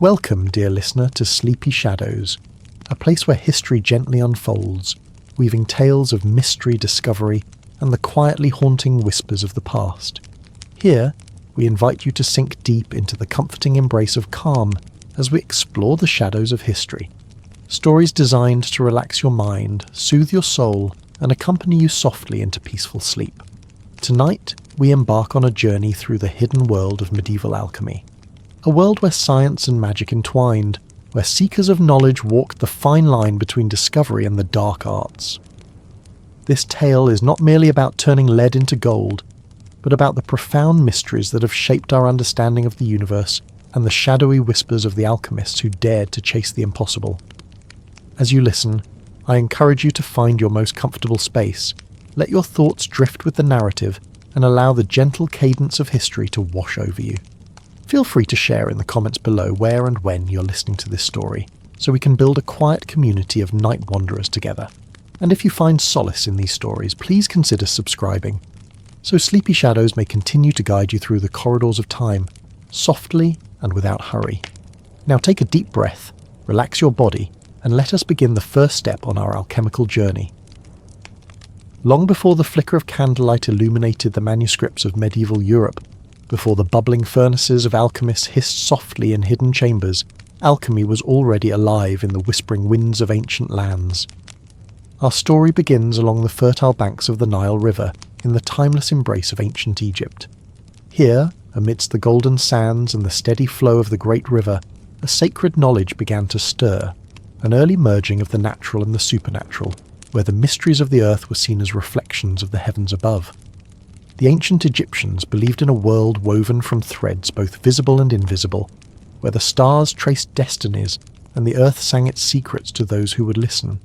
Welcome, dear listener, to Sleepy Shadows, a place where history gently unfolds, weaving tales of mystery, discovery, and the quietly haunting whispers of the past. Here, we invite you to sink deep into the comforting embrace of calm as we explore the shadows of history. Stories designed to relax your mind, soothe your soul, and accompany you softly into peaceful sleep. Tonight, we embark on a journey through the hidden world of medieval alchemy. A world where science and magic entwined, where seekers of knowledge walked the fine line between discovery and the dark arts. This tale is not merely about turning lead into gold, but about the profound mysteries that have shaped our understanding of the universe and the shadowy whispers of the alchemists who dared to chase the impossible. As you listen, I encourage you to find your most comfortable space, let your thoughts drift with the narrative, and allow the gentle cadence of history to wash over you. Feel free to share in the comments below where and when you're listening to this story, so we can build a quiet community of night wanderers together. And if you find solace in these stories, please consider subscribing, so Sleepy Shadows may continue to guide you through the corridors of time, softly and without hurry. Now take a deep breath, relax your body, and let us begin the first step on our alchemical journey. Long before the flicker of candlelight illuminated the manuscripts of medieval Europe, before the bubbling furnaces of alchemists hissed softly in hidden chambers, alchemy was already alive in the whispering winds of ancient lands. Our story begins along the fertile banks of the Nile River, in the timeless embrace of ancient Egypt. Here, amidst the golden sands and the steady flow of the great river, a sacred knowledge began to stir, an early merging of the natural and the supernatural, where the mysteries of the earth were seen as reflections of the heavens above. The ancient Egyptians believed in a world woven from threads both visible and invisible, where the stars traced destinies and the earth sang its secrets to those who would listen.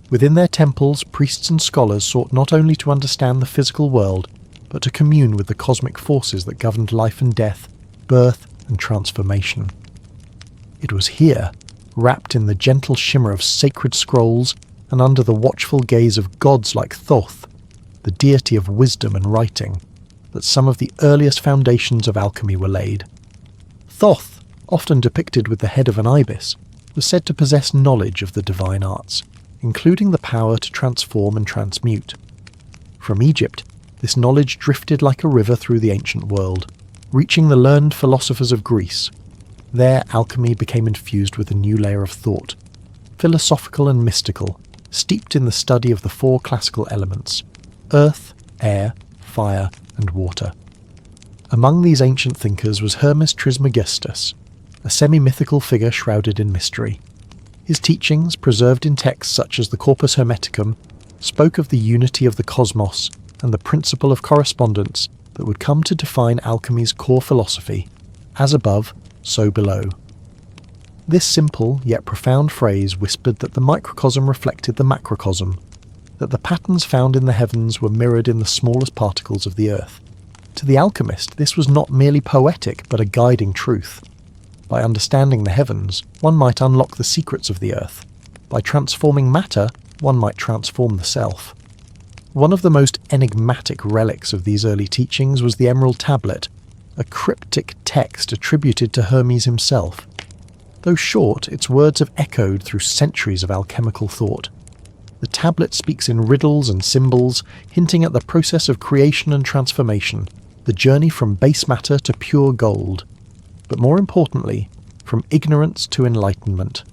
Within their temples, priests and scholars sought not only to understand the physical world, but to commune with the cosmic forces that governed life and death, birth and transformation. It was here, wrapped in the gentle shimmer of sacred scrolls and under the watchful gaze of gods like Thoth, the deity of wisdom and writing, that some of the earliest foundations of alchemy were laid. Thoth, often depicted with the head of an ibis, was said to possess knowledge of the divine arts, including the power to transform and transmute. From Egypt, this knowledge drifted like a river through the ancient world, reaching the learned philosophers of Greece. There, alchemy became infused with a new layer of thought, philosophical and mystical, steeped in the study of the four classical elements: earth, air, fire, and water. Among these ancient thinkers was Hermes Trismegistus, a semi-mythical figure shrouded in mystery. His teachings, preserved in texts such as the Corpus Hermeticum, spoke of the unity of the cosmos and the principle of correspondence that would come to define alchemy's core philosophy: as above, so below. This simple yet profound phrase whispered that the microcosm reflected the macrocosm, that the patterns found in the heavens were mirrored in the smallest particles of the earth. To the alchemist, this was not merely poetic but a guiding truth. By understanding the heavens, one might unlock the secrets of the earth. By transforming matter, one might transform the self. One of the most enigmatic relics of these early teachings was the Emerald Tablet, a cryptic text attributed to Hermes himself. Though short, its words have echoed through centuries of alchemical thought. The tablet speaks in riddles and symbols, hinting at the process of creation and transformation, the journey from base matter to pure gold, but more importantly, from ignorance to enlightenment.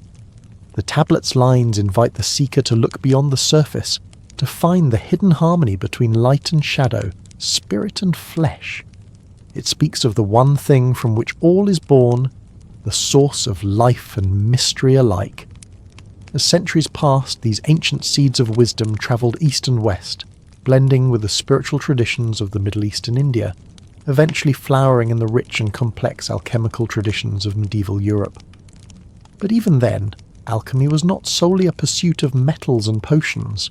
The tablet's lines invite the seeker to look beyond the surface, to find the hidden harmony between light and shadow, spirit and flesh. It speaks of the one thing from which all is born, the source of life and mystery alike. As centuries passed, these ancient seeds of wisdom travelled east and west, blending with the spiritual traditions of the Middle East and India, eventually flowering in the rich and complex alchemical traditions of medieval Europe. But even then, alchemy was not solely a pursuit of metals and potions.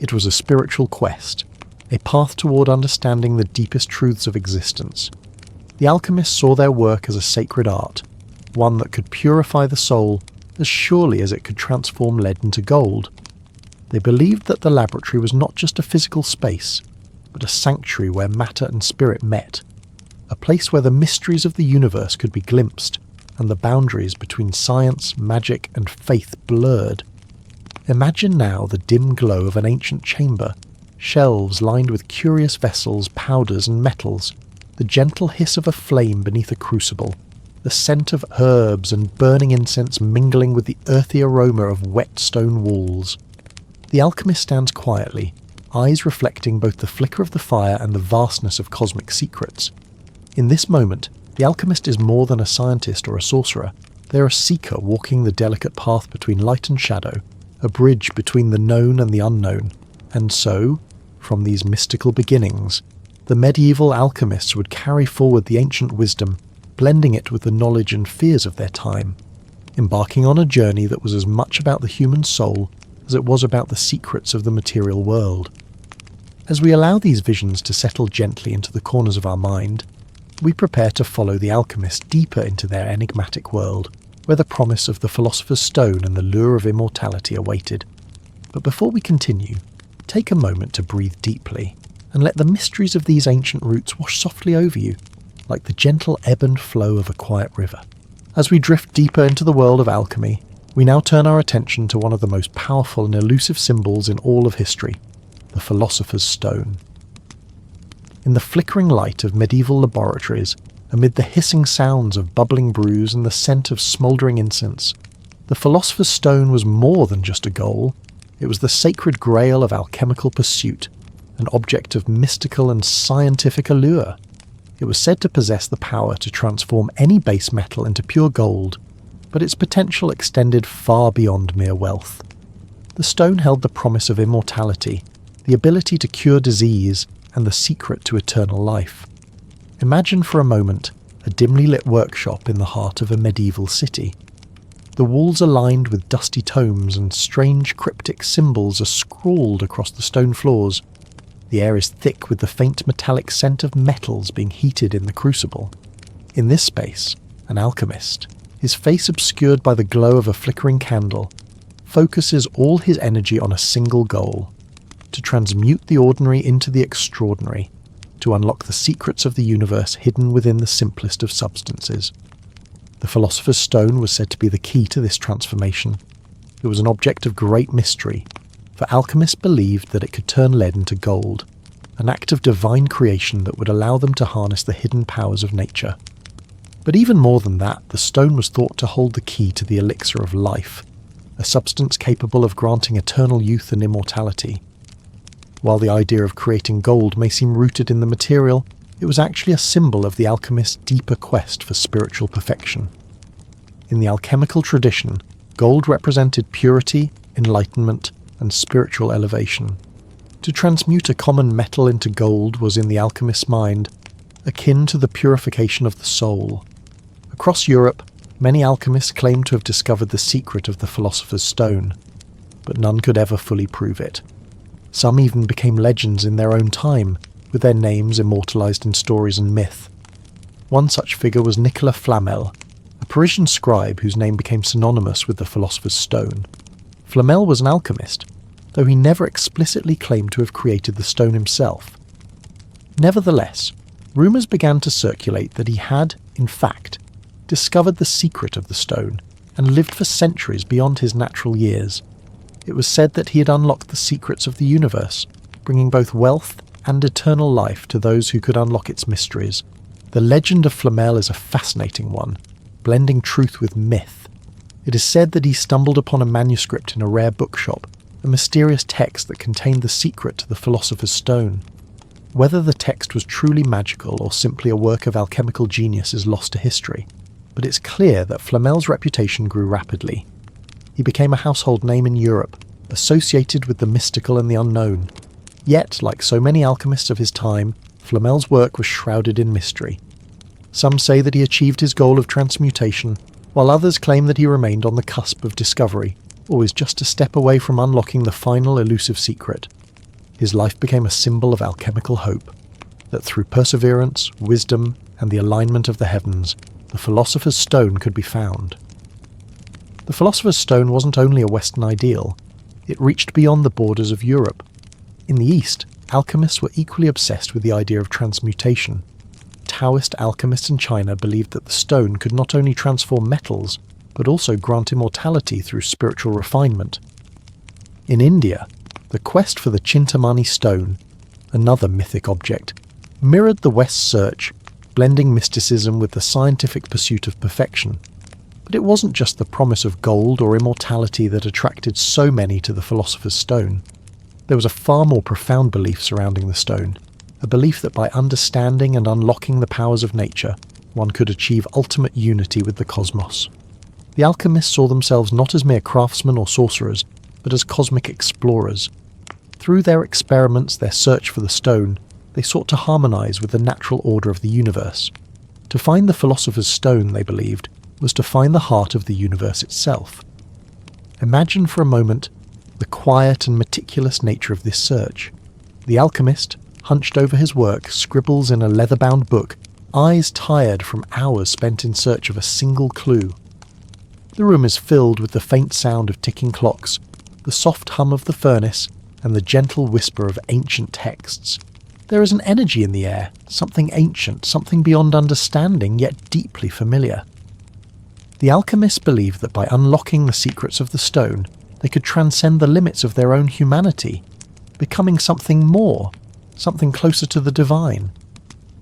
It was a spiritual quest, a path toward understanding the deepest truths of existence. The alchemists saw their work as a sacred art, one that could purify the soul as surely as it could transform lead into gold. They believed that the laboratory was not just a physical space, but a sanctuary where matter and spirit met, a place where the mysteries of the universe could be glimpsed, and the boundaries between science, magic, and faith blurred. Imagine now the dim glow of an ancient chamber, shelves lined with curious vessels, powders, and metals, the gentle hiss of a flame beneath a crucible, the scent of herbs and burning incense mingling with the earthy aroma of wet stone walls. The alchemist stands quietly, eyes reflecting both the flicker of the fire and the vastness of cosmic secrets. In this moment, the alchemist is more than a scientist or a sorcerer. They are a seeker walking the delicate path between light and shadow, a bridge between the known and the unknown. And so, from these mystical beginnings, the medieval alchemists would carry forward the ancient wisdom, blending it with the knowledge and fears of their time, embarking on a journey that was as much about the human soul as it was about the secrets of the material world. As we allow these visions to settle gently into the corners of our mind, we prepare to follow the alchemists deeper into their enigmatic world, where the promise of the Philosopher's Stone and the lure of immortality awaited. But before we continue, take a moment to breathe deeply, and let the mysteries of these ancient roots wash softly over you, like the gentle ebb and flow of a quiet river. As we drift deeper into the world of alchemy, we now turn our attention to one of the most powerful and elusive symbols in all of history, the Philosopher's Stone. In the flickering light of medieval laboratories, amid the hissing sounds of bubbling brews and the scent of smouldering incense, the Philosopher's Stone was more than just a goal. It was the sacred grail of alchemical pursuit, an object of mystical and scientific allure. It was said to possess the power to transform any base metal into pure gold, but its potential extended far beyond mere wealth. The stone held the promise of immortality, the ability to cure disease, and the secret to eternal life. Imagine for a moment a dimly lit workshop in the heart of a medieval city. The walls are lined with dusty tomes and strange cryptic symbols are scrawled across the stone floors. The air is thick with the faint metallic scent of metals being heated in the crucible. In this space, an alchemist, his face obscured by the glow of a flickering candle, focuses all his energy on a single goal: to transmute the ordinary into the extraordinary, to unlock the secrets of the universe hidden within the simplest of substances. The Philosopher's Stone was said to be the key to this transformation. It was an object of great mystery, for alchemists believed that it could turn lead into gold, an act of divine creation that would allow them to harness the hidden powers of nature. But even more than that, the stone was thought to hold the key to the elixir of life, a substance capable of granting eternal youth and immortality. While the idea of creating gold may seem rooted in the material, it was actually a symbol of the alchemist's deeper quest for spiritual perfection. In the alchemical tradition, gold represented purity, enlightenment, and spiritual elevation. To transmute a common metal into gold was, in the alchemist's mind, akin to the purification of the soul. Across Europe, many alchemists claimed to have discovered the secret of the Philosopher's Stone, but none could ever fully prove it. Some even became legends in their own time, with their names immortalized in stories and myth. One such figure was Nicolas Flamel, a Parisian scribe whose name became synonymous with the Philosopher's Stone. Flamel was an alchemist, though he never explicitly claimed to have created the stone himself. Nevertheless, rumours began to circulate that he had, in fact, discovered the secret of the stone and lived for centuries beyond his natural years. It was said that he had unlocked the secrets of the universe, bringing both wealth and eternal life to those who could unlock its mysteries. The legend of Flamel is a fascinating one, blending truth with myth. It is said that he stumbled upon a manuscript in a rare bookshop, a mysterious text that contained the secret to the Philosopher's Stone. Whether the text was truly magical or simply a work of alchemical genius is lost to history, but it's clear that Flamel's reputation grew rapidly. He became a household name in Europe, associated with the mystical and the unknown. Yet, like so many alchemists of his time, Flamel's work was shrouded in mystery. Some say that he achieved his goal of transmutation, while others claim that he remained on the cusp of discovery, always just a step away from unlocking the final elusive secret. His life became a symbol of alchemical hope, that through perseverance, wisdom, and the alignment of the heavens, the Philosopher's Stone could be found. The Philosopher's Stone wasn't only a Western ideal, it reached beyond the borders of Europe. In the East, alchemists were equally obsessed with the idea of transmutation. Taoist alchemists in China believed that the stone could not only transform metals, but also grant immortality through spiritual refinement. In India, the quest for the Chintamani stone, another mythic object, mirrored the West's search, blending mysticism with the scientific pursuit of perfection. But it wasn't just the promise of gold or immortality that attracted so many to the Philosopher's Stone. There was a far more profound belief surrounding the stone, a belief that by understanding and unlocking the powers of nature, one could achieve ultimate unity with the cosmos. The alchemists saw themselves not as mere craftsmen or sorcerers, but as cosmic explorers. Through their experiments, their search for the stone, they sought to harmonize with the natural order of the universe. To find the Philosopher's Stone, they believed, was to find the heart of the universe itself. Imagine for a moment the quiet and meticulous nature of this search. The alchemist, hunched over his work, scribbles in a leather-bound book, eyes tired from hours spent in search of a single clue. The room is filled with the faint sound of ticking clocks, the soft hum of the furnace, and the gentle whisper of ancient texts. There is an energy in the air, something ancient, something beyond understanding, yet deeply familiar. The alchemists believed that by unlocking the secrets of the stone, they could transcend the limits of their own humanity, becoming something more, something closer to the divine.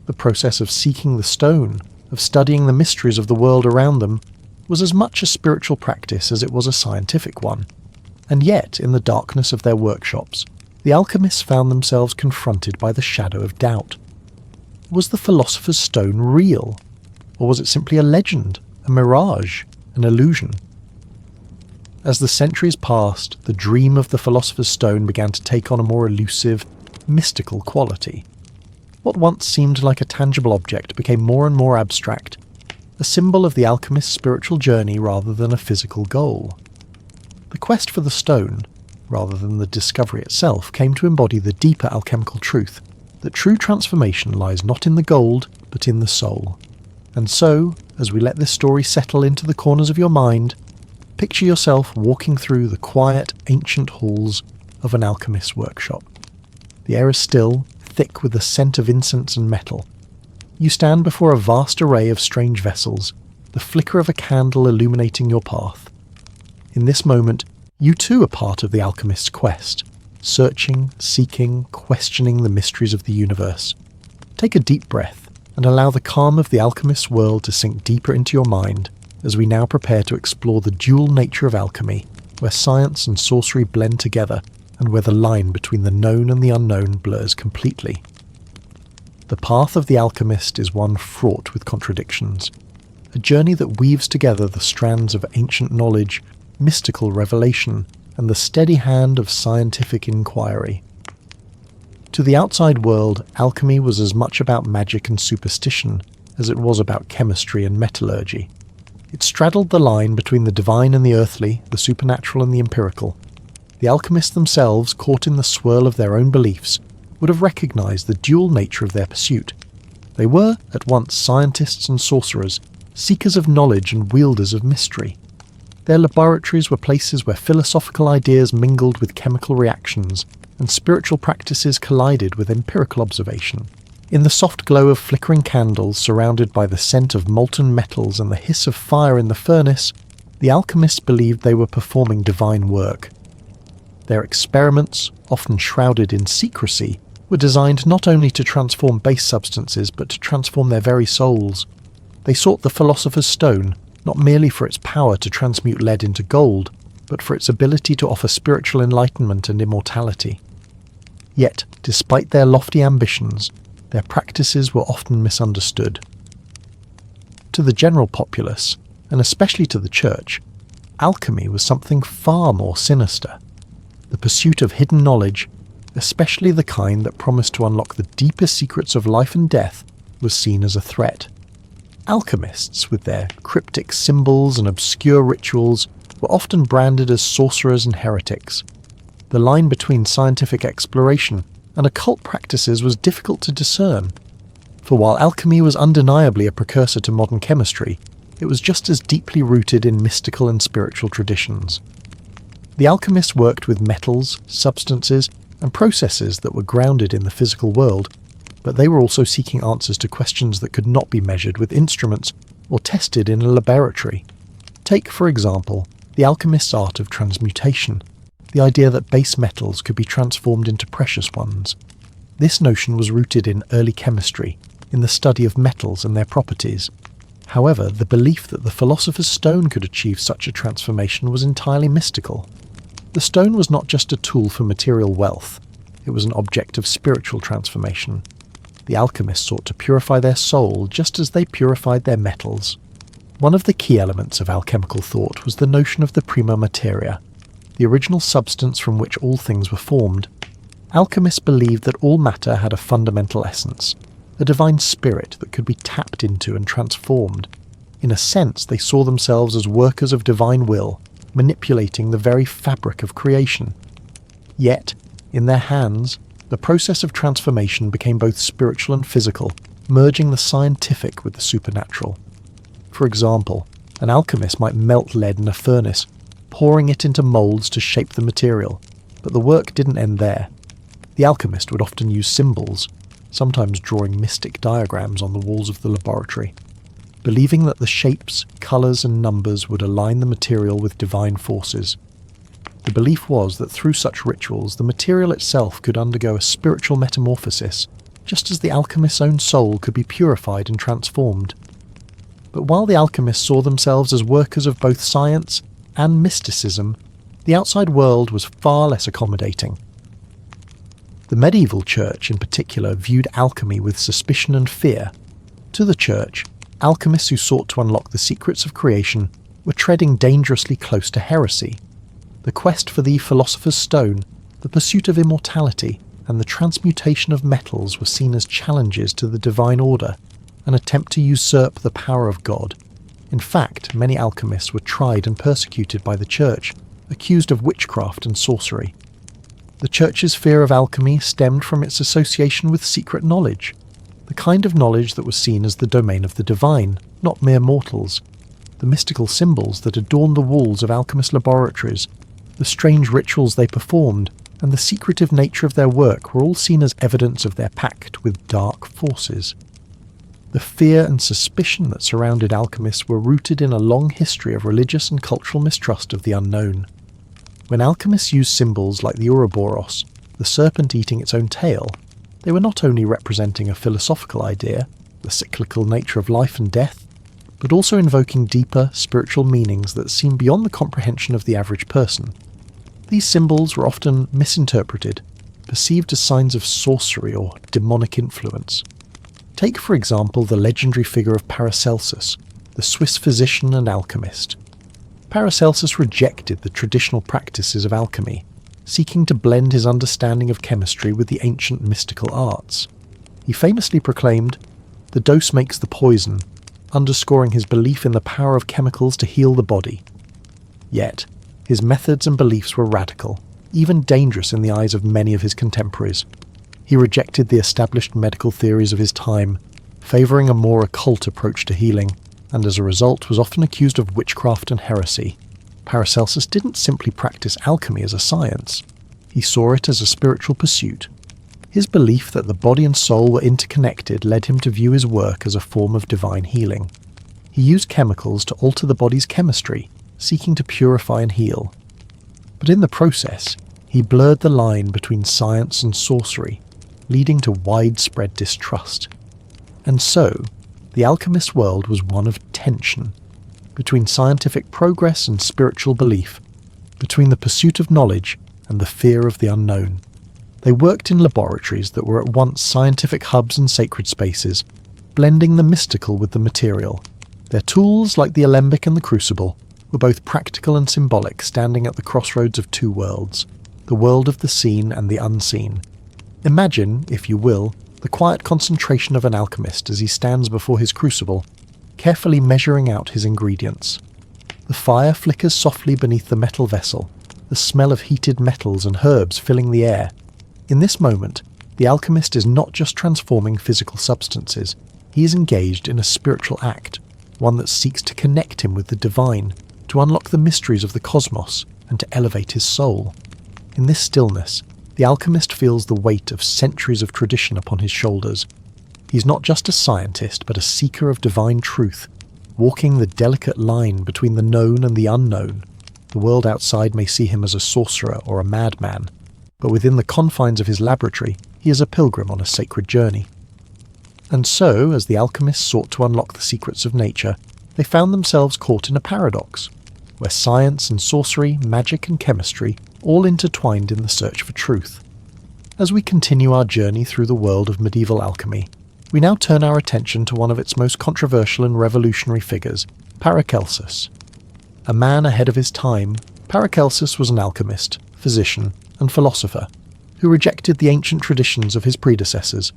The process of seeking the stone, of studying the mysteries of the world around them, was as much a spiritual practice as it was a scientific one. And yet, in the darkness of their workshops, the alchemists found themselves confronted by the shadow of doubt. Was the Philosopher's Stone real? Or was it simply a legend, a mirage, an illusion? As the centuries passed, the dream of the Philosopher's Stone began to take on a more elusive, mystical quality. What once seemed like a tangible object became more and more abstract, a symbol of the alchemist's spiritual journey rather than a physical goal. The quest for the stone, rather than the discovery itself, came to embody the deeper alchemical truth that true transformation lies not in the gold, but in the soul. And so, as we let this story settle into the corners of your mind, picture yourself walking through the quiet, ancient halls of an alchemist's workshop. The air is still, thick with the scent of incense and metal. You stand before a vast array of strange vessels, the flicker of a candle illuminating your path. In this moment, you too are part of the alchemist's quest, searching, seeking, questioning the mysteries of the universe. Take a deep breath and allow the calm of the alchemist's world to sink deeper into your mind as we now prepare to explore the dual nature of alchemy, where science and sorcery blend together and where the line between the known and the unknown blurs completely. The path of the alchemist is one fraught with contradictions, a journey that weaves together the strands of ancient knowledge, mystical revelation, and the steady hand of scientific inquiry. To the outside world, alchemy was as much about magic and superstition as it was about chemistry and metallurgy. It straddled the line between the divine and the earthly, the supernatural and the empirical. The alchemists themselves, caught in the swirl of their own beliefs, would have recognized the dual nature of their pursuit. They were, at once, scientists and sorcerers, seekers of knowledge and wielders of mystery. Their laboratories were places where philosophical ideas mingled with chemical reactions, and spiritual practices collided with empirical observation. In the soft glow of flickering candles, surrounded by the scent of molten metals and the hiss of fire in the furnace, the alchemists believed they were performing divine work. Their experiments, often shrouded in secrecy, were designed not only to transform base substances but to transform their very souls. They sought the Philosopher's Stone, not merely for its power to transmute lead into gold, but for its ability to offer spiritual enlightenment and immortality. Yet, despite their lofty ambitions, their practices were often misunderstood. To the general populace, and especially to the church, alchemy was something far more sinister. The pursuit of hidden knowledge, especially the kind that promised to unlock the deepest secrets of life and death, was seen as a threat. Alchemists, with their cryptic symbols and obscure rituals, were often branded as sorcerers and heretics. The line between scientific exploration and occult practices was difficult to discern, for while alchemy was undeniably a precursor to modern chemistry, it was just as deeply rooted in mystical and spiritual traditions. The alchemists worked with metals, substances, and processes that were grounded in the physical world, but they were also seeking answers to questions that could not be measured with instruments or tested in a laboratory. Take, for example, the alchemist's art of transmutation, the idea that base metals could be transformed into precious ones. This notion was rooted in early chemistry, in the study of metals and their properties. However, the belief that the philosopher's stone could achieve such a transformation was entirely mystical. The stone was not just a tool for material wealth, it was an object of spiritual transformation. The alchemists sought to purify their soul just as they purified their metals. One of the key elements of alchemical thought was the notion of the prima materia, the original substance from which all things were formed. Alchemists believed that all matter had a fundamental essence, a divine spirit that could be tapped into and transformed. In a sense, they saw themselves as workers of divine will, manipulating the very fabric of creation. Yet, in their hands, the process of transformation became both spiritual and physical, merging the scientific with the supernatural. For example, an alchemist might melt lead in a furnace, pouring it into moulds to shape the material, but the work didn't end there. The alchemist would often use symbols, sometimes drawing mystic diagrams on the walls of the laboratory, believing that the shapes, colours and numbers would align the material with divine forces. The belief was that through such rituals the material itself could undergo a spiritual metamorphosis, just as the alchemist's own soul could be purified and transformed. But while the alchemists saw themselves as workers of both science and mysticism, the outside world was far less accommodating. The medieval church in particular viewed alchemy with suspicion and fear. To the church, alchemists who sought to unlock the secrets of creation were treading dangerously close to heresy. The quest for the philosopher's stone, the pursuit of immortality, and the transmutation of metals were seen as challenges to the divine order, an attempt to usurp the power of God. In fact, many alchemists were tried and persecuted by the church, accused of witchcraft and sorcery. The church's fear of alchemy stemmed from its association with secret knowledge, the kind of knowledge that was seen as the domain of the divine, not mere mortals. The mystical symbols that adorned the walls of alchemist laboratories, the strange rituals they performed, and the secretive nature of their work were all seen as evidence of their pact with dark forces. The fear and suspicion that surrounded alchemists were rooted in a long history of religious and cultural mistrust of the unknown. When alchemists used symbols like the Ouroboros, the serpent eating its own tail, they were not only representing a philosophical idea, the cyclical nature of life and death, but also invoking deeper spiritual meanings that seem beyond the comprehension of the average person. These symbols were often misinterpreted, perceived as signs of sorcery or demonic influence. Take, for example, the legendary figure of Paracelsus, the Swiss physician and alchemist. Paracelsus rejected the traditional practices of alchemy, seeking to blend his understanding of chemistry with the ancient mystical arts. He famously proclaimed, "The dose makes the poison," underscoring his belief in the power of chemicals to heal the body. Yet, his methods and beliefs were radical, even dangerous in the eyes of many of his contemporaries. He rejected the established medical theories of his time, favouring a more occult approach to healing, and as a result was often accused of witchcraft and heresy. Paracelsus didn't simply practice alchemy as a science. He saw it as a spiritual pursuit. His belief that the body and soul were interconnected led him to view his work as a form of divine healing. He used chemicals to alter the body's chemistry, seeking to purify and heal. But in the process, he blurred the line between science and sorcery, leading to widespread distrust. And so, the alchemist world was one of tension, between scientific progress and spiritual belief, between the pursuit of knowledge and the fear of the unknown. They worked in laboratories that were at once scientific hubs and sacred spaces, blending the mystical with the material. Their tools, like the alembic and the crucible, were both practical and symbolic, standing at the crossroads of two worlds, the world of the seen and the unseen. Imagine, if you will, the quiet concentration of an alchemist as he stands before his crucible, carefully measuring out his ingredients. The fire flickers softly beneath the metal vessel, the smell of heated metals and herbs filling the air. In this moment, the alchemist is not just transforming physical substances, he is engaged in a spiritual act, one that seeks to connect him with the divine, to unlock the mysteries of the cosmos, and to elevate his soul. In this stillness, the alchemist feels the weight of centuries of tradition upon his shoulders. He's not just a scientist, but a seeker of divine truth, walking the delicate line between the known and the unknown. The world outside may see him as a sorcerer or a madman, but within the confines of his laboratory, he is a pilgrim on a sacred journey. And so, as the alchemists sought to unlock the secrets of nature, they found themselves caught in a paradox, where science and sorcery, magic and chemistry all intertwined in the search for truth. As we continue our journey through the world of medieval alchemy, we now turn our attention to one of its most controversial and revolutionary figures, Paracelsus. A man ahead of his time, Paracelsus was an alchemist, physician, and philosopher, who rejected the ancient traditions of his predecessors,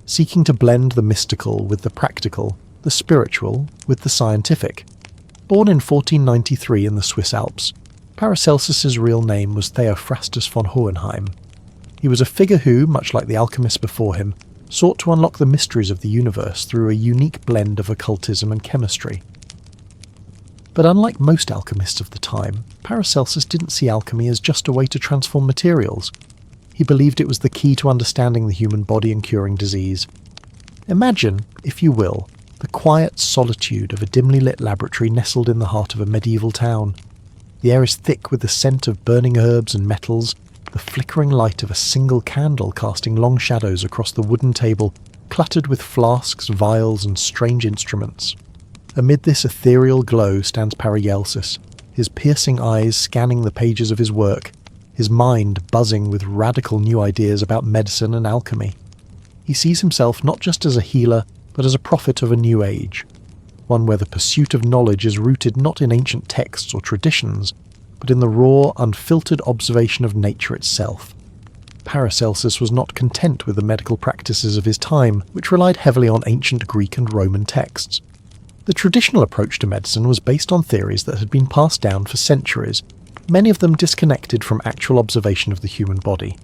seeking to blend the mystical with the practical, the spiritual with the scientific. Born in 1493 in the Swiss Alps, Paracelsus's real name was Theophrastus von Hohenheim. He was a figure who, much like the alchemists before him, sought to unlock the mysteries of the universe through a unique blend of occultism and chemistry. But unlike most alchemists of the time, Paracelsus didn't see alchemy as just a way to transform materials. He believed it was the key to understanding the human body and curing disease. Imagine, if you will, the quiet solitude of a dimly lit laboratory nestled in the heart of a medieval town. The air is thick with the scent of burning herbs and metals, the flickering light of a single candle casting long shadows across the wooden table, cluttered with flasks, vials, and strange instruments. Amid this ethereal glow stands Paracelsus, his piercing eyes scanning the pages of his work, his mind buzzing with radical new ideas about medicine and alchemy. He sees himself not just as a healer, but as a prophet of a new age, one where the pursuit of knowledge is rooted not in ancient texts or traditions, but in the raw, unfiltered observation of nature itself. Paracelsus was not content with the medical practices of his time, which relied heavily on ancient Greek and Roman texts. The traditional approach to medicine was based on theories that had been passed down for centuries, many of them disconnected from actual observation of the human body.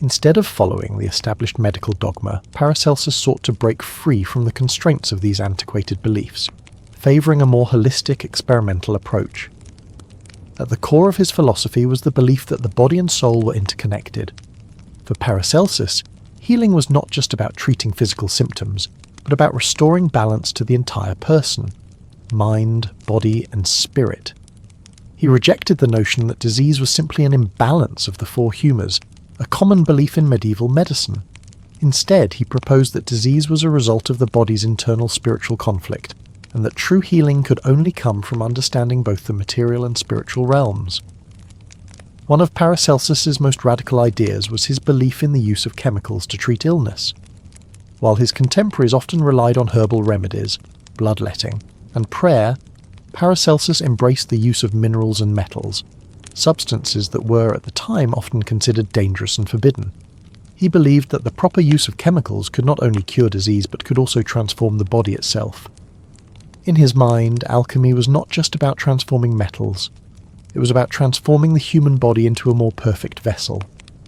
Instead of following the established medical dogma, Paracelsus sought to break free from the constraints of these antiquated beliefs, favouring a more holistic experimental approach. At the core of his philosophy was the belief that the body and soul were interconnected. For Paracelsus, healing was not just about treating physical symptoms, but about restoring balance to the entire person, mind, body, and spirit. He rejected the notion that disease was simply an imbalance of the four humours, a common belief in medieval medicine. Instead, he proposed that disease was a result of the body's internal spiritual conflict, and that true healing could only come from understanding both the material and spiritual realms. One of Paracelsus's most radical ideas was his belief in the use of chemicals to treat illness. While his contemporaries often relied on herbal remedies, bloodletting, and prayer, Paracelsus embraced the use of minerals and metals, substances that were at the time often considered dangerous and forbidden. He believed that the proper use of chemicals could not only cure disease but could also transform the body itself. In his mind, alchemy was not just about transforming metals. It was about transforming the human body into a more perfect vessel.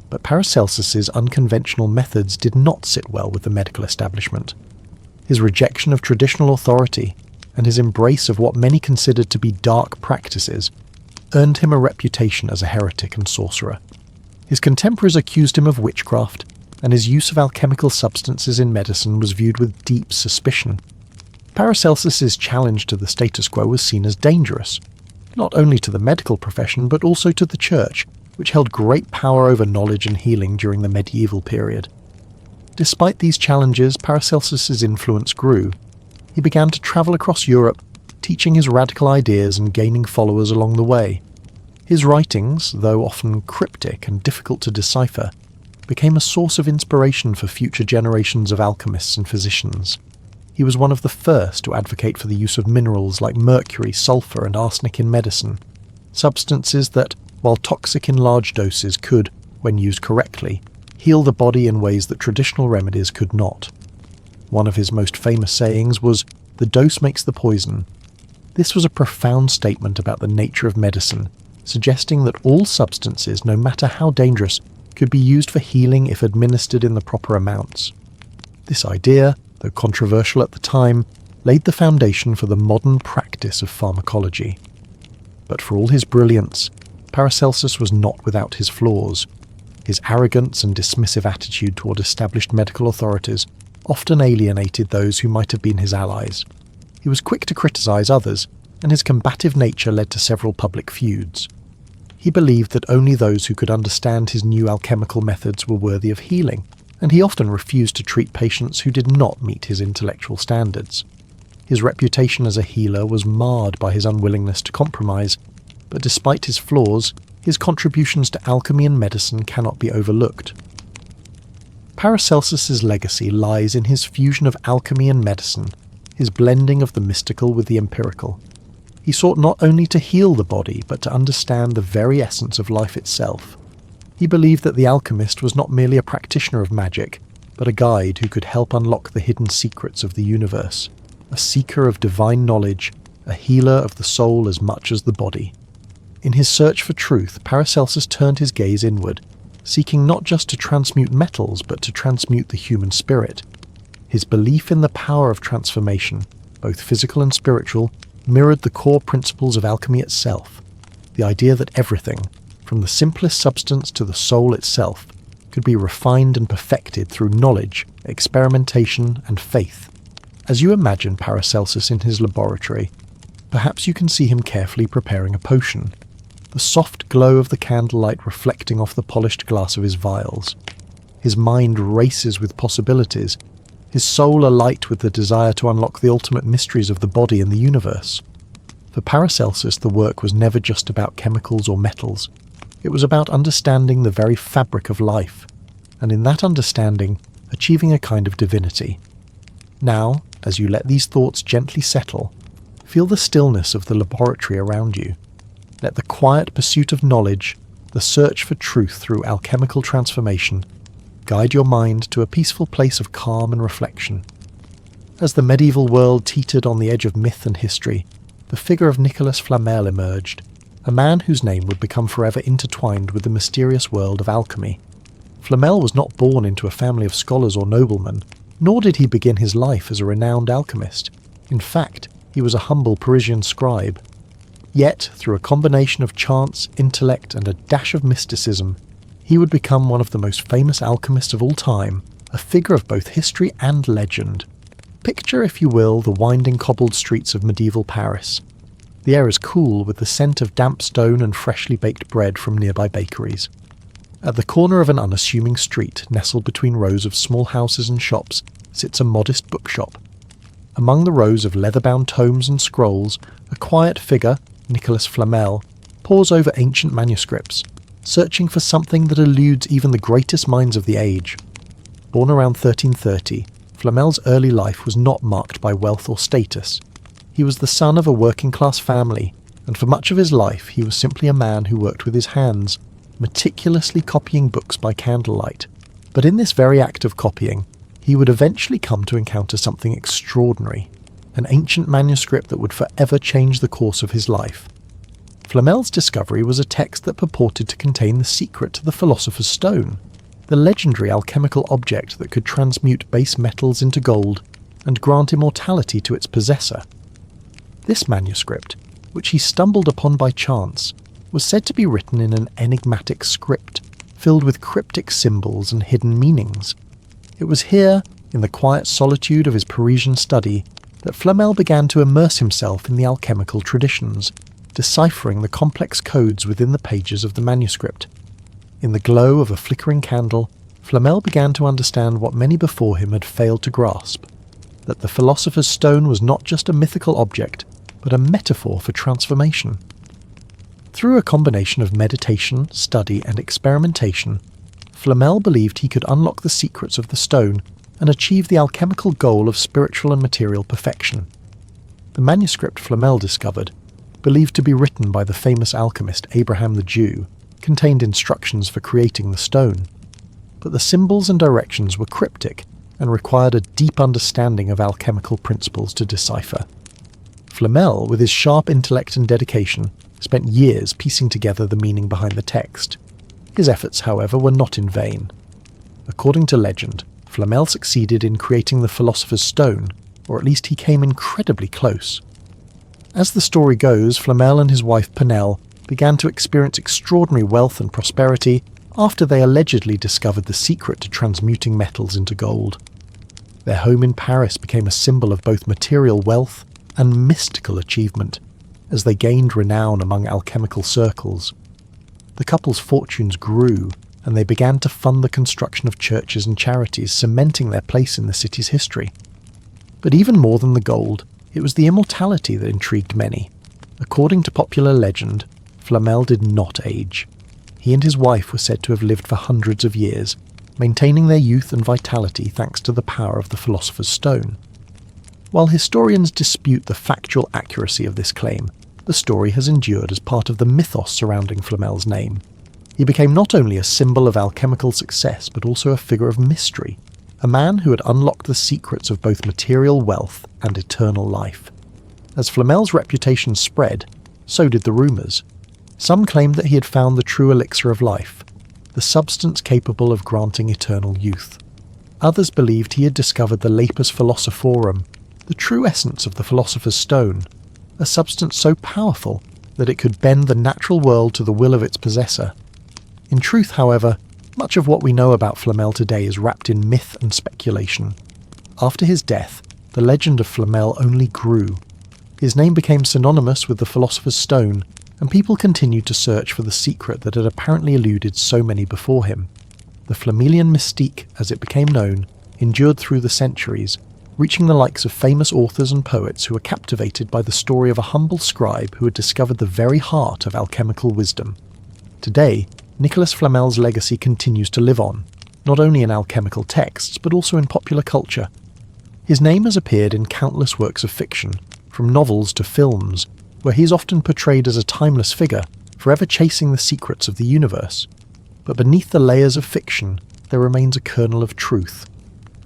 But Paracelsus's unconventional methods did not sit well with the medical establishment. His rejection of traditional authority and his embrace of what many considered to be dark practices earned him a reputation as a heretic and sorcerer. His contemporaries accused him of witchcraft, and his use of alchemical substances in medicine was viewed with deep suspicion. Paracelsus's challenge to the status quo was seen as dangerous, not only to the medical profession but also to the Church, which held great power over knowledge and healing during the medieval period. Despite these challenges, Paracelsus's influence grew. He began to travel across Europe, teaching his radical ideas and gaining followers along the way. His writings, though often cryptic and difficult to decipher, became a source of inspiration for future generations of alchemists and physicians. He was one of the first to advocate for the use of minerals like mercury, sulfur, and arsenic in medicine, substances that, while toxic in large doses, could, when used correctly, heal the body in ways that traditional remedies could not. One of his most famous sayings was, "The dose makes the poison." This was a profound statement about the nature of medicine, suggesting that all substances, no matter how dangerous, could be used for healing if administered in the proper amounts. This idea, though controversial at the time, laid the foundation for the modern practice of pharmacology. But for all his brilliance, Paracelsus was not without his flaws. His arrogance and dismissive attitude toward established medical authorities often alienated those who might have been his allies. He was quick to criticize others, and his combative nature led to several public feuds. He believed that only those who could understand his new alchemical methods were worthy of healing, and he often refused to treat patients who did not meet his intellectual standards. His reputation as a healer was marred by his unwillingness to compromise, but despite his flaws, his contributions to alchemy and medicine cannot be overlooked. Paracelsus's legacy lies in his fusion of alchemy and medicine, his blending of the mystical with the empirical. He sought not only to heal the body, but to understand the very essence of life itself. He believed that the alchemist was not merely a practitioner of magic, but a guide who could help unlock the hidden secrets of the universe, a seeker of divine knowledge, a healer of the soul as much as the body. In his search for truth, Paracelsus turned his gaze inward, seeking not just to transmute metals, but to transmute the human spirit. His belief in the power of transformation, both physical and spiritual, mirrored the core principles of alchemy itself, the idea that everything, from the simplest substance to the soul itself, could be refined and perfected through knowledge, experimentation, and faith. As you imagine Paracelsus in his laboratory, perhaps you can see him carefully preparing a potion, the soft glow of the candlelight reflecting off the polished glass of his vials. His mind races with possibilities, his soul alight with the desire to unlock the ultimate mysteries of the body and the universe. For Paracelsus, the work was never just about chemicals or metals. It was about understanding the very fabric of life, and in that understanding, achieving a kind of divinity. Now, as you let these thoughts gently settle, feel the stillness of the laboratory around you. Let the quiet pursuit of knowledge, the search for truth through alchemical transformation, guide your mind to a peaceful place of calm and reflection. As the medieval world teetered on the edge of myth and history, the figure of Nicolas Flamel emerged, a man whose name would become forever intertwined with the mysterious world of alchemy. Flamel was not born into a family of scholars or noblemen, nor did he begin his life as a renowned alchemist. In fact, he was a humble Parisian scribe. Yet, through a combination of chance, intellect, and a dash of mysticism, he would become one of the most famous alchemists of all time, a figure of both history and legend. Picture, if you will, the winding cobbled streets of medieval Paris. The air is cool with the scent of damp stone and freshly baked bread from nearby bakeries. At the corner of an unassuming street, nestled between rows of small houses and shops, sits a modest bookshop. Among the rows of leather-bound tomes and scrolls, a quiet figure, Nicolas Flamel, pores over ancient manuscripts, searching for something that eludes even the greatest minds of the age. Born around 1330, Flamel's early life was not marked by wealth or status. He was the son of a working-class family, and for much of his life he was simply a man who worked with his hands, meticulously copying books by candlelight. But in this very act of copying, he would eventually come to encounter something extraordinary, an ancient manuscript that would forever change the course of his life. Flamel's discovery was a text that purported to contain the secret to the Philosopher's Stone, the legendary alchemical object that could transmute base metals into gold and grant immortality to its possessor. This manuscript, which he stumbled upon by chance, was said to be written in an enigmatic script, filled with cryptic symbols and hidden meanings. It was here, in the quiet solitude of his Parisian study, that Flamel began to immerse himself in the alchemical traditions, deciphering the complex codes within the pages of the manuscript. In the glow of a flickering candle, Flamel began to understand what many before him had failed to grasp, that the Philosopher's Stone was not just a mythical object, but a metaphor for transformation. Through a combination of meditation, study, and experimentation, Flamel believed he could unlock the secrets of the stone and achieve the alchemical goal of spiritual and material perfection. The manuscript Flamel discovered, believed to be written by the famous alchemist Abraham the Jew, contained instructions for creating the stone. But the symbols and directions were cryptic and required a deep understanding of alchemical principles to decipher. Flamel, with his sharp intellect and dedication, spent years piecing together the meaning behind the text. His efforts, however, were not in vain. According to legend, Flamel succeeded in creating the Philosopher's Stone, or at least he came incredibly close. As the story goes, Flamel and his wife Penel began to experience extraordinary wealth and prosperity after they allegedly discovered the secret to transmuting metals into gold. Their home in Paris became a symbol of both material wealth and mystical achievement, as they gained renown among alchemical circles. The couple's fortunes grew, and they began to fund the construction of churches and charities, cementing their place in the city's history. But even more than the gold, it was the immortality that intrigued many. According to popular legend, Flamel did not age. He and his wife were said to have lived for hundreds of years, maintaining their youth and vitality thanks to the power of the Philosopher's Stone. While historians dispute the factual accuracy of this claim, the story has endured as part of the mythos surrounding Flamel's name. He became not only a symbol of alchemical success, but also a figure of mystery, a man who had unlocked the secrets of both material wealth and eternal life. As Flamel's reputation spread, so did the rumours. Some claimed that he had found the true elixir of life, the substance capable of granting eternal youth. Others believed he had discovered the lapis philosophorum, the true essence of the Philosopher's Stone, a substance so powerful that it could bend the natural world to the will of its possessor. In truth, however, much of what we know about Flamel today is wrapped in myth and speculation. After his death, the legend of Flamel only grew. His name became synonymous with the Philosopher's Stone, and people continued to search for the secret that had apparently eluded so many before him. The Flamelian mystique, as it became known, endured through the centuries, reaching the likes of famous authors and poets who were captivated by the story of a humble scribe who had discovered the very heart of alchemical wisdom. Today, Nicolas Flamel's legacy continues to live on, not only in alchemical texts but also in popular culture. His name has appeared in countless works of fiction, from novels to films, where he is often portrayed as a timeless figure, forever chasing the secrets of the universe. But beneath the layers of fiction, there remains a kernel of truth.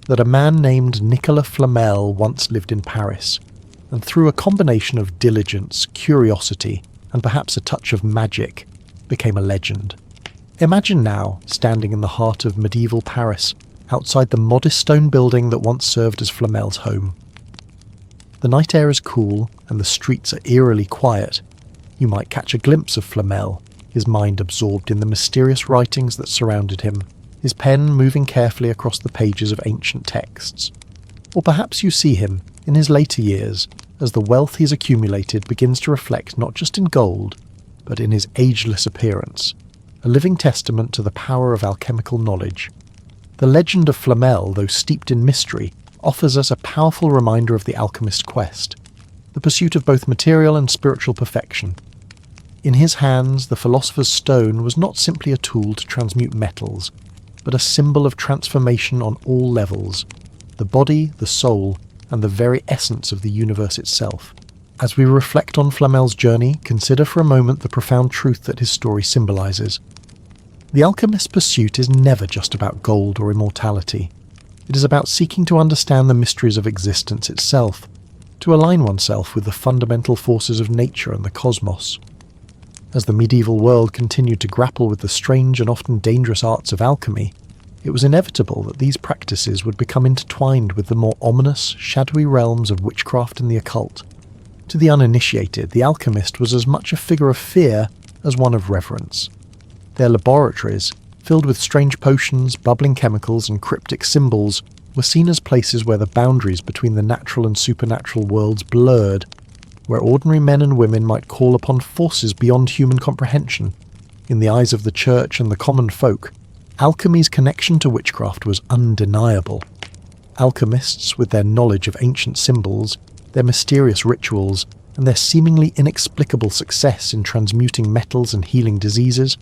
That a man named Nicolas Flamel once lived in Paris, and through a combination of diligence, curiosity, and perhaps a touch of magic, became a legend. Imagine now, standing in the heart of medieval Paris, outside the modest stone building that once served as Flamel's home. The night air is cool, and the streets are eerily quiet. You might catch a glimpse of Flamel, his mind absorbed in the mysterious writings that surrounded him, his pen moving carefully across the pages of ancient texts. Or perhaps you see him, in his later years, as the wealth he's accumulated begins to reflect not just in gold, but in his ageless appearance, a living testament to the power of alchemical knowledge. The legend of Flamel, though steeped in mystery, offers us a powerful reminder of the alchemist quest, the pursuit of both material and spiritual perfection. In his hands, the Philosopher's Stone was not simply a tool to transmute metals, but a symbol of transformation on all levels, the body, the soul, and the very essence of the universe itself. As we reflect on Flamel's journey, consider for a moment the profound truth that his story symbolises. The alchemist's pursuit is never just about gold or immortality. It is about seeking to understand the mysteries of existence itself, to align oneself with the fundamental forces of nature and the cosmos. As the medieval world continued to grapple with the strange and often dangerous arts of alchemy, it was inevitable that these practices would become intertwined with the more ominous, shadowy realms of witchcraft and the occult. To the uninitiated, the alchemist was as much a figure of fear as one of reverence. Their laboratories, filled with strange potions, bubbling chemicals, and cryptic symbols, were seen as places where the boundaries between the natural and supernatural worlds blurred, where ordinary men and women might call upon forces beyond human comprehension. In the eyes of the church and the common folk, alchemy's connection to witchcraft was undeniable. Alchemists, with their knowledge of ancient symbols, their mysterious rituals, and their seemingly inexplicable success in transmuting metals and healing diseases,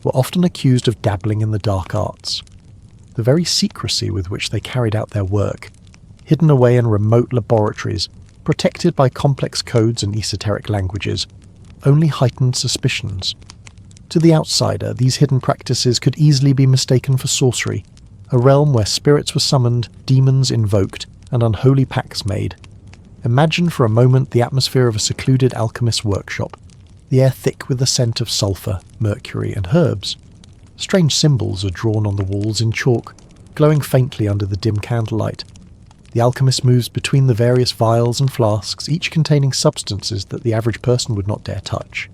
were often accused of dabbling in the dark arts. The very secrecy with which they carried out their work, hidden away in remote laboratories, protected by complex codes and esoteric languages, only heightened suspicions. To the outsider, these hidden practices could easily be mistaken for sorcery, a realm where spirits were summoned, demons invoked, and unholy pacts made. Imagine for a moment the atmosphere of a secluded alchemist's workshop, the air thick with the scent of sulphur, mercury, and herbs. Strange symbols are drawn on the walls in chalk, glowing faintly under the dim candlelight. The alchemist moves between the various vials and flasks, each containing substances that the average person would not dare touch.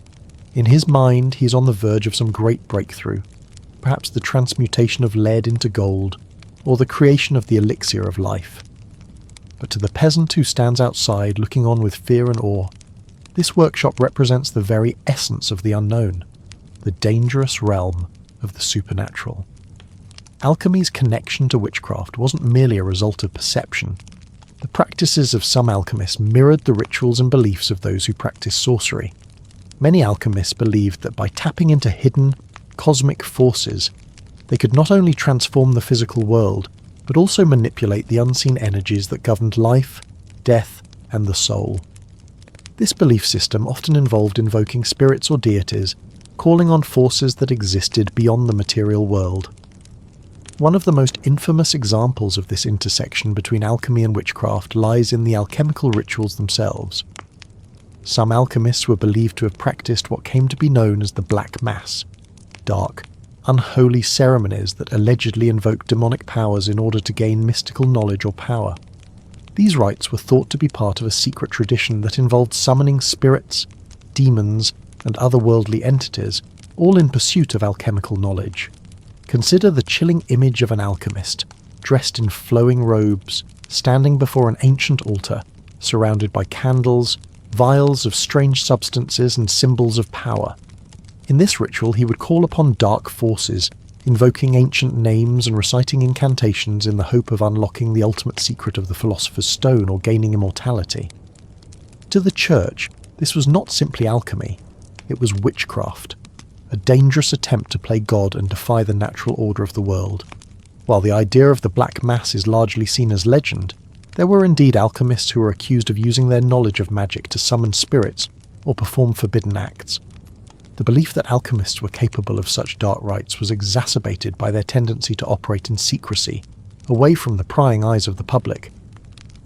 In his mind, he is on the verge of some great breakthrough. perhaps the transmutation of lead into gold, or the creation of the elixir of life. But to the peasant who stands outside looking on with fear and awe, this workshop represents the very essence of the unknown, the dangerous realm of the supernatural. Alchemy's connection to witchcraft wasn't merely a result of perception. The practices of some alchemists mirrored the rituals and beliefs of those who practiced sorcery. Many alchemists believed that by tapping into hidden, cosmic forces, they could not only transform the physical world, but also manipulate the unseen energies that governed life, death, and the soul. This belief system often involved invoking spirits or deities, calling on forces that existed beyond the material world. One of the most infamous examples of this intersection between alchemy and witchcraft lies in the alchemical rituals themselves. Some alchemists were believed to have practiced what came to be known as the Black Mass, dark, unholy ceremonies that allegedly invoked demonic powers in order to gain mystical knowledge or power. These rites were thought to be part of a secret tradition that involved summoning spirits, demons, and otherworldly entities, all in pursuit of alchemical knowledge. Consider the chilling image of an alchemist, dressed in flowing robes, standing before an ancient altar, surrounded by candles, vials of strange substances, and symbols of power. In this ritual, he would call upon dark forces, invoking ancient names and reciting incantations in the hope of unlocking the ultimate secret of the Philosopher's Stone or gaining immortality. To the Church, this was not simply alchemy, it was witchcraft, a dangerous attempt to play God and defy the natural order of the world. While the idea of the Black Mass is largely seen as legend, there were indeed alchemists who were accused of using their knowledge of magic to summon spirits or perform forbidden acts. The belief that alchemists were capable of such dark rites was exacerbated by their tendency to operate in secrecy, away from the prying eyes of the public.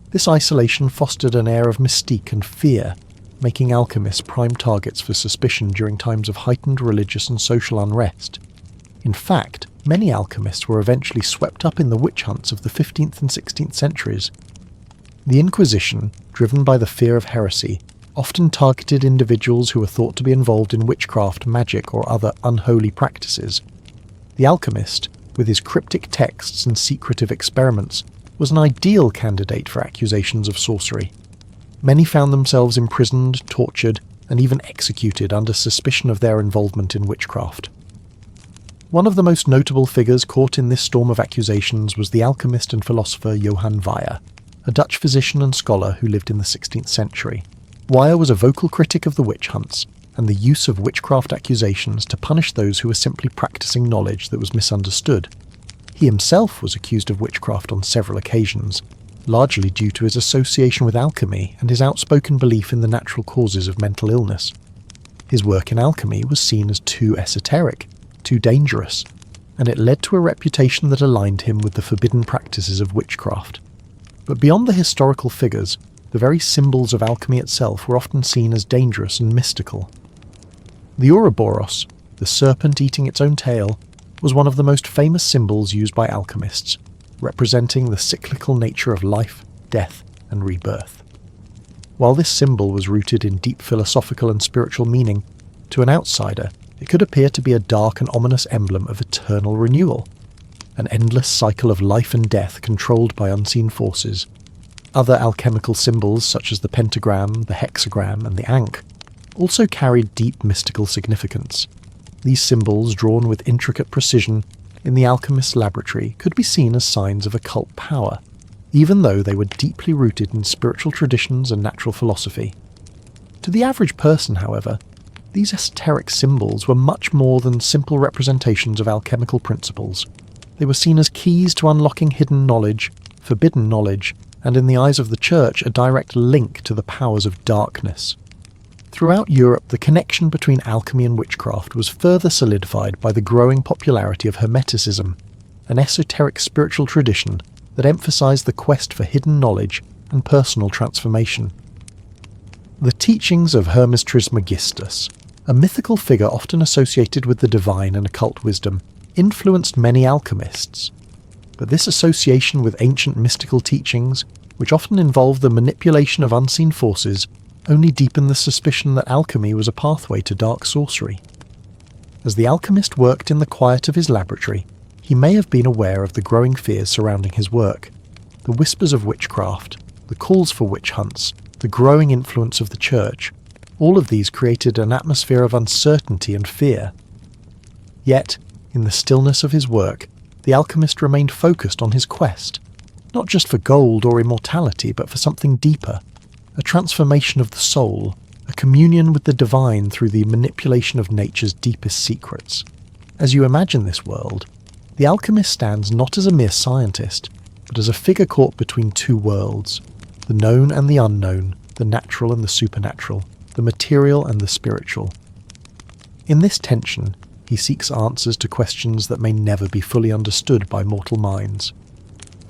This isolation fostered an air of mystique and fear, making alchemists prime targets for suspicion during times of heightened religious and social unrest. In fact, many alchemists were eventually swept up in the witch hunts of the 15th and 16th centuries. The Inquisition, driven by the fear of heresy, often targeted individuals who were thought to be involved in witchcraft, magic, or other unholy practices. The alchemist, with his cryptic texts and secretive experiments, was an ideal candidate for accusations of sorcery. Many found themselves imprisoned, tortured, and even executed under suspicion of their involvement in witchcraft. One of the most notable figures caught in this storm of accusations was the alchemist and philosopher Johann Weyer, a Dutch physician and scholar who lived in the 16th century. Weyer was a vocal critic of the witch hunts and the use of witchcraft accusations to punish those who were simply practicing knowledge that was misunderstood. He himself was accused of witchcraft on several occasions, largely due to his association with alchemy and his outspoken belief in the natural causes of mental illness. His work in alchemy was seen as too esoteric, too dangerous, and it led to a reputation that aligned him with the forbidden practices of witchcraft. But beyond the historical figures, the very symbols of alchemy itself were often seen as dangerous and mystical. The Ouroboros, the serpent eating its own tail, was one of the most famous symbols used by alchemists, representing the cyclical nature of life, death, and rebirth. While this symbol was rooted in deep philosophical and spiritual meaning, to an outsider, it could appear to be a dark and ominous emblem of eternal renewal, an endless cycle of life and death controlled by unseen forces. Other alchemical symbols, such as the pentagram, the hexagram, and the ankh, also carried deep mystical significance. These symbols, drawn with intricate precision in the alchemist's laboratory, could be seen as signs of occult power, even though they were deeply rooted in spiritual traditions and natural philosophy. To the average person, however, these esoteric symbols were much more than simple representations of alchemical principles. They were seen as keys to unlocking hidden knowledge, forbidden knowledge, and in the eyes of the Church, a direct link to the powers of darkness. Throughout Europe, the connection between alchemy and witchcraft was further solidified by the growing popularity of Hermeticism, an esoteric spiritual tradition that emphasized the quest for hidden knowledge and personal transformation. The teachings of Hermes Trismegistus, a mythical figure often associated with the divine and occult wisdom, influenced many alchemists. But this association with ancient mystical teachings, which often involved the manipulation of unseen forces, only deepened the suspicion that alchemy was a pathway to dark sorcery. As the alchemist worked in the quiet of his laboratory, he may have been aware of the growing fears surrounding his work. The whispers of witchcraft, the calls for witch hunts, the growing influence of the church, all of these created an atmosphere of uncertainty and fear. Yet, in the stillness of his work, the alchemist remained focused on his quest, not just for gold or immortality, but for something deeper, a transformation of the soul, a communion with the divine through the manipulation of nature's deepest secrets. As you imagine this world, the alchemist stands not as a mere scientist, but as a figure caught between two worlds, the known and the unknown, the natural and the supernatural, the material and the spiritual. In this tension, he seeks answers to questions that may never be fully understood by mortal minds.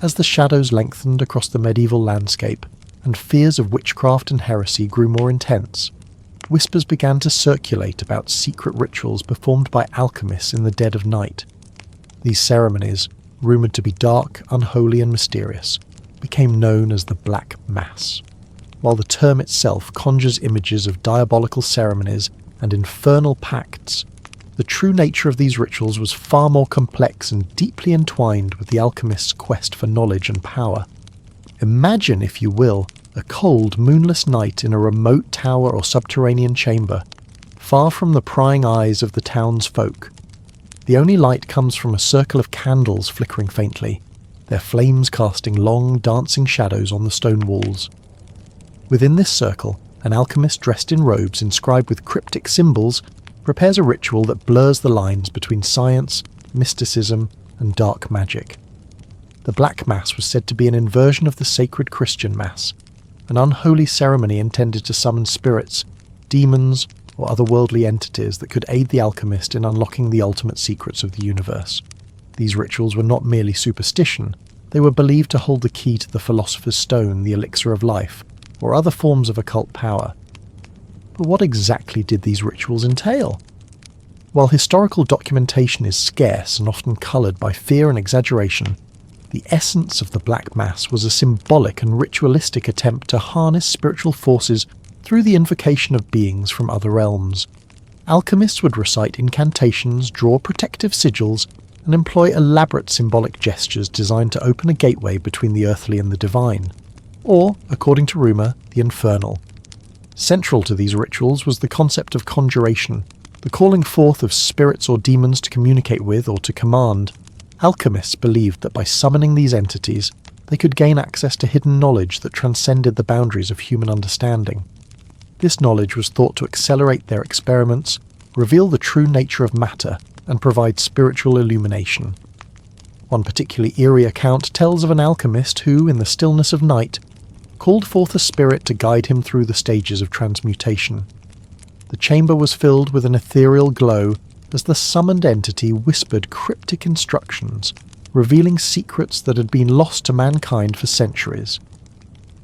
As the shadows lengthened across the medieval landscape, and fears of witchcraft and heresy grew more intense, whispers began to circulate about secret rituals performed by alchemists in the dead of night. These ceremonies, rumoured to be dark, unholy and mysterious, became known as the Black Mass. While the term itself conjures images of diabolical ceremonies and infernal pacts, the true nature of these rituals was far more complex and deeply entwined with the alchemist's quest for knowledge and power. Imagine, if you will, a cold, moonless night in a remote tower or subterranean chamber, far from the prying eyes of the town's folk. The only light comes from a circle of candles flickering faintly, their flames casting long, dancing shadows on the stone walls. Within this circle, an alchemist dressed in robes inscribed with cryptic symbols prepares a ritual that blurs the lines between science, mysticism, and dark magic. The Black Mass was said to be an inversion of the sacred Christian Mass, an unholy ceremony intended to summon spirits, demons, or otherworldly entities that could aid the alchemist in unlocking the ultimate secrets of the universe. These rituals were not merely superstition, they were believed to hold the key to the Philosopher's Stone, the elixir of life, or other forms of occult power. But what exactly did these rituals entail? While historical documentation is scarce and often coloured by fear and exaggeration, the essence of the Black Mass was a symbolic and ritualistic attempt to harness spiritual forces through the invocation of beings from other realms. Alchemists would recite incantations, draw protective sigils, and employ elaborate symbolic gestures designed to open a gateway between the earthly and the divine, or, according to rumour, the infernal. Central to these rituals was the concept of conjuration, the calling forth of spirits or demons to communicate with or to command. Alchemists believed that by summoning these entities, they could gain access to hidden knowledge that transcended the boundaries of human understanding. This knowledge was thought to accelerate their experiments, reveal the true nature of matter, and provide spiritual illumination. One particularly eerie account tells of an alchemist who, in the stillness of night, called forth a spirit to guide him through the stages of transmutation. The chamber was filled with an ethereal glow as the summoned entity whispered cryptic instructions, revealing secrets that had been lost to mankind for centuries.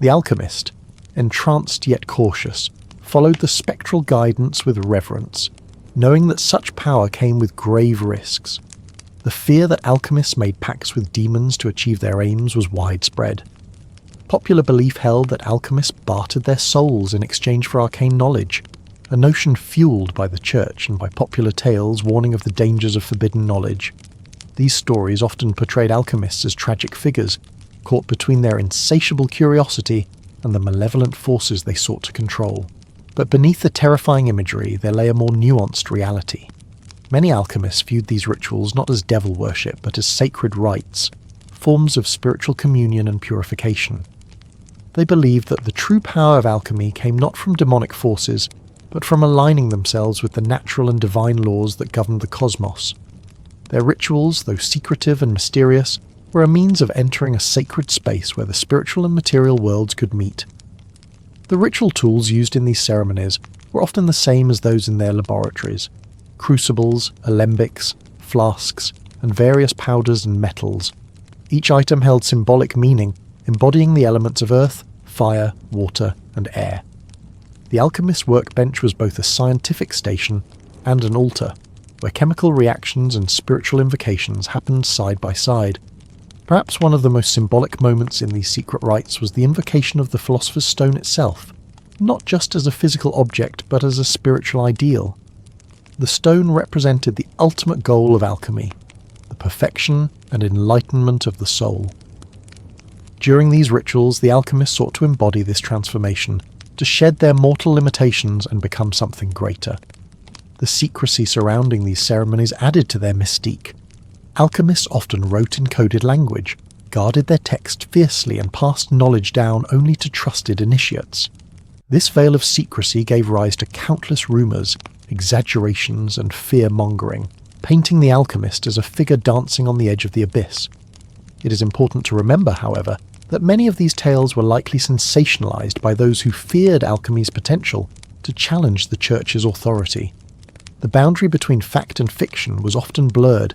The alchemist, entranced yet cautious, followed the spectral guidance with reverence, knowing that such power came with grave risks. The fear that alchemists made pacts with demons to achieve their aims was widespread. Popular belief held that alchemists bartered their souls in exchange for arcane knowledge, a notion fueled by the church and by popular tales warning of the dangers of forbidden knowledge. These stories often portrayed alchemists as tragic figures, caught between their insatiable curiosity and the malevolent forces they sought to control. But beneath the terrifying imagery there lay a more nuanced reality. Many alchemists viewed these rituals not as devil worship, but as sacred rites, forms of spiritual communion and purification. They believed that the true power of alchemy came not from demonic forces, but from aligning themselves with the natural and divine laws that governed the cosmos. Their rituals, though secretive and mysterious, were a means of entering a sacred space where the spiritual and material worlds could meet. The ritual tools used in these ceremonies were often the same as those in their laboratories: crucibles, alembics, flasks, and various powders and metals. Each item held symbolic meaning, embodying the elements of earth, fire, water, and air. The alchemist's workbench was both a scientific station and an altar, where chemical reactions and spiritual invocations happened side by side. Perhaps one of the most symbolic moments in these secret rites was the invocation of the Philosopher's Stone itself, not just as a physical object but as a spiritual ideal. The stone represented the ultimate goal of alchemy, the perfection and enlightenment of the soul. During these rituals, the alchemists sought to embody this transformation, to shed their mortal limitations and become something greater. The secrecy surrounding these ceremonies added to their mystique. Alchemists often wrote in coded language, guarded their text fiercely, and passed knowledge down only to trusted initiates. This veil of secrecy gave rise to countless rumours, exaggerations, and fear-mongering, painting the alchemist as a figure dancing on the edge of the abyss. It is important to remember, however, that many of these tales were likely sensationalized by those who feared alchemy's potential to challenge the Church's authority. The boundary between fact and fiction was often blurred,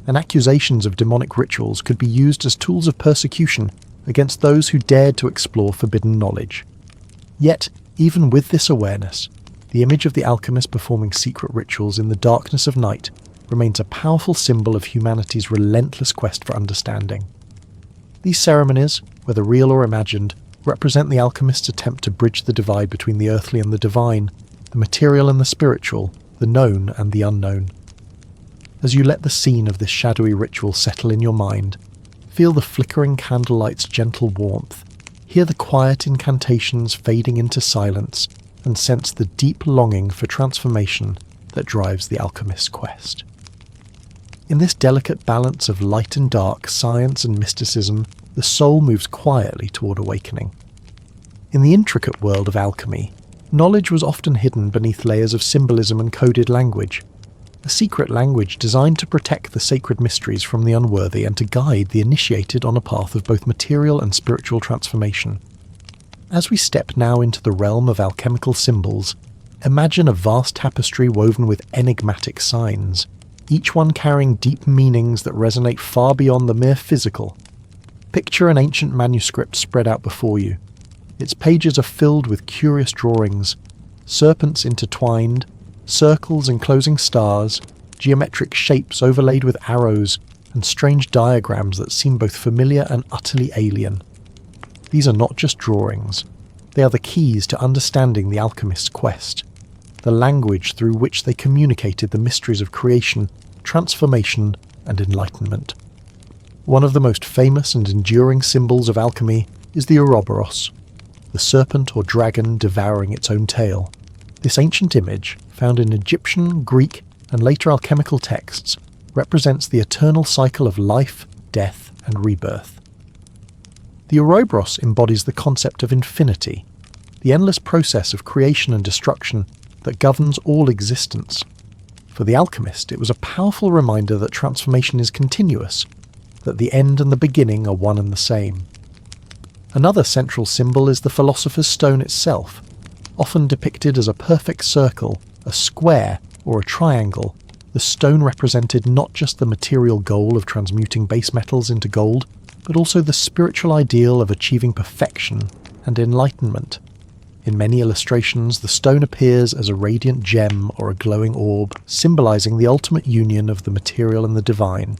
and accusations of demonic rituals could be used as tools of persecution against those who dared to explore forbidden knowledge. Yet, even with this awareness, the image of the alchemist performing secret rituals in the darkness of night remains a powerful symbol of humanity's relentless quest for understanding. These ceremonies, whether real or imagined, represent the alchemist's attempt to bridge the divide between the earthly and the divine, the material and the spiritual, the known and the unknown. As you let the scene of this shadowy ritual settle in your mind, feel the flickering candlelight's gentle warmth, hear the quiet incantations fading into silence, and sense the deep longing for transformation that drives the alchemist's quest. In this delicate balance of light and dark, science and mysticism, the soul moves quietly toward awakening. In the intricate world of alchemy, knowledge was often hidden beneath layers of symbolism and coded language, a secret language designed to protect the sacred mysteries from the unworthy and to guide the initiated on a path of both material and spiritual transformation. As we step now into the realm of alchemical symbols, imagine a vast tapestry woven with enigmatic signs, each one carrying deep meanings that resonate far beyond the mere physical. Picture an ancient manuscript spread out before you. Its pages are filled with curious drawings, serpents intertwined, circles enclosing stars, geometric shapes overlaid with arrows, and strange diagrams that seem both familiar and utterly alien. These are not just drawings. They are the keys to understanding the alchemist's quest, the language through which they communicated the mysteries of creation, transformation, and enlightenment. One of the most famous and enduring symbols of alchemy is the Ouroboros, the serpent or dragon devouring its own tail. This ancient image, found in Egyptian, Greek, and later alchemical texts, represents the eternal cycle of life, death, and rebirth. The Ouroboros embodies the concept of infinity, the endless process of creation and destruction that governs all existence. For the alchemist, it was a powerful reminder that transformation is continuous, that the end and the beginning are one and the same. Another central symbol is the Philosopher's Stone itself, often depicted as a perfect circle, a square, or a triangle. The stone represented not just the material goal of transmuting base metals into gold, but also the spiritual ideal of achieving perfection and enlightenment. In many illustrations, the stone appears as a radiant gem or a glowing orb, symbolizing the ultimate union of the material and the divine.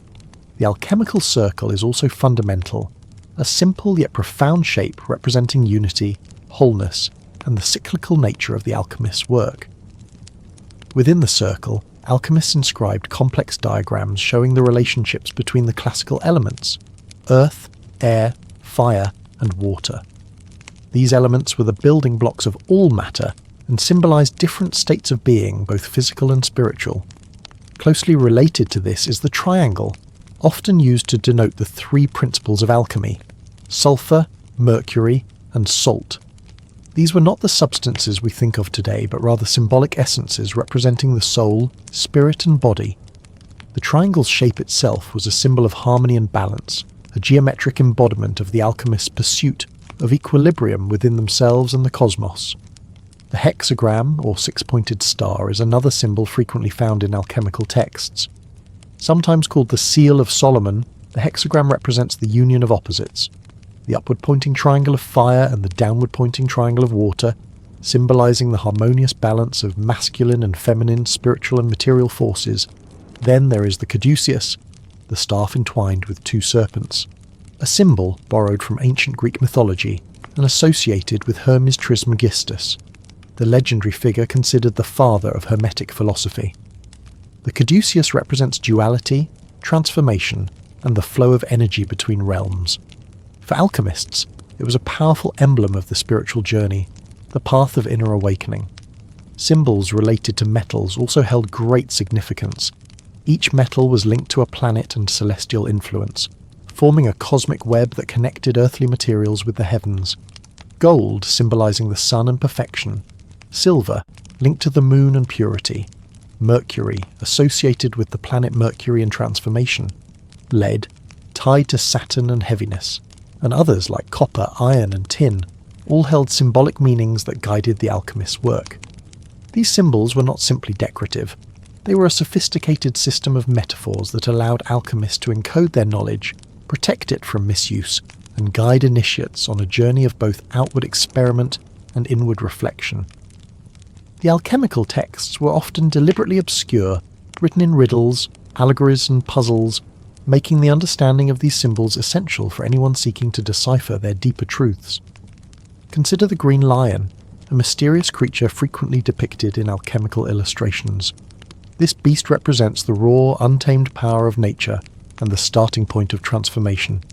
The alchemical circle is also fundamental, a simple yet profound shape representing unity, wholeness, and the cyclical nature of the alchemist's work. Within the circle, alchemists inscribed complex diagrams showing the relationships between the classical elements: earth, air, fire, and water. These elements were the building blocks of all matter and symbolized different states of being, both physical and spiritual. Closely related to this is the triangle, often used to denote the three principles of alchemy: sulfur, mercury, and salt. These were not the substances we think of today, but rather symbolic essences representing the soul, spirit, and body. The triangle's shape itself was a symbol of harmony and balance, a geometric embodiment of the alchemist's pursuit of equilibrium within themselves and the cosmos. The hexagram, or six-pointed star, is another symbol frequently found in alchemical texts. Sometimes called the Seal of Solomon, the hexagram represents the union of opposites: the upward-pointing triangle of fire and the downward-pointing triangle of water, symbolizing the harmonious balance of masculine and feminine spiritual and material forces. Then there is the caduceus, the staff entwined with two serpents, a symbol borrowed from ancient Greek mythology and associated with Hermes Trismegistus, the legendary figure considered the father of Hermetic philosophy. The caduceus represents duality, transformation, and the flow of energy between realms. For alchemists, it was a powerful emblem of the spiritual journey, the path of inner awakening. Symbols related to metals also held great significance. Each metal was linked to a planet and celestial influence, forming a cosmic web that connected earthly materials with the heavens. Gold symbolizing the sun and perfection, silver linked to the moon and purity, Mercury associated with the planet Mercury and transformation, lead tied to Saturn and heaviness, and others like copper, iron and tin all held symbolic meanings that guided the alchemist's work. These symbols were not simply decorative, they were a sophisticated system of metaphors that allowed alchemists to encode their knowledge, protect it from misuse, and guide initiates on a journey of both outward experiment and inward reflection. The alchemical texts were often deliberately obscure, written in riddles, allegories and puzzles, making the understanding of these symbols essential for anyone seeking to decipher their deeper truths. Consider the green lion, a mysterious creature frequently depicted in alchemical illustrations. This beast represents the raw, untamed power of nature and the starting point of transformation.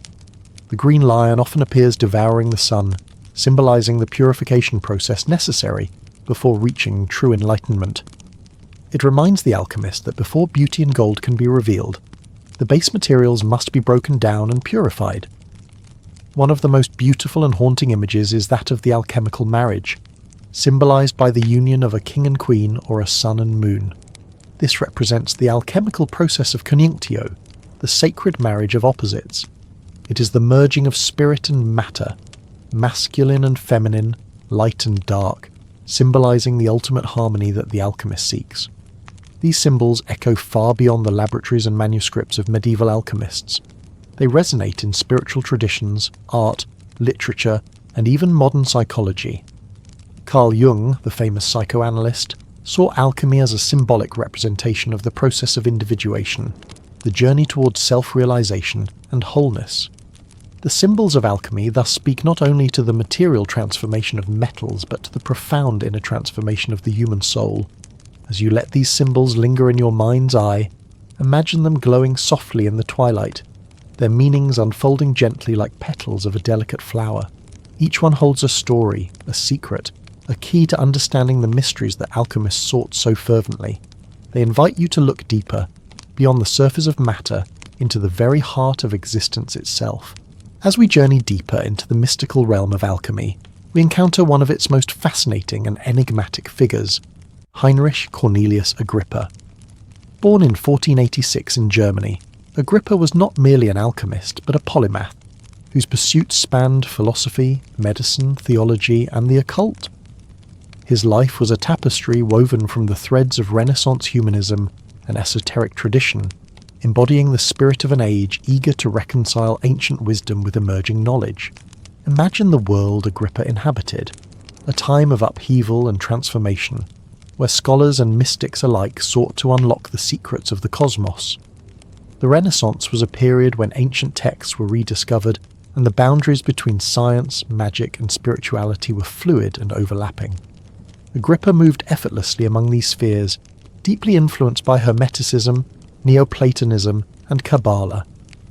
The green lion often appears devouring the sun, symbolizing the purification process necessary before reaching true enlightenment. It reminds the alchemist that before beauty and gold can be revealed, the base materials must be broken down and purified. One of the most beautiful and haunting images is that of the alchemical marriage, symbolized by the union of a king and queen or a sun and moon. This represents the alchemical process of conjunctio, the sacred marriage of opposites. It is the merging of spirit and matter, masculine and feminine, light and dark, symbolizing the ultimate harmony that the alchemist seeks. These symbols echo far beyond the laboratories and manuscripts of medieval alchemists. They resonate in spiritual traditions, art, literature, and even modern psychology. Carl Jung, the famous psychoanalyst, saw alchemy as a symbolic representation of the process of individuation, the journey towards self-realization and wholeness. The symbols of alchemy thus speak not only to the material transformation of metals, but to the profound inner transformation of the human soul. As you let these symbols linger in your mind's eye, imagine them glowing softly in the twilight, their meanings unfolding gently like petals of a delicate flower. Each one holds a story, a secret, a key to understanding the mysteries that alchemists sought so fervently. They invite you to look deeper, beyond the surface of matter, into the very heart of existence itself. As we journey deeper into the mystical realm of alchemy, we encounter one of its most fascinating and enigmatic figures, Heinrich Cornelius Agrippa. Born in 1486 in Germany, Agrippa was not merely an alchemist, but a polymath, whose pursuits spanned philosophy, medicine, theology, and the occult. His life was a tapestry woven from the threads of Renaissance humanism and esoteric tradition, embodying the spirit of an age eager to reconcile ancient wisdom with emerging knowledge. Imagine the world Agrippa inhabited, a time of upheaval and transformation, where scholars and mystics alike sought to unlock the secrets of the cosmos. The Renaissance was a period when ancient texts were rediscovered and the boundaries between science, magic, and spirituality were fluid and overlapping. Agrippa moved effortlessly among these spheres, deeply influenced by Hermeticism, Neoplatonism, and Kabbalah,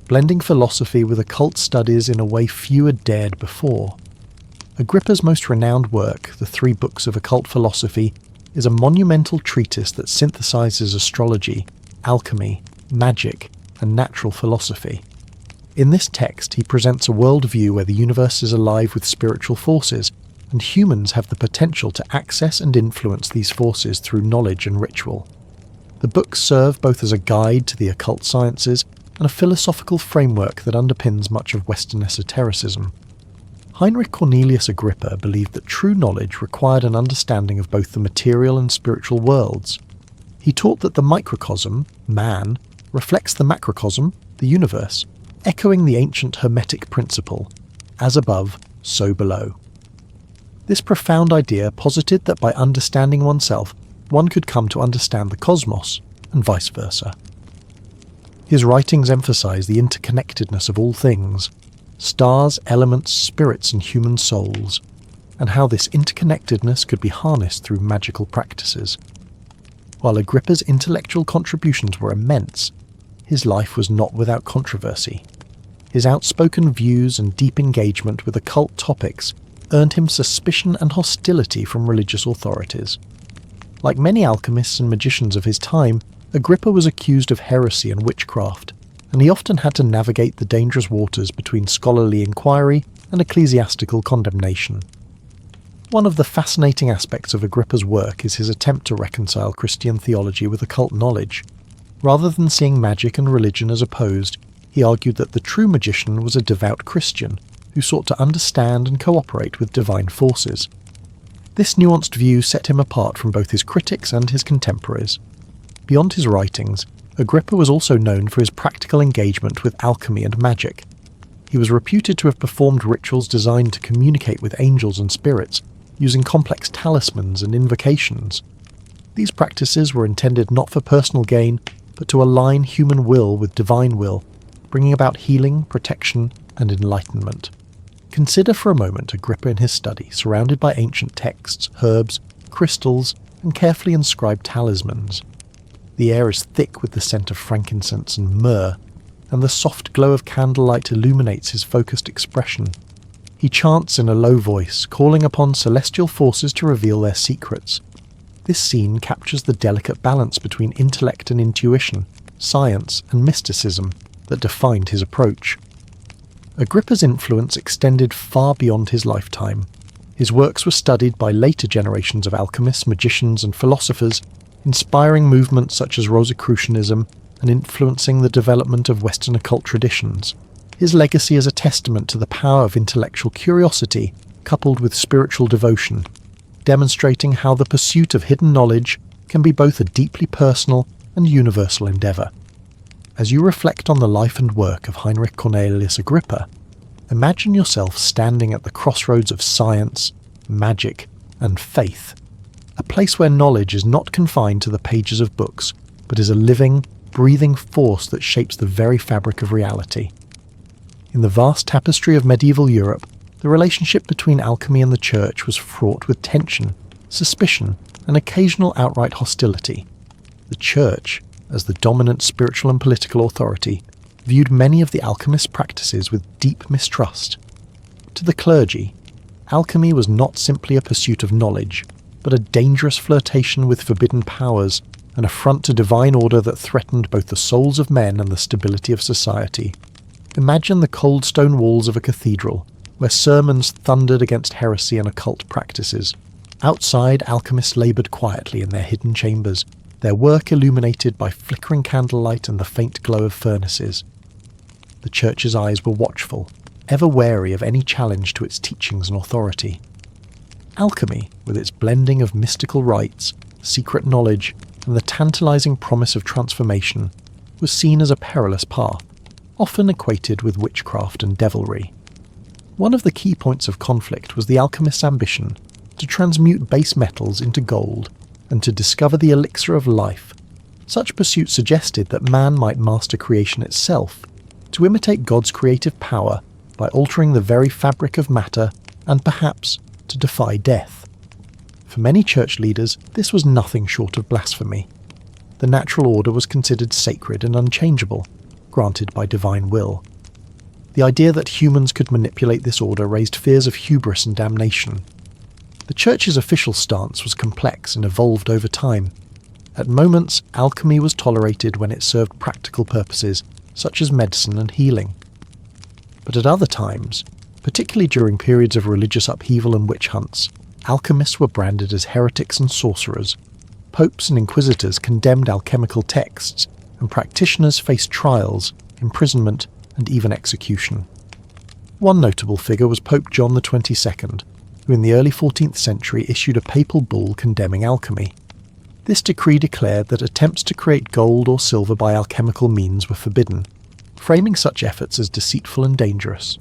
blending philosophy with occult studies in a way few had dared before. Agrippa's most renowned work, the 3 books of occult philosophy, is a monumental treatise that synthesizes astrology, alchemy, magic, and natural philosophy. In this text, he presents a worldview where the universe is alive with spiritual forces, and humans have the potential to access and influence these forces through knowledge and ritual. The books serve both as a guide to the occult sciences and a philosophical framework that underpins much of Western esotericism. Heinrich Cornelius Agrippa believed that true knowledge required an understanding of both the material and spiritual worlds. He taught that the microcosm, man, reflects the macrocosm, the universe, echoing the ancient Hermetic principle, as above, so below. This profound idea posited that by understanding oneself, one could come to understand the cosmos, and vice versa. His writings emphasize the interconnectedness of all things, stars, elements, spirits, and human souls, and how this interconnectedness could be harnessed through magical practices. While Agrippa's intellectual contributions were immense, his life was not without controversy. His outspoken views and deep engagement with occult topics earned him suspicion and hostility from religious authorities. Like many alchemists and magicians of his time, Agrippa was accused of heresy and witchcraft, and he often had to navigate the dangerous waters between scholarly inquiry and ecclesiastical condemnation. One of the fascinating aspects of Agrippa's work is his attempt to reconcile Christian theology with occult knowledge. Rather than seeing magic and religion as opposed, he argued that the true magician was a devout Christian who sought to understand and cooperate with divine forces. This nuanced view set him apart from both his critics and his contemporaries. Beyond his writings, Agrippa was also known for his practical engagement with alchemy and magic. He was reputed to have performed rituals designed to communicate with angels and spirits, using complex talismans and invocations. These practices were intended not for personal gain, but to align human will with divine will, bringing about healing, protection, and enlightenment. Consider for a moment Agrippa in his study, surrounded by ancient texts, herbs, crystals, and carefully inscribed talismans. The air is thick with the scent of frankincense and myrrh, and the soft glow of candlelight illuminates his focused expression. He chants in a low voice, calling upon celestial forces to reveal their secrets. This scene captures the delicate balance between intellect and intuition, science and mysticism that defined his approach. Agrippa's influence extended far beyond his lifetime. His works were studied by later generations of alchemists, magicians, and philosophers, inspiring movements such as Rosicrucianism and influencing the development of Western occult traditions. His legacy is a testament to the power of intellectual curiosity coupled with spiritual devotion, demonstrating how the pursuit of hidden knowledge can be both a deeply personal and universal endeavour. As you reflect on the life and work of Heinrich Cornelius Agrippa, imagine yourself standing at the crossroads of science, magic, and faith, a place where knowledge is not confined to the pages of books, but is a living, breathing force that shapes the very fabric of reality. In the vast tapestry of medieval Europe, the relationship between alchemy and the church was fraught with tension, suspicion, and occasional outright hostility. The church, as the dominant spiritual and political authority, viewed many of the alchemists' practices with deep mistrust. To the clergy, alchemy was not simply a pursuit of knowledge, but a dangerous flirtation with forbidden powers, an affront to divine order that threatened both the souls of men and the stability of society. Imagine the cold stone walls of a cathedral, where sermons thundered against heresy and occult practices. Outside, alchemists laboured quietly in their hidden chambers, their work illuminated by flickering candlelight and the faint glow of furnaces. The church's eyes were watchful, ever wary of any challenge to its teachings and authority. Alchemy, with its blending of mystical rites, secret knowledge, and the tantalizing promise of transformation, was seen as a perilous path, often equated with witchcraft and devilry. One of the key points of conflict was the alchemist's ambition to transmute base metals into gold and to discover the elixir of life. Such pursuit suggested that man might master creation itself, to imitate God's creative power by altering the very fabric of matter and perhaps to defy death. For many church leaders, this was nothing short of blasphemy. The natural order was considered sacred and unchangeable, granted by divine will. The idea that humans could manipulate this order raised fears of hubris and damnation. The church's official stance was complex and evolved over time. At moments, alchemy was tolerated when it served practical purposes, such as medicine and healing. But at other times, particularly during periods of religious upheaval and witch hunts, alchemists were branded as heretics and sorcerers. Popes and inquisitors condemned alchemical texts, and practitioners faced trials, imprisonment, and even execution. One notable figure was Pope John XXII, who in the early 14th century issued a papal bull condemning alchemy. This decree declared that attempts to create gold or silver by alchemical means were forbidden, framing such efforts as deceitful and dangerous.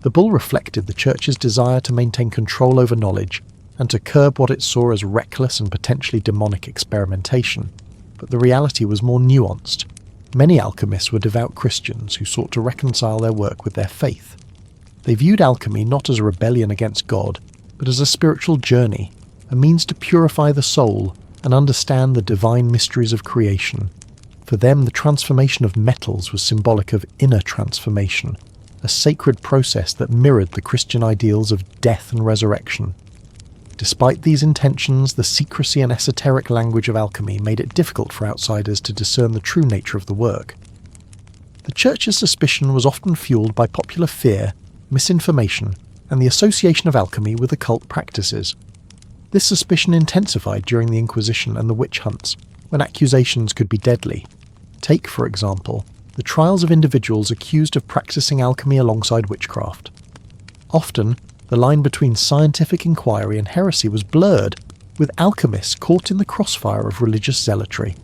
The bull reflected the Church's desire to maintain control over knowledge and to curb what it saw as reckless and potentially demonic experimentation. But the reality was more nuanced. Many alchemists were devout Christians who sought to reconcile their work with their faith. They viewed alchemy not as a rebellion against God, but as a spiritual journey, a means to purify the soul and understand the divine mysteries of creation. For them, the transformation of metals was symbolic of inner transformation, a sacred process that mirrored the Christian ideals of death and resurrection. Despite these intentions, the secrecy and esoteric language of alchemy made it difficult for outsiders to discern the true nature of the work. The Church's suspicion was often fueled by popular fear, misinformation, and the association of alchemy with occult practices. This suspicion intensified during the Inquisition and the witch hunts, when accusations could be deadly. Take, for example, the trials of individuals accused of practicing alchemy alongside witchcraft. Often, the line between scientific inquiry and heresy was blurred, with alchemists caught in the crossfire of religious zealotry.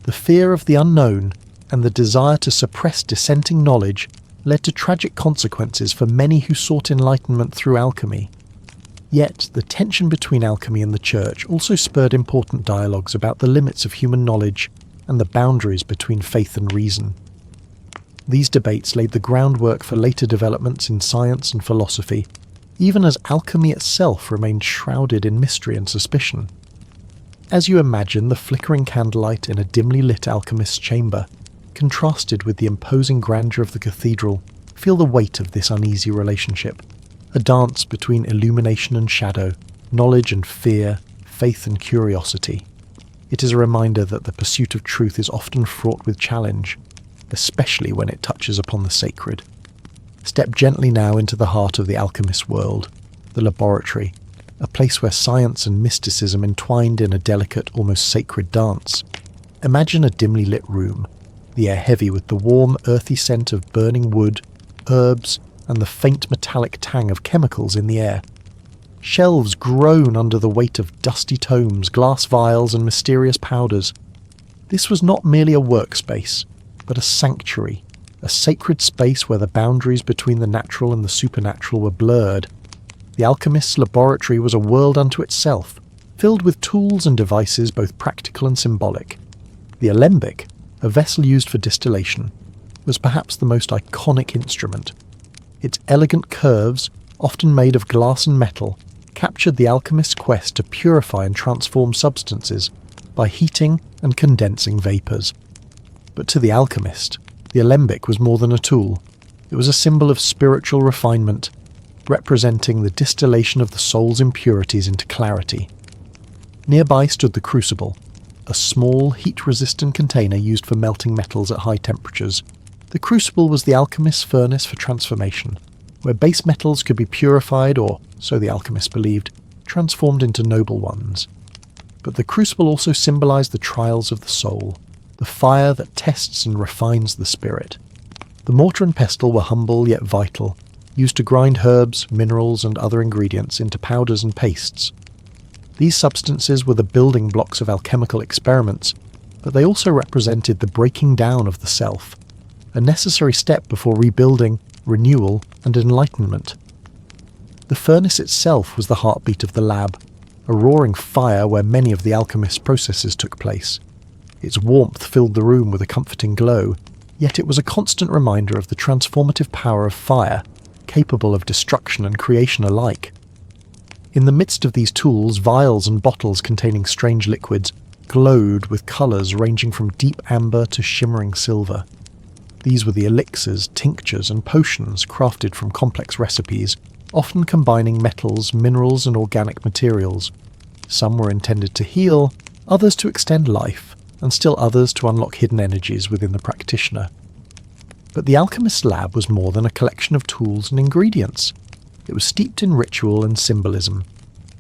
The fear of the unknown and the desire to suppress dissenting knowledge led to tragic consequences for many who sought enlightenment through alchemy. Yet, the tension between alchemy and the Church also spurred important dialogues about the limits of human knowledge and the boundaries between faith and reason. These debates laid the groundwork for later developments in science and philosophy, even as alchemy itself remained shrouded in mystery and suspicion. As you imagine the flickering candlelight in a dimly lit alchemist's chamber, contrasted with the imposing grandeur of the cathedral, feel the weight of this uneasy relationship, a dance between illumination and shadow, knowledge and fear, faith and curiosity. It is a reminder that the pursuit of truth is often fraught with challenge, especially when it touches upon the sacred. Step gently now into the heart of the alchemist's world, the laboratory, a place where science and mysticism entwined in a delicate, almost sacred dance. Imagine a dimly lit room, the air heavy with the warm, earthy scent of burning wood, herbs, and the faint metallic tang of chemicals in the air. Shelves groan under the weight of dusty tomes, glass vials, and mysterious powders. This was not merely a workspace, but a sanctuary, a sacred space where the boundaries between the natural and the supernatural were blurred. The alchemist's laboratory was a world unto itself, filled with tools and devices both practical and symbolic. The alembic, a vessel used for distillation, was perhaps the most iconic instrument. Its elegant curves, often made of glass and metal, captured the alchemist's quest to purify and transform substances by heating and condensing vapours. But to the alchemist, the alembic was more than a tool. It was a symbol of spiritual refinement, representing the distillation of the soul's impurities into clarity. Nearby stood the crucible, a small, heat-resistant container used for melting metals at high temperatures. The crucible was the alchemist's furnace for transformation, where base metals could be purified or, so the alchemist believed, transformed into noble ones. But the crucible also symbolized the trials of the soul, the fire that tests and refines the spirit. The mortar and pestle were humble yet vital, used to grind herbs, minerals, and other ingredients into powders and pastes. These substances were the building blocks of alchemical experiments, but they also represented the breaking down of the self, a necessary step before rebuilding, renewal, and enlightenment. The furnace itself was the heartbeat of the lab, a roaring fire where many of the alchemist's processes took place. Its warmth filled the room with a comforting glow, yet it was a constant reminder of the transformative power of fire, capable of destruction and creation alike. In the midst of these tools, vials and bottles containing strange liquids glowed with colours ranging from deep amber to shimmering silver. These were the elixirs, tinctures, and potions crafted from complex recipes, often combining metals, minerals, and organic materials. Some were intended to heal, others to extend life, and still others to unlock hidden energies within the practitioner. But the alchemist's lab was more than a collection of tools and ingredients. It was steeped in ritual and symbolism.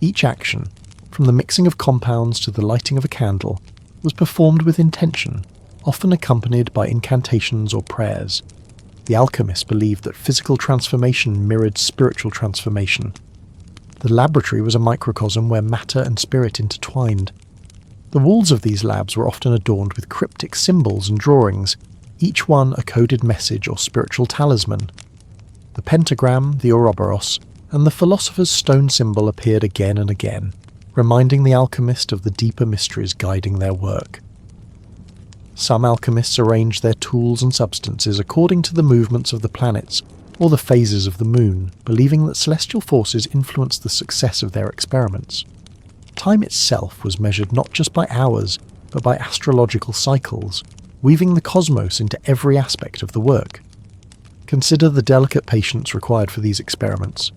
Each action, from the mixing of compounds to the lighting of a candle, was performed with intention, often accompanied by incantations or prayers. The alchemists believed that physical transformation mirrored spiritual transformation. The laboratory was a microcosm where matter and spirit intertwined. The walls of these labs were often adorned with cryptic symbols and drawings, each one a coded message or spiritual talisman. The pentagram, the Ouroboros, and the philosopher's stone symbol appeared again and again, reminding the alchemist of the deeper mysteries guiding their work. Some alchemists arranged their tools and substances according to the movements of the planets or the phases of the moon, believing that celestial forces influenced the success of their experiments. Time itself was measured not just by hours, but by astrological cycles, weaving the cosmos into every aspect of the work. Consider the delicate patience required for these experiments.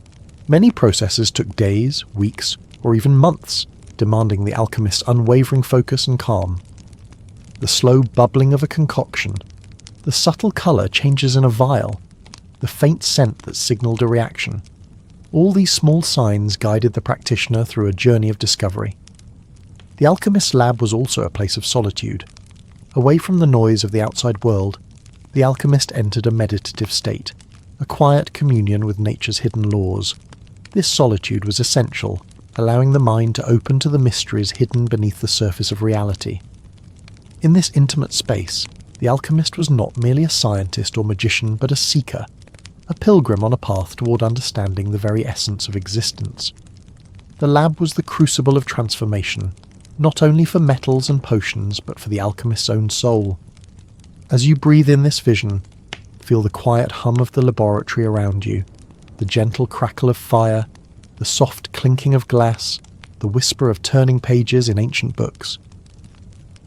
Many processes took days, weeks, or even months, demanding the alchemist's unwavering focus and calm. The slow bubbling of a concoction, the subtle colour changes in a vial, the faint scent that signalled a reaction. All these small signs guided the practitioner through a journey of discovery. The alchemist's lab was also a place of solitude. Away from the noise of the outside world, the alchemist entered a meditative state, a quiet communion with nature's hidden laws. This solitude was essential, allowing the mind to open to the mysteries hidden beneath the surface of reality. In this intimate space, the alchemist was not merely a scientist or magician, but a seeker, a pilgrim on a path toward understanding the very essence of existence. The lab was the crucible of transformation, not only for metals and potions, but for the alchemist's own soul. As you breathe in this vision, feel the quiet hum of the laboratory around you, the gentle crackle of fire, the soft clinking of glass, the whisper of turning pages in ancient books.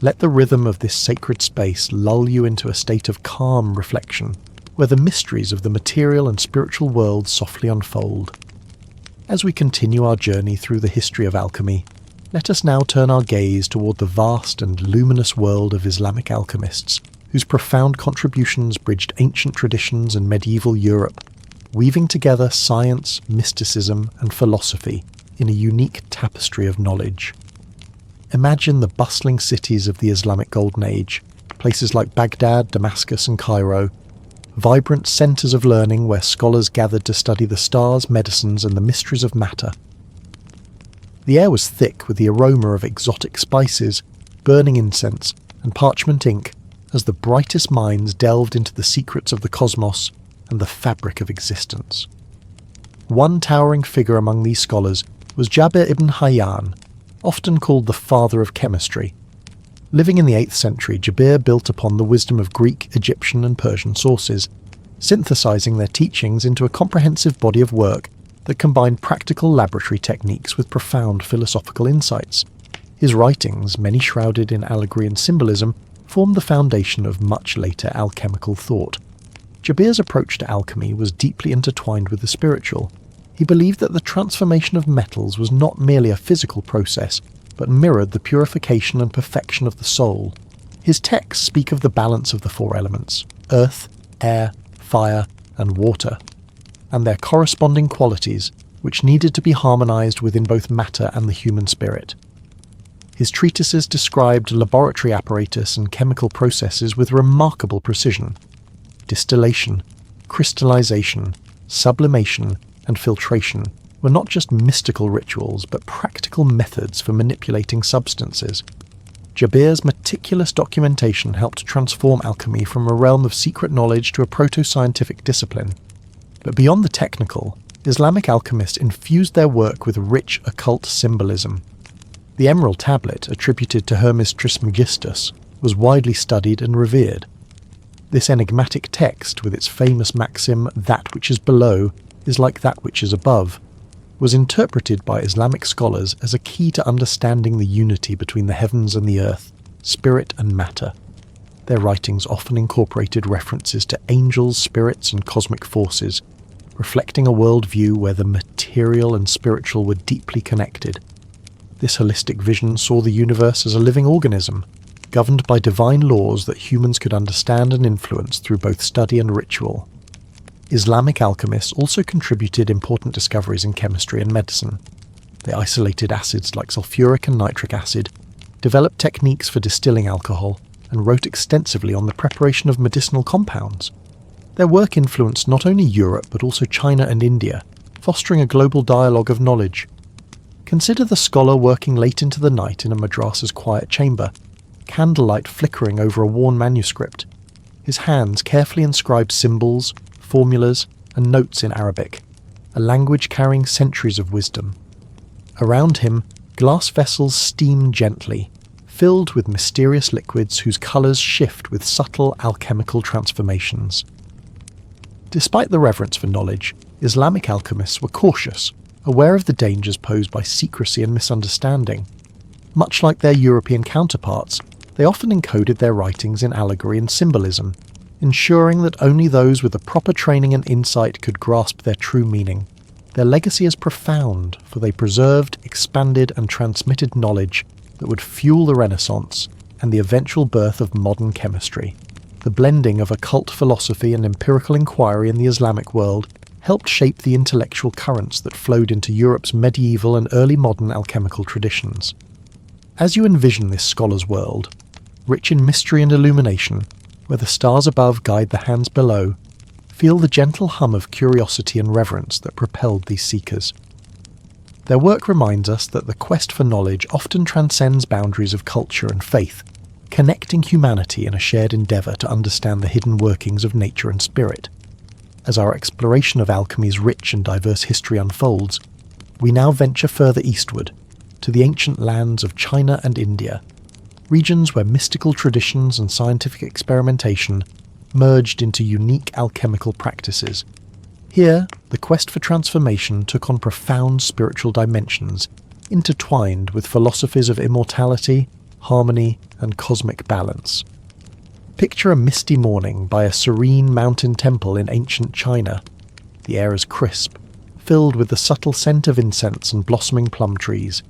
Let the rhythm of this sacred space lull you into a state of calm reflection, where the mysteries of the material and spiritual world softly unfold. As we continue our journey through the history of alchemy, let us now turn our gaze toward the vast and luminous world of Islamic alchemists, whose profound contributions bridged ancient traditions and medieval Europe, weaving together science, mysticism, and philosophy in a unique tapestry of knowledge. Imagine the bustling cities of the Islamic Golden Age, places like Baghdad, Damascus, and Cairo, vibrant centres of learning where scholars gathered to study the stars, medicines, and the mysteries of matter. The air was thick with the aroma of exotic spices, burning incense, and parchment ink as the brightest minds delved into the secrets of the cosmos and the fabric of existence. One towering figure among these scholars was Jabir ibn Hayyan, often called the father of chemistry. Living in the 8th century, Jabir built upon the wisdom of Greek, Egyptian and Persian sources, synthesizing their teachings into a comprehensive body of work that combined practical laboratory techniques with profound philosophical insights. His writings, many shrouded in allegory and symbolism, formed the foundation of much later alchemical thought. Jabir's approach to alchemy was deeply intertwined with the spiritual. He believed that the transformation of metals was not merely a physical process, but mirrored the purification and perfection of the soul. His texts speak of the balance of the four elements, earth, air, fire, and water, and their corresponding qualities, which needed to be harmonized within both matter and the human spirit. His treatises described laboratory apparatus and chemical processes with remarkable precision. Distillation, crystallization, sublimation, and filtration were not just mystical rituals, but practical methods for manipulating substances. Jabir's meticulous documentation helped transform alchemy from a realm of secret knowledge to a proto-scientific discipline. But beyond the technical, Islamic alchemists infused their work with rich occult symbolism. The emerald tablet, attributed to Hermes Trismegistus, was widely studied and revered. This enigmatic text, with its famous maxim, "That which is below is like that which is above," was interpreted by Islamic scholars as a key to understanding the unity between the heavens and the earth, spirit and matter. Their writings often incorporated references to angels, spirits, and cosmic forces, reflecting a worldview where the material and spiritual were deeply connected. This holistic vision saw the universe as a living organism, governed by divine laws that humans could understand and influence through both study and ritual. Islamic alchemists also contributed important discoveries in chemistry and medicine. They isolated acids like sulfuric and nitric acid, developed techniques for distilling alcohol, and wrote extensively on the preparation of medicinal compounds. Their work influenced not only Europe but also China and India, fostering a global dialogue of knowledge. Consider the scholar working late into the night in a madrasa's quiet chamber, candlelight flickering over a worn manuscript. His hands carefully inscribed symbols, formulas, and notes in Arabic, a language carrying centuries of wisdom. Around him, glass vessels steam gently, filled with mysterious liquids whose colours shift with subtle alchemical transformations. Despite the reverence for knowledge, Islamic alchemists were cautious, aware of the dangers posed by secrecy and misunderstanding. Much like their European counterparts, they often encoded their writings in allegory and symbolism, ensuring that only those with the proper training and insight could grasp their true meaning. Their legacy is profound, for they preserved, expanded and transmitted knowledge that would fuel the Renaissance and the eventual birth of modern chemistry. The blending of occult philosophy and empirical inquiry in the Islamic world helped shape the intellectual currents that flowed into Europe's medieval and early modern alchemical traditions. As you envision this scholar's world, rich in mystery and illumination, where the stars above guide the hands below, feel the gentle hum of curiosity and reverence that propelled these seekers. Their work reminds us that the quest for knowledge often transcends boundaries of culture and faith, connecting humanity in a shared endeavour to understand the hidden workings of nature and spirit. As our exploration of alchemy's rich and diverse history unfolds, we now venture further eastward, to the ancient lands of China and India, regions where mystical traditions and scientific experimentation merged into unique alchemical practices. Here, the quest for transformation took on profound spiritual dimensions, intertwined with philosophies of immortality, harmony, and cosmic balance. Picture a misty morning by a serene mountain temple in ancient China. The air is crisp, filled with the subtle scent of incense and blossoming plum trees.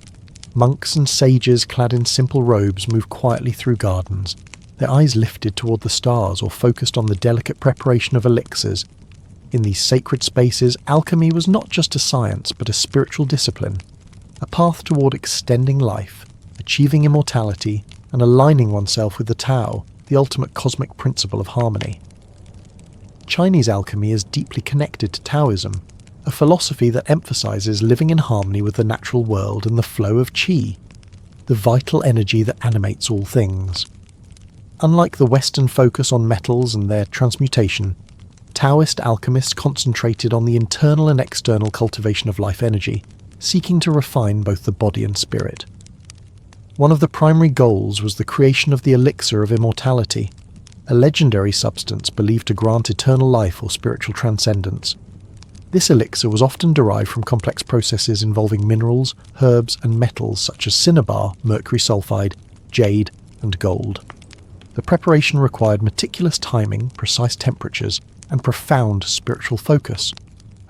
Monks and sages clad in simple robes move quietly through gardens, their eyes lifted toward the stars or focused on the delicate preparation of elixirs. In these sacred spaces, alchemy was not just a science but a spiritual discipline, a path toward extending life, achieving immortality, and aligning oneself with the Tao, the ultimate cosmic principle of harmony. Chinese alchemy is deeply connected to Taoism, a philosophy that emphasizes living in harmony with the natural world and the flow of qi, the vital energy that animates all things. Unlike the Western focus on metals and their transmutation, Taoist alchemists concentrated on the internal and external cultivation of life energy, seeking to refine both the body and spirit. One of the primary goals was the creation of the elixir of immortality, a legendary substance believed to grant eternal life or spiritual transcendence. This elixir was often derived from complex processes involving minerals, herbs, and metals such as cinnabar, mercury sulfide, jade, and gold. The preparation required meticulous timing, precise temperatures, and profound spiritual focus,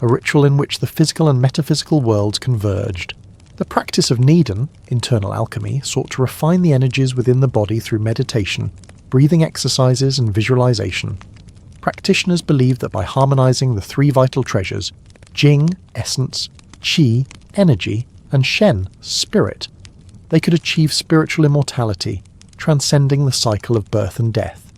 a ritual in which the physical and metaphysical worlds converged. The practice of Needon, internal alchemy, sought to refine the energies within the body through meditation, breathing exercises, and visualization. Practitioners believed that by harmonizing the three vital treasures, Jing, essence, Qi, energy, and Shen, spirit, they could achieve spiritual immortality, transcending the cycle of birth and death.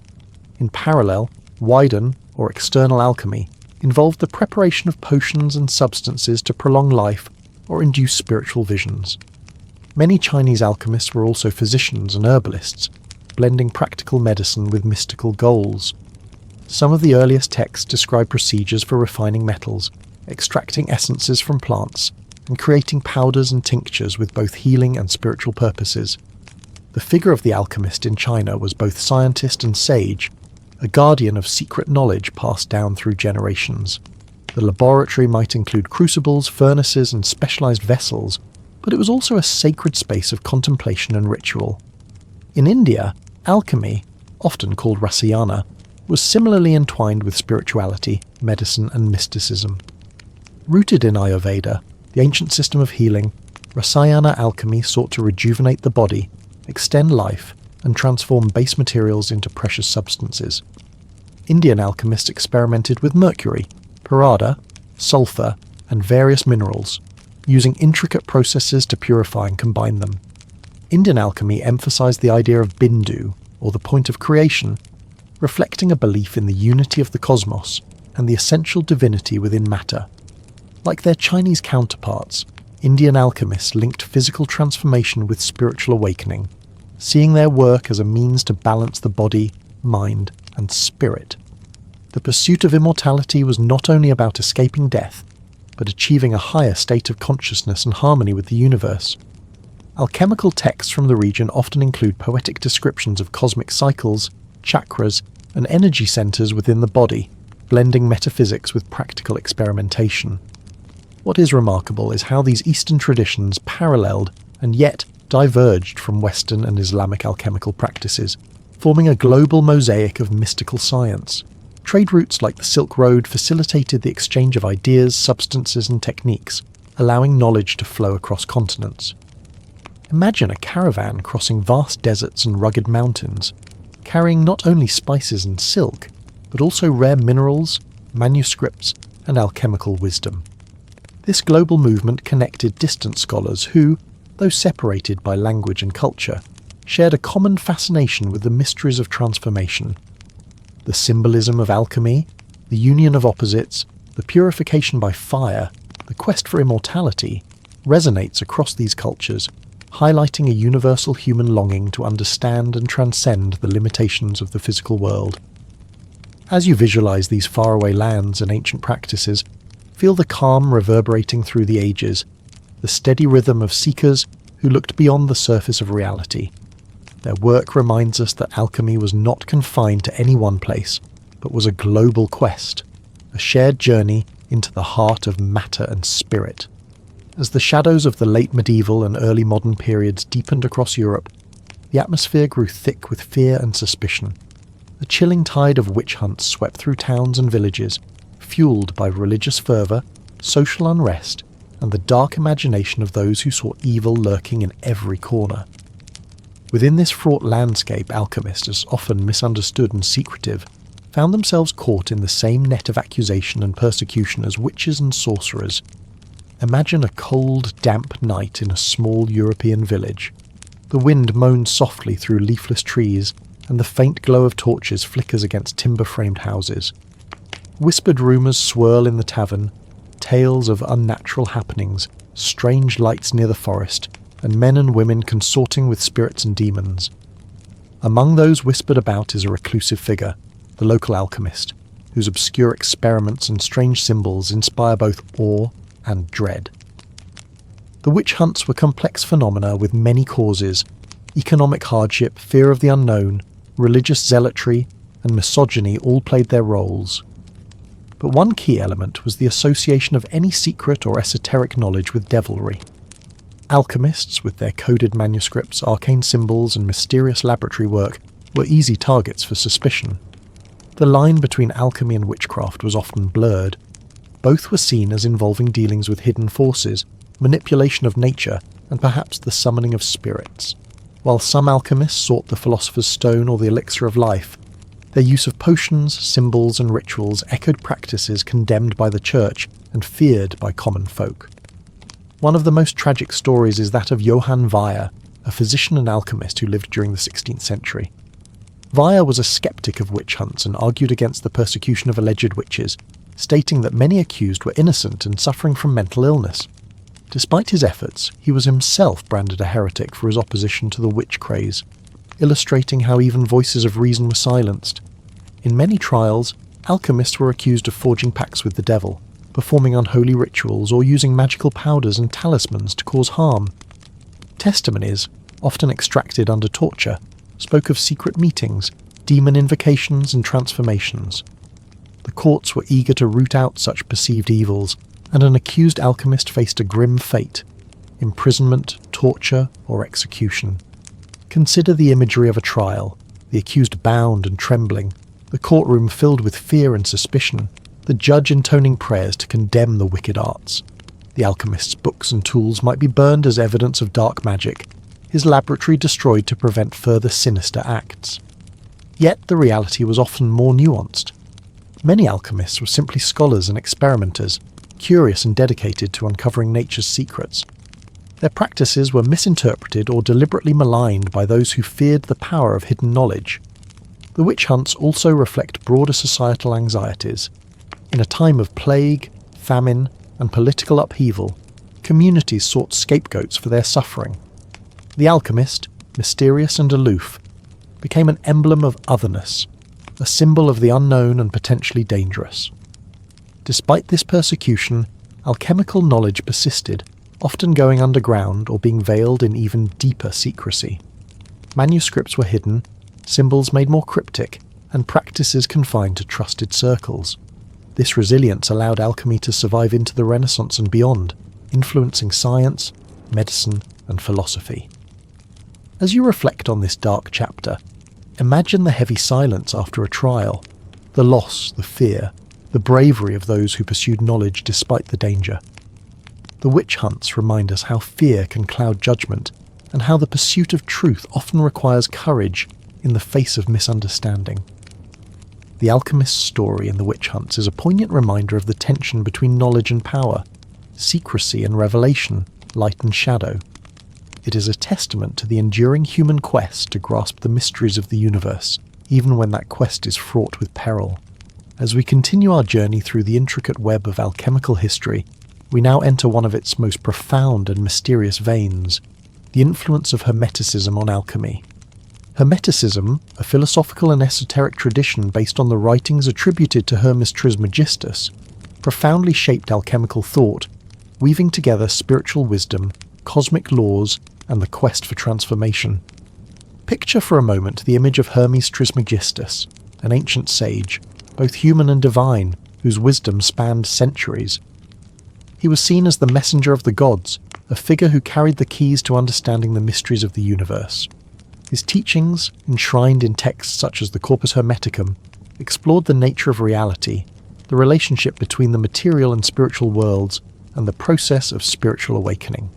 In parallel, Weiden, or external alchemy, involved the preparation of potions and substances to prolong life or induce spiritual visions. Many Chinese alchemists were also physicians and herbalists, blending practical medicine with mystical goals. Some of the earliest texts describe procedures for refining metals, extracting essences from plants, and creating powders and tinctures with both healing and spiritual purposes. The figure of the alchemist in China was both scientist and sage, a guardian of secret knowledge passed down through generations. The laboratory might include crucibles, furnaces, and specialized vessels, but it was also a sacred space of contemplation and ritual. In India, alchemy, often called rasayana, was similarly entwined with spirituality, medicine, and mysticism. Rooted in Ayurveda, the ancient system of healing, rasayana alchemy sought to rejuvenate the body, extend life, and transform base materials into precious substances. Indian alchemists experimented with mercury, parada, sulfur, and various minerals, using intricate processes to purify and combine them. Indian alchemy emphasized the idea of bindu, or the point of creation, reflecting a belief in the unity of the cosmos and the essential divinity within matter. Like their Chinese counterparts, Indian alchemists linked physical transformation with spiritual awakening, seeing their work as a means to balance the body, mind, and spirit. The pursuit of immortality was not only about escaping death, but achieving a higher state of consciousness and harmony with the universe. Alchemical texts from the region often include poetic descriptions of cosmic cycles, chakras, and energy centers within the body, blending metaphysics with practical experimentation. What is remarkable is how these Eastern traditions paralleled and yet diverged from Western and Islamic alchemical practices, forming a global mosaic of mystical science. Trade routes like the Silk Road facilitated the exchange of ideas, substances and techniques, allowing knowledge to flow across continents. Imagine a caravan crossing vast deserts and rugged mountains, carrying not only spices and silk, but also rare minerals, manuscripts and alchemical wisdom. This global movement connected distant scholars who, though separated by language and culture, shared a common fascination with the mysteries of transformation. The symbolism of alchemy, the union of opposites, the purification by fire, the quest for immortality, resonates across these cultures, highlighting a universal human longing to understand and transcend the limitations of the physical world. As you visualize these faraway lands and ancient practices, feel the calm reverberating through the ages, the steady rhythm of seekers who looked beyond the surface of reality. Their work reminds us that alchemy was not confined to any one place, but was a global quest, a shared journey into the heart of matter and spirit. As the shadows of the late medieval and early modern periods deepened across Europe, the atmosphere grew thick with fear and suspicion. A chilling tide of witch hunts swept through towns and villages, fueled by religious fervour, social unrest, and the dark imagination of those who saw evil lurking in every corner. Within this fraught landscape, alchemists, often misunderstood and secretive, found themselves caught in the same net of accusation and persecution as witches and sorcerers. Imagine a cold, damp night in a small European village. The wind moans softly through leafless trees, and the faint glow of torches flickers against timber-framed houses. Whispered rumours swirl in the tavern, tales of unnatural happenings, strange lights near the forest, and men and women consorting with spirits and demons. Among those whispered about is a reclusive figure, the local alchemist, whose obscure experiments and strange symbols inspire both awe and dread. The witch hunts were complex phenomena with many causes: economic hardship, fear of the unknown, religious zealotry, and misogyny all played their roles. But one key element was the association of any secret or esoteric knowledge with devilry. Alchemists, with their coded manuscripts, arcane symbols, and mysterious laboratory work, were easy targets for suspicion. The line between alchemy and witchcraft was often blurred. Both were seen as involving dealings with hidden forces, manipulation of nature, and perhaps the summoning of spirits. While some alchemists sought the Philosopher's Stone or the elixir of life, their use of potions, symbols, and rituals echoed practices condemned by the Church and feared by common folk. One of the most tragic stories is that of Johann Weyer, a physician and alchemist who lived during the 16th century. Weyer was a skeptic of witch hunts and argued against the persecution of alleged witches, stating that many accused were innocent and suffering from mental illness. Despite his efforts, he was himself branded a heretic for his opposition to the witch craze, illustrating how even voices of reason were silenced. In many trials, alchemists were accused of forging pacts with the devil, performing unholy rituals, or using magical powders and talismans to cause harm. Testimonies, often extracted under torture, spoke of secret meetings, demon invocations, and transformations. The courts were eager to root out such perceived evils, and an accused alchemist faced a grim fate: imprisonment, torture, or execution. Consider the imagery of a trial, the accused bound and trembling, the courtroom filled with fear and suspicion, the judge intoning prayers to condemn the wicked arts. The alchemist's books and tools might be burned as evidence of dark magic, his laboratory destroyed to prevent further sinister acts. Yet the reality was often more nuanced. Many alchemists were simply scholars and experimenters, curious and dedicated to uncovering nature's secrets. Their practices were misinterpreted or deliberately maligned by those who feared the power of hidden knowledge. The witch hunts also reflect broader societal anxieties. In a time of plague, famine, and political upheaval, communities sought scapegoats for their suffering. The alchemist, mysterious and aloof, became an emblem of otherness, a symbol of the unknown and potentially dangerous. Despite this persecution, alchemical knowledge persisted, often going underground or being veiled in even deeper secrecy. Manuscripts were hidden, symbols made more cryptic, and practices confined to trusted circles. This resilience allowed alchemy to survive into the Renaissance and beyond, influencing science, medicine, and philosophy. As you reflect on this dark chapter, imagine the heavy silence after a trial, the loss, the fear, the bravery of those who pursued knowledge despite the danger. The witch hunts remind us how fear can cloud judgment, and how the pursuit of truth often requires courage in the face of misunderstanding. The alchemist's story in the witch hunts is a poignant reminder of the tension between knowledge and power, secrecy and revelation, light and shadow. It is a testament to the enduring human quest to grasp the mysteries of the universe, even when that quest is fraught with peril. As we continue our journey through the intricate web of alchemical history, we now enter one of its most profound and mysterious veins, the influence of Hermeticism on alchemy. Hermeticism, a philosophical and esoteric tradition based on the writings attributed to Hermes Trismegistus, profoundly shaped alchemical thought, weaving together spiritual wisdom, cosmic laws, and the quest for transformation. Picture for a moment the image of Hermes Trismegistus, an ancient sage, both human and divine, whose wisdom spanned centuries. He was seen as the messenger of the gods, a figure who carried the keys to understanding the mysteries of the universe. His teachings, enshrined in texts such as the Corpus Hermeticum, explored the nature of reality, the relationship between the material and spiritual worlds, and the process of spiritual awakening.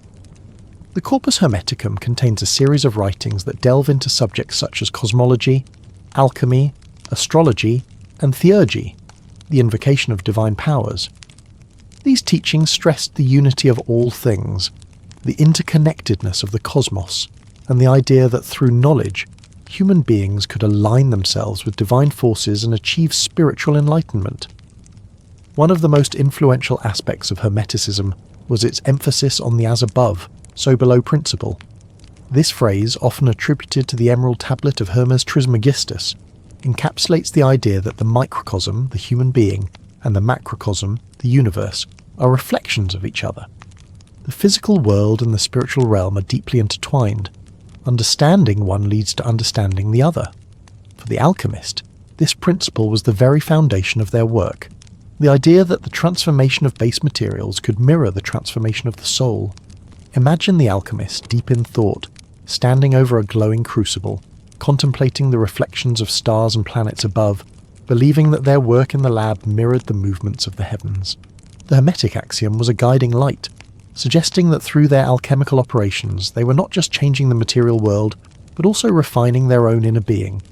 The Corpus Hermeticum contains a series of writings that delve into subjects such as cosmology, alchemy, astrology, and theurgy, the invocation of divine powers. These teachings stressed the unity of all things, the interconnectedness of the cosmos, and the idea that through knowledge, human beings could align themselves with divine forces and achieve spiritual enlightenment. One of the most influential aspects of Hermeticism was its emphasis on the as above, so below principle. This phrase, often attributed to the emerald tablet of Hermes Trismegistus, encapsulates the idea that the microcosm, the human being, and the macrocosm, the universe, are reflections of each other. The physical world and the spiritual realm are deeply intertwined. Understanding one leads to understanding the other. For the alchemist, this principle was the very foundation of their work, the idea that the transformation of base materials could mirror the transformation of the soul. Imagine the alchemist, deep in thought, standing over a glowing crucible, contemplating the reflections of stars and planets above, believing that their work in the lab mirrored the movements of the heavens. The Hermetic axiom was a guiding light, suggesting that through their alchemical operations they were not just changing the material world, but also refining their own inner being.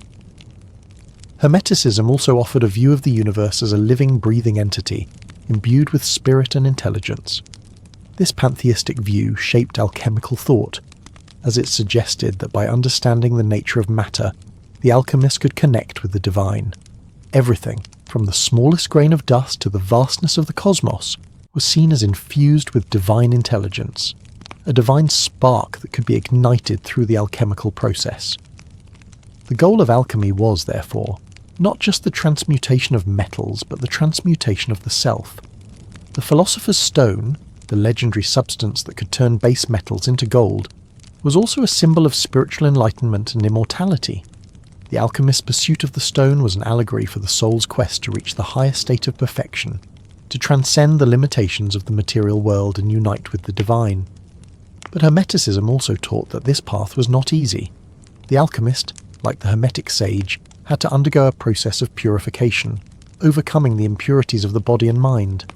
Hermeticism also offered a view of the universe as a living, breathing entity, imbued with spirit and intelligence. This pantheistic view shaped alchemical thought, as it suggested that by understanding the nature of matter, the alchemist could connect with the divine. Everything, from the smallest grain of dust to the vastness of the cosmos, was seen as infused with divine intelligence, a divine spark that could be ignited through the alchemical process. The goal of alchemy was, therefore, not just the transmutation of metals, but the transmutation of the self. The philosopher's stone, the legendary substance that could turn base metals into gold, was also a symbol of spiritual enlightenment and immortality. The alchemist's pursuit of the stone was an allegory for the soul's quest to reach the highest state of perfection, to transcend the limitations of the material world and unite with the divine. But Hermeticism also taught that this path was not easy. The alchemist, like the Hermetic sage, had to undergo a process of purification, overcoming the impurities of the body and mind.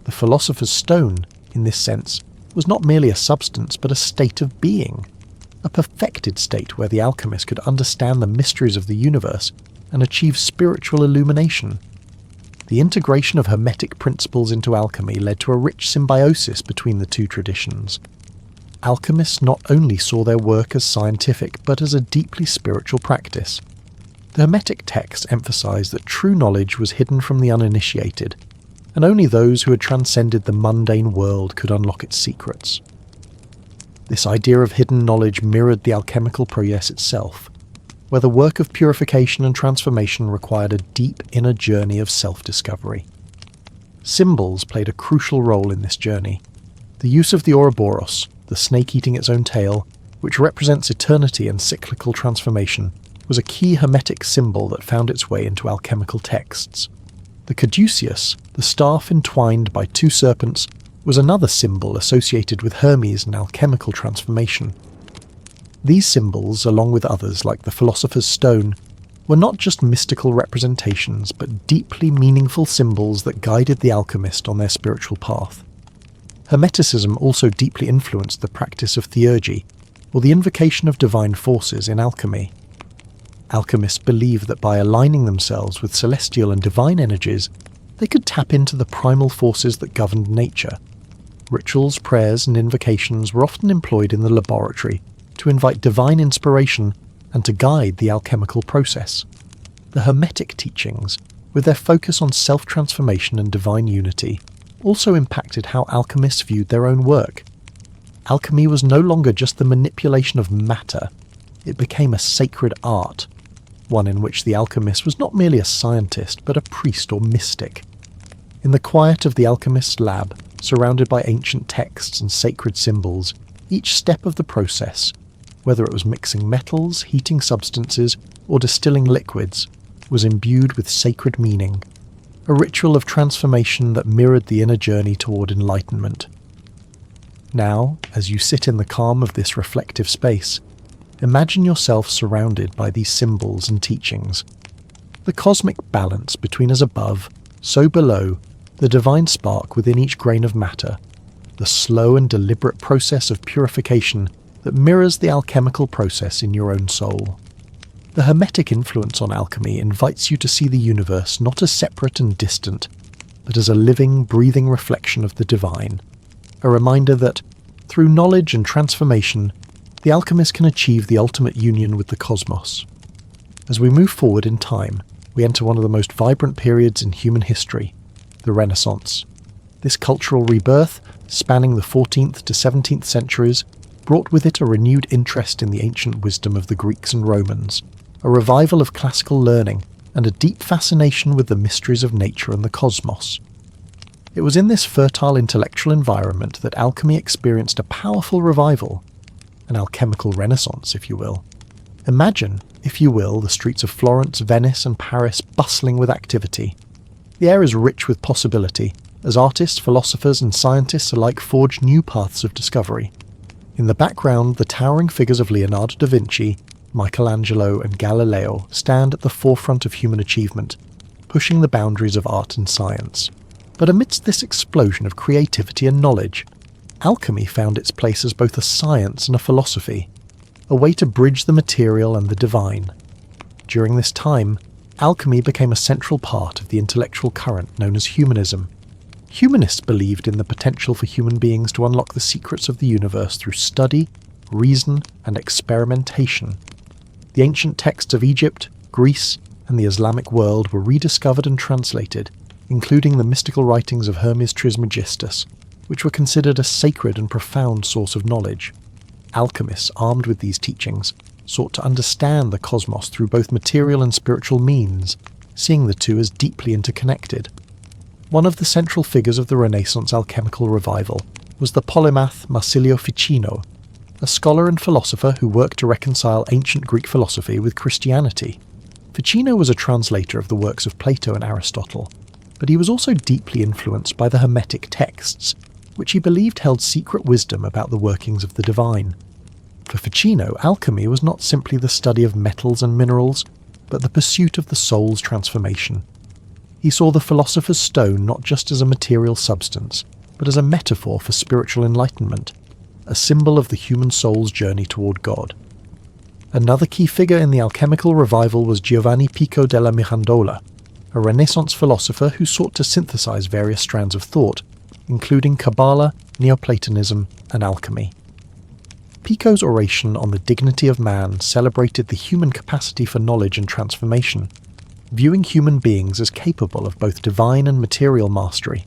The philosopher's stone, in this sense, was not merely a substance but a state of being, a perfected state where the alchemist could understand the mysteries of the universe and achieve spiritual illumination. The integration of Hermetic principles into alchemy led to a rich symbiosis between the two traditions. Alchemists not only saw their work as scientific but as a deeply spiritual practice. The Hermetic texts emphasized that true knowledge was hidden from the uninitiated, and only those who had transcended the mundane world could unlock its secrets. This idea of hidden knowledge mirrored the alchemical process itself, where the work of purification and transformation required a deep inner journey of self-discovery. Symbols played a crucial role in this journey. The use of the Ouroboros, the snake eating its own tail, which represents eternity and cyclical transformation, was a key Hermetic symbol that found its way into alchemical texts. The caduceus, the staff entwined by two serpents, was another symbol associated with Hermes and alchemical transformation. These symbols, along with others like the Philosopher's Stone, were not just mystical representations, but deeply meaningful symbols that guided the alchemist on their spiritual path. Hermeticism also deeply influenced the practice of theurgy, or the invocation of divine forces in alchemy. Alchemists believed that by aligning themselves with celestial and divine energies, they could tap into the primal forces that governed nature. Rituals, prayers, and invocations were often employed in the laboratory to invite divine inspiration and to guide the alchemical process. The Hermetic teachings, with their focus on self-transformation and divine unity, also impacted how alchemists viewed their own work. Alchemy was no longer just the manipulation of matter, it became a sacred art, one in which the alchemist was not merely a scientist but a priest or mystic. In the quiet of the alchemist's lab, surrounded by ancient texts and sacred symbols, each step of the process, whether it was mixing metals, heating substances, or distilling liquids, was imbued with sacred meaning, a ritual of transformation that mirrored the inner journey toward enlightenment. Now, as you sit in the calm of this reflective space, imagine yourself surrounded by these symbols and teachings. The cosmic balance between as above, so below, the divine spark within each grain of matter, the slow and deliberate process of purification that mirrors the alchemical process in your own soul. The Hermetic influence on alchemy invites you to see the universe not as separate and distant, but as a living, breathing reflection of the divine, a reminder that, through knowledge and transformation, the alchemist can achieve the ultimate union with the cosmos. As we move forward in time, we enter one of the most vibrant periods in human history, the Renaissance. This cultural rebirth, spanning the 14th to 17th centuries, brought with it a renewed interest in the ancient wisdom of the Greeks and Romans, a revival of classical learning, and a deep fascination with the mysteries of nature and the cosmos. It was in this fertile intellectual environment that alchemy experienced a powerful revival, an alchemical renaissance, if you will. Imagine, if you will, the streets of Florence, Venice, and Paris bustling with activity. The air is rich with possibility, as artists, philosophers, and scientists alike forge new paths of discovery. In the background, the towering figures of Leonardo da Vinci, Michelangelo, and Galileo stand at the forefront of human achievement, pushing the boundaries of art and science. But amidst this explosion of creativity and knowledge, alchemy found its place as both a science and a philosophy, a way to bridge the material and the divine. During this time, alchemy became a central part of the intellectual current known as humanism. Humanists believed in the potential for human beings to unlock the secrets of the universe through study, reason, and experimentation. The ancient texts of Egypt, Greece, and the Islamic world were rediscovered and translated, including the mystical writings of Hermes Trismegistus, which were considered a sacred and profound source of knowledge. Alchemists, armed with these teachings, sought to understand the cosmos through both material and spiritual means, seeing the two as deeply interconnected. One of the central figures of the Renaissance alchemical revival was the polymath Marsilio Ficino, a scholar and philosopher who worked to reconcile ancient Greek philosophy with Christianity. Ficino was a translator of the works of Plato and Aristotle, but he was also deeply influenced by the Hermetic texts, which he believed held secret wisdom about the workings of the divine. For Ficino, alchemy was not simply the study of metals and minerals, but the pursuit of the soul's transformation. He saw the Philosopher's Stone not just as a material substance, but as a metaphor for spiritual enlightenment, a symbol of the human soul's journey toward God. Another key figure in the alchemical revival was Giovanni Pico della Mirandola, a Renaissance philosopher who sought to synthesize various strands of thought, including Kabbalah, Neoplatonism, and alchemy. Pico's oration on the dignity of man celebrated the human capacity for knowledge and transformation, viewing human beings as capable of both divine and material mastery.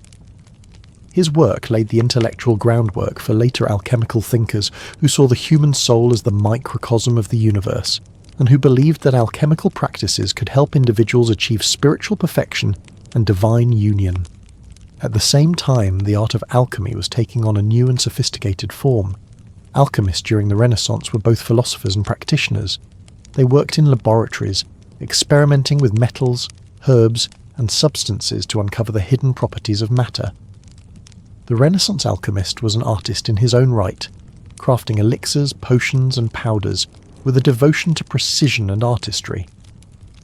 His work laid the intellectual groundwork for later alchemical thinkers who saw the human soul as the microcosm of the universe, and who believed that alchemical practices could help individuals achieve spiritual perfection and divine union. At the same time, the art of alchemy was taking on a new and sophisticated form. Alchemists during the Renaissance were both philosophers and practitioners. They worked in laboratories, experimenting with metals, herbs, and substances to uncover the hidden properties of matter. The Renaissance alchemist was an artist in his own right, crafting elixirs, potions, and powders with a devotion to precision and artistry.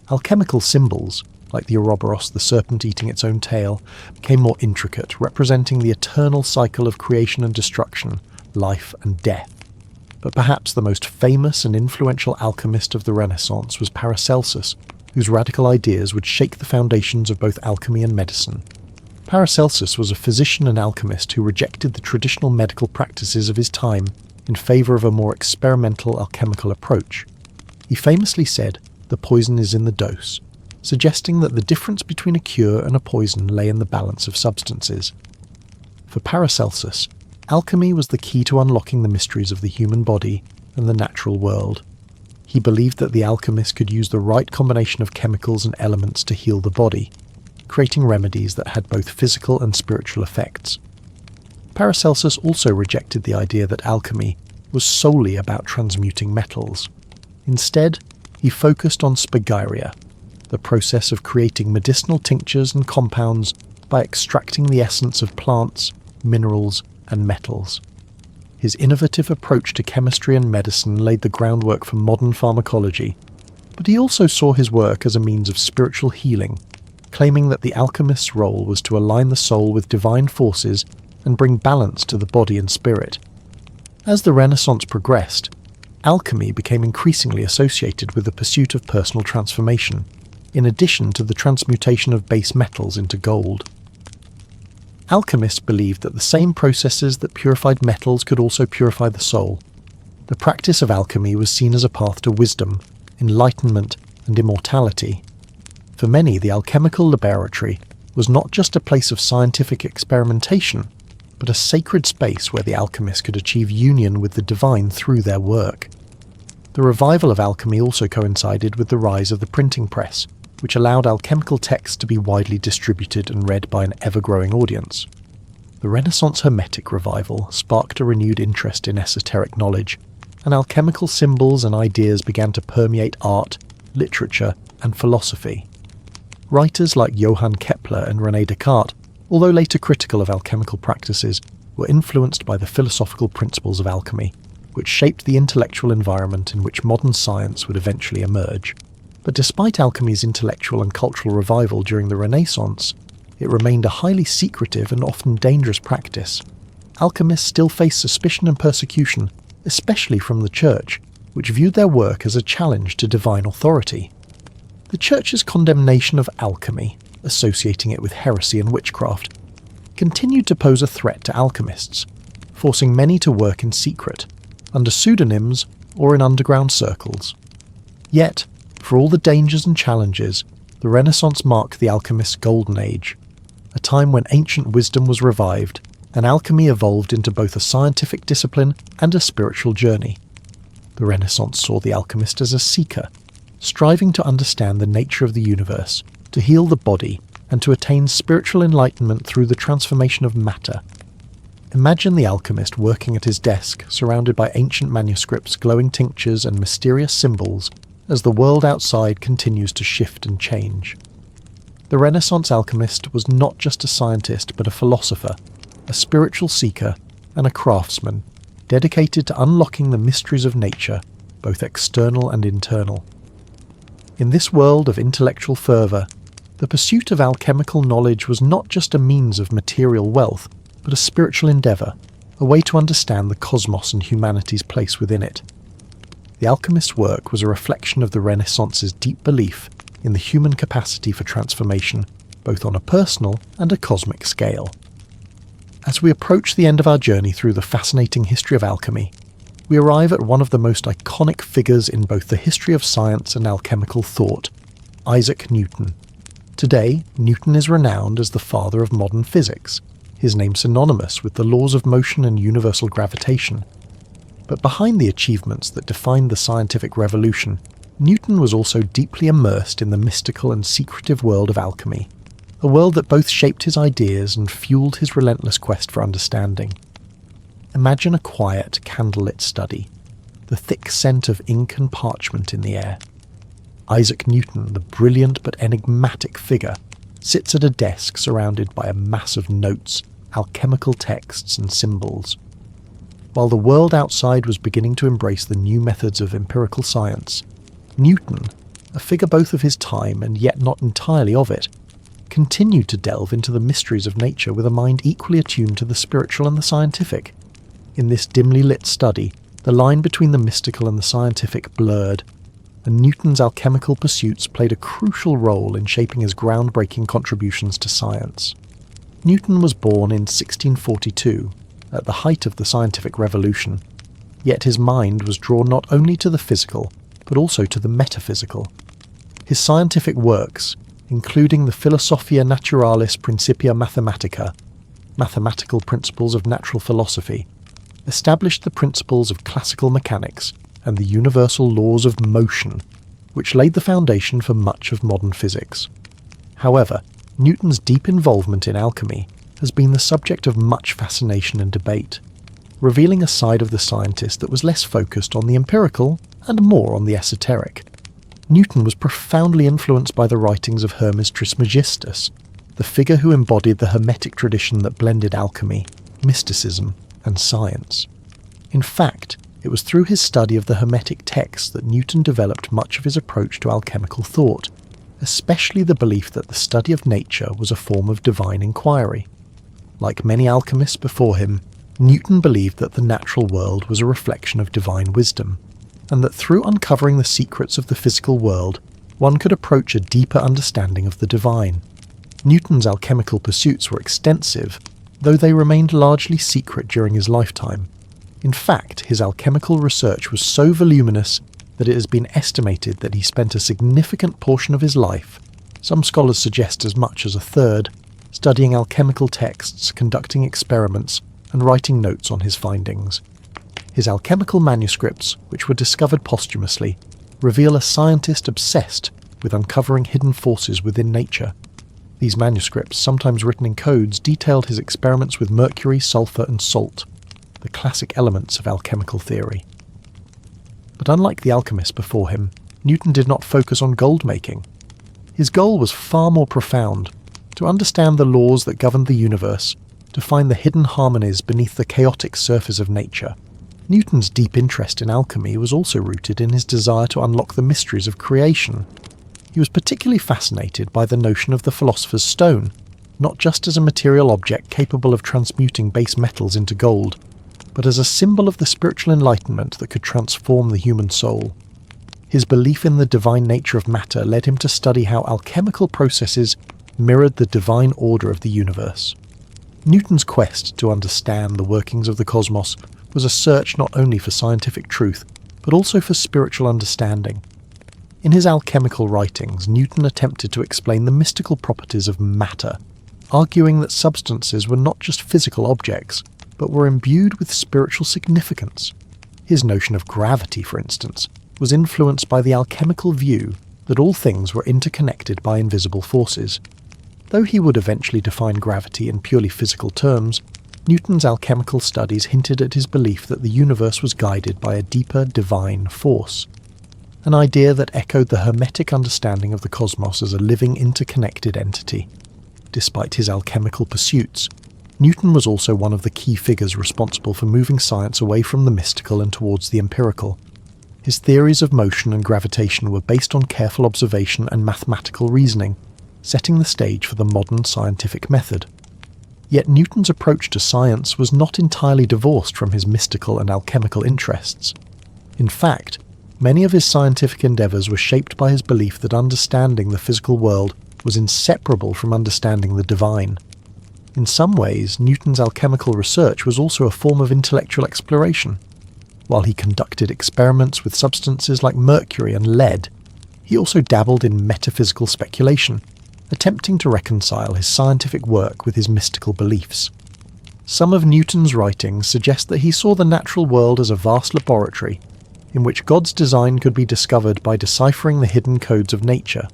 Alchemical symbols, like the Ouroboros, the serpent eating its own tail, became more intricate, representing the eternal cycle of creation and destruction, life and death. But perhaps the most famous and influential alchemist of the Renaissance was Paracelsus, whose radical ideas would shake the foundations of both alchemy and medicine. Paracelsus was a physician and alchemist who rejected the traditional medical practices of his time in favour of a more experimental alchemical approach. He famously said, "The poison is in the dose," suggesting that the difference between a cure and a poison lay in the balance of substances. For Paracelsus, alchemy was the key to unlocking the mysteries of the human body and the natural world. He believed that the alchemist could use the right combination of chemicals and elements to heal the body, creating remedies that had both physical and spiritual effects. Paracelsus also rejected the idea that alchemy was solely about transmuting metals. Instead, he focused on spagyria, the process of creating medicinal tinctures and compounds by extracting the essence of plants, minerals, and metals. His innovative approach to chemistry and medicine laid the groundwork for modern pharmacology, but he also saw his work as a means of spiritual healing, claiming that the alchemist's role was to align the soul with divine forces and bring balance to the body and spirit. As the Renaissance progressed, alchemy became increasingly associated with the pursuit of personal transformation, in addition to the transmutation of base metals into gold. Alchemists believed that the same processes that purified metals could also purify the soul. The practice of alchemy was seen as a path to wisdom, enlightenment, and immortality. For many, the alchemical laboratory was not just a place of scientific experimentation, but a sacred space where the alchemists could achieve union with the divine through their work. The revival of alchemy also coincided with the rise of the printing press, which allowed alchemical texts to be widely distributed and read by an ever-growing audience. The Renaissance Hermetic revival sparked a renewed interest in esoteric knowledge, and alchemical symbols and ideas began to permeate art, literature, and philosophy. Writers like Johann Kepler and René Descartes, although later critical of alchemical practices, were influenced by the philosophical principles of alchemy, which shaped the intellectual environment in which modern science would eventually emerge. But despite alchemy's intellectual and cultural revival during the Renaissance, it remained a highly secretive and often dangerous practice. Alchemists still faced suspicion and persecution, especially from the Church, which viewed their work as a challenge to divine authority. The Church's condemnation of alchemy, associating it with heresy and witchcraft, continued to pose a threat to alchemists, forcing many to work in secret, under pseudonyms or in underground circles. Yet, for all the dangers and challenges, the Renaissance marked the alchemist's golden age, a time when ancient wisdom was revived and alchemy evolved into both a scientific discipline and a spiritual journey. The Renaissance saw the alchemist as a seeker, striving to understand the nature of the universe, to heal the body, and to attain spiritual enlightenment through the transformation of matter. Imagine the alchemist working at his desk, surrounded by ancient manuscripts, glowing tinctures, and mysterious symbols, as the world outside continues to shift and change. The Renaissance alchemist was not just a scientist but a philosopher, a spiritual seeker, and a craftsman, dedicated to unlocking the mysteries of nature, both external and internal. In this world of intellectual fervour, the pursuit of alchemical knowledge was not just a means of material wealth, but a spiritual endeavour, a way to understand the cosmos and humanity's place within it. The alchemist's work was a reflection of the Renaissance's deep belief in the human capacity for transformation, both on a personal and a cosmic scale. As we approach the end of our journey through the fascinating history of alchemy, we arrive at one of the most iconic figures in both the history of science and alchemical thought, Isaac Newton. Today, Newton is renowned as the father of modern physics, his name synonymous with the laws of motion and universal gravitation. But behind the achievements that defined the scientific revolution, Newton was also deeply immersed in the mystical and secretive world of alchemy, a world that both shaped his ideas and fueled his relentless quest for understanding. Imagine a quiet, candlelit study, the thick scent of ink and parchment in the air. Isaac Newton, the brilliant but enigmatic figure, sits at a desk surrounded by a mass of notes, alchemical texts and symbols. While the world outside was beginning to embrace the new methods of empirical science, Newton, a figure both of his time and yet not entirely of it, continued to delve into the mysteries of nature with a mind equally attuned to the spiritual and the scientific. In this dimly lit study, the line between the mystical and the scientific blurred, and Newton's alchemical pursuits played a crucial role in shaping his groundbreaking contributions to science. Newton was born in 1642, at the height of the scientific revolution, yet his mind was drawn not only to the physical, but also to the metaphysical. His scientific works, including the Philosophiae Naturalis Principia Mathematica, Mathematical Principles of Natural Philosophy, established the principles of classical mechanics and the universal laws of motion, which laid the foundation for much of modern physics. However, Newton's deep involvement in alchemy has been the subject of much fascination and debate, revealing a side of the scientist that was less focused on the empirical and more on the esoteric. Newton was profoundly influenced by the writings of Hermes Trismegistus, the figure who embodied the Hermetic tradition that blended alchemy, mysticism, and science. In fact, it was through his study of the Hermetic texts that Newton developed much of his approach to alchemical thought, especially the belief that the study of nature was a form of divine inquiry. Like many alchemists before him, Newton believed that the natural world was a reflection of divine wisdom, and that through uncovering the secrets of the physical world, one could approach a deeper understanding of the divine. Newton's alchemical pursuits were extensive, though they remained largely secret during his lifetime. In fact, his alchemical research was so voluminous that it has been estimated that he spent a significant portion of his life, some scholars suggest as much as a third, studying alchemical texts, conducting experiments, and writing notes on his findings. His alchemical manuscripts, which were discovered posthumously, reveal a scientist obsessed with uncovering hidden forces within nature. These manuscripts, sometimes written in codes, detailed his experiments with mercury, sulfur, and salt, the classic elements of alchemical theory. But unlike the alchemists before him, Newton did not focus on gold-making. His goal was far more profound: to understand the laws that governed the universe, to find the hidden harmonies beneath the chaotic surface of nature. Newton's deep interest in alchemy was also rooted in his desire to unlock the mysteries of creation. He was particularly fascinated by the notion of the philosopher's stone, not just as a material object capable of transmuting base metals into gold, but as a symbol of the spiritual enlightenment that could transform the human soul. His belief in the divine nature of matter led him to study how alchemical processes mirrored the divine order of the universe. Newton's quest to understand the workings of the cosmos was a search not only for scientific truth, but also for spiritual understanding. In his alchemical writings, Newton attempted to explain the mystical properties of matter, arguing that substances were not just physical objects, but were imbued with spiritual significance. His notion of gravity, for instance, was influenced by the alchemical view that all things were interconnected by invisible forces. Though he would eventually define gravity in purely physical terms, Newton's alchemical studies hinted at his belief that the universe was guided by a deeper divine force, an idea that echoed the Hermetic understanding of the cosmos as a living, interconnected entity. Despite his alchemical pursuits, Newton was also one of the key figures responsible for moving science away from the mystical and towards the empirical. His theories of motion and gravitation were based on careful observation and mathematical reasoning, setting the stage for the modern scientific method. Yet Newton's approach to science was not entirely divorced from his mystical and alchemical interests. In fact, many of his scientific endeavours were shaped by his belief that understanding the physical world was inseparable from understanding the divine. In some ways, Newton's alchemical research was also a form of intellectual exploration. While he conducted experiments with substances like mercury and lead, he also dabbled in metaphysical speculation, attempting to reconcile his scientific work with his mystical beliefs. Some of Newton's writings suggest that he saw the natural world as a vast laboratory, in which God's design could be discovered by deciphering the hidden codes of nature.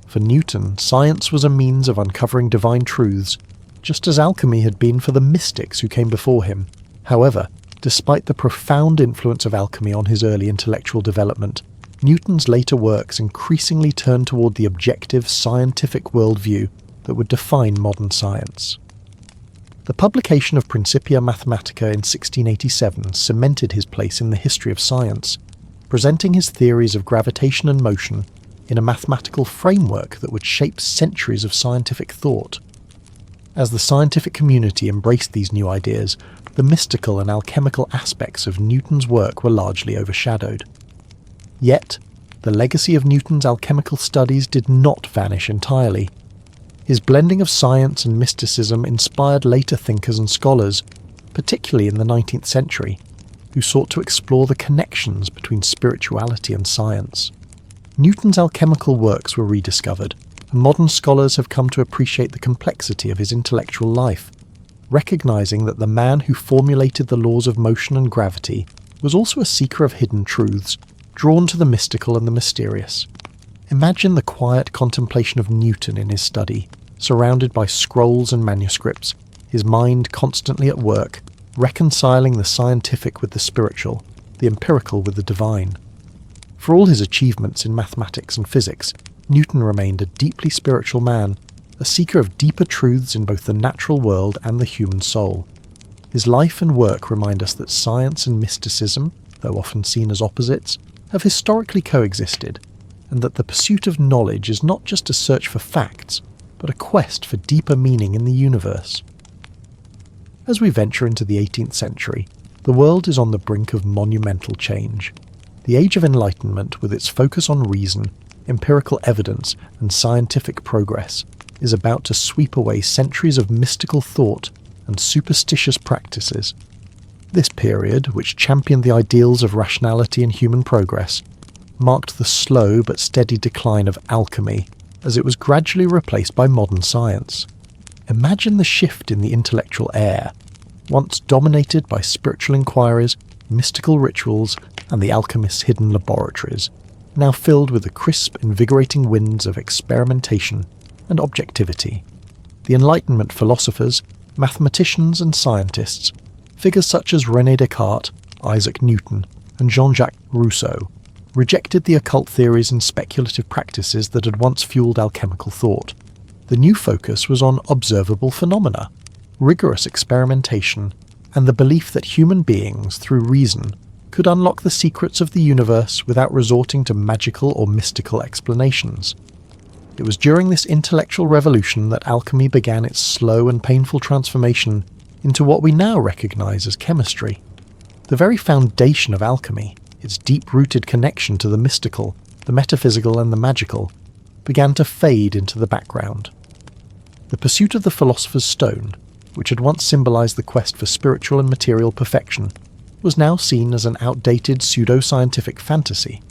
For Newton, science was a means of uncovering divine truths, just as alchemy had been for the mystics who came before him. However, despite the profound influence of alchemy on his early intellectual development, Newton's later works increasingly turned toward the objective, scientific worldview that would define modern science. The publication of Principia Mathematica in 1687 cemented his place in the history of science, presenting his theories of gravitation and motion in a mathematical framework that would shape centuries of scientific thought. As the scientific community embraced these new ideas, the mystical and alchemical aspects of Newton's work were largely overshadowed. Yet, the legacy of Newton's alchemical studies did not vanish entirely. His blending of science and mysticism inspired later thinkers and scholars, particularly in the 19th century, who sought to explore the connections between spirituality and science. Newton's alchemical works were rediscovered, and modern scholars have come to appreciate the complexity of his intellectual life, recognizing that the man who formulated the laws of motion and gravity was also a seeker of hidden truths, drawn to the mystical and the mysterious. Imagine the quiet contemplation of Newton in his study, surrounded by scrolls and manuscripts, his mind constantly at work, reconciling the scientific with the spiritual, the empirical with the divine. For all his achievements in mathematics and physics, Newton remained a deeply spiritual man, a seeker of deeper truths in both the natural world and the human soul. His life and work remind us that science and mysticism, though often seen as opposites, have historically coexisted, and that the pursuit of knowledge is not just a search for facts, but a quest for deeper meaning in the universe. As we venture into the 18th century, the world is on the brink of monumental change. The Age of Enlightenment, with its focus on reason, empirical evidence, and scientific progress, is about to sweep away centuries of mystical thought and superstitious practices. This period, which championed the ideals of rationality and human progress, marked the slow but steady decline of alchemy as it was gradually replaced by modern science. Imagine the shift in the intellectual air, once dominated by spiritual inquiries, mystical rituals, and the alchemists' hidden laboratories, now filled with the crisp, invigorating winds of experimentation and objectivity. The Enlightenment philosophers, mathematicians, and scientists, figures such as René Descartes, Isaac Newton, and Jean-Jacques Rousseau, rejected the occult theories and speculative practices that had once fueled alchemical thought. The new focus was on observable phenomena, rigorous experimentation, and the belief that human beings, through reason, could unlock the secrets of the universe without resorting to magical or mystical explanations. It was during this intellectual revolution that alchemy began its slow and painful transformation into what we now recognize as chemistry. The very foundation of alchemy, its deep-rooted connection to the mystical, the metaphysical and the magical, began to fade into the background. The pursuit of the philosopher's stone, which had once symbolized the quest for spiritual and material perfection, was now seen as an outdated pseudo-scientific fantasy.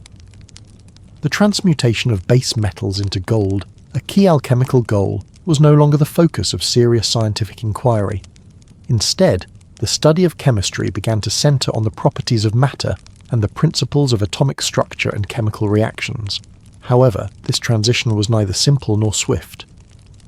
The transmutation of base metals into gold, a key alchemical goal, was no longer the focus of serious scientific inquiry. Instead, the study of chemistry began to center on the properties of matter and the principles of atomic structure and chemical reactions. However, this transition was neither simple nor swift.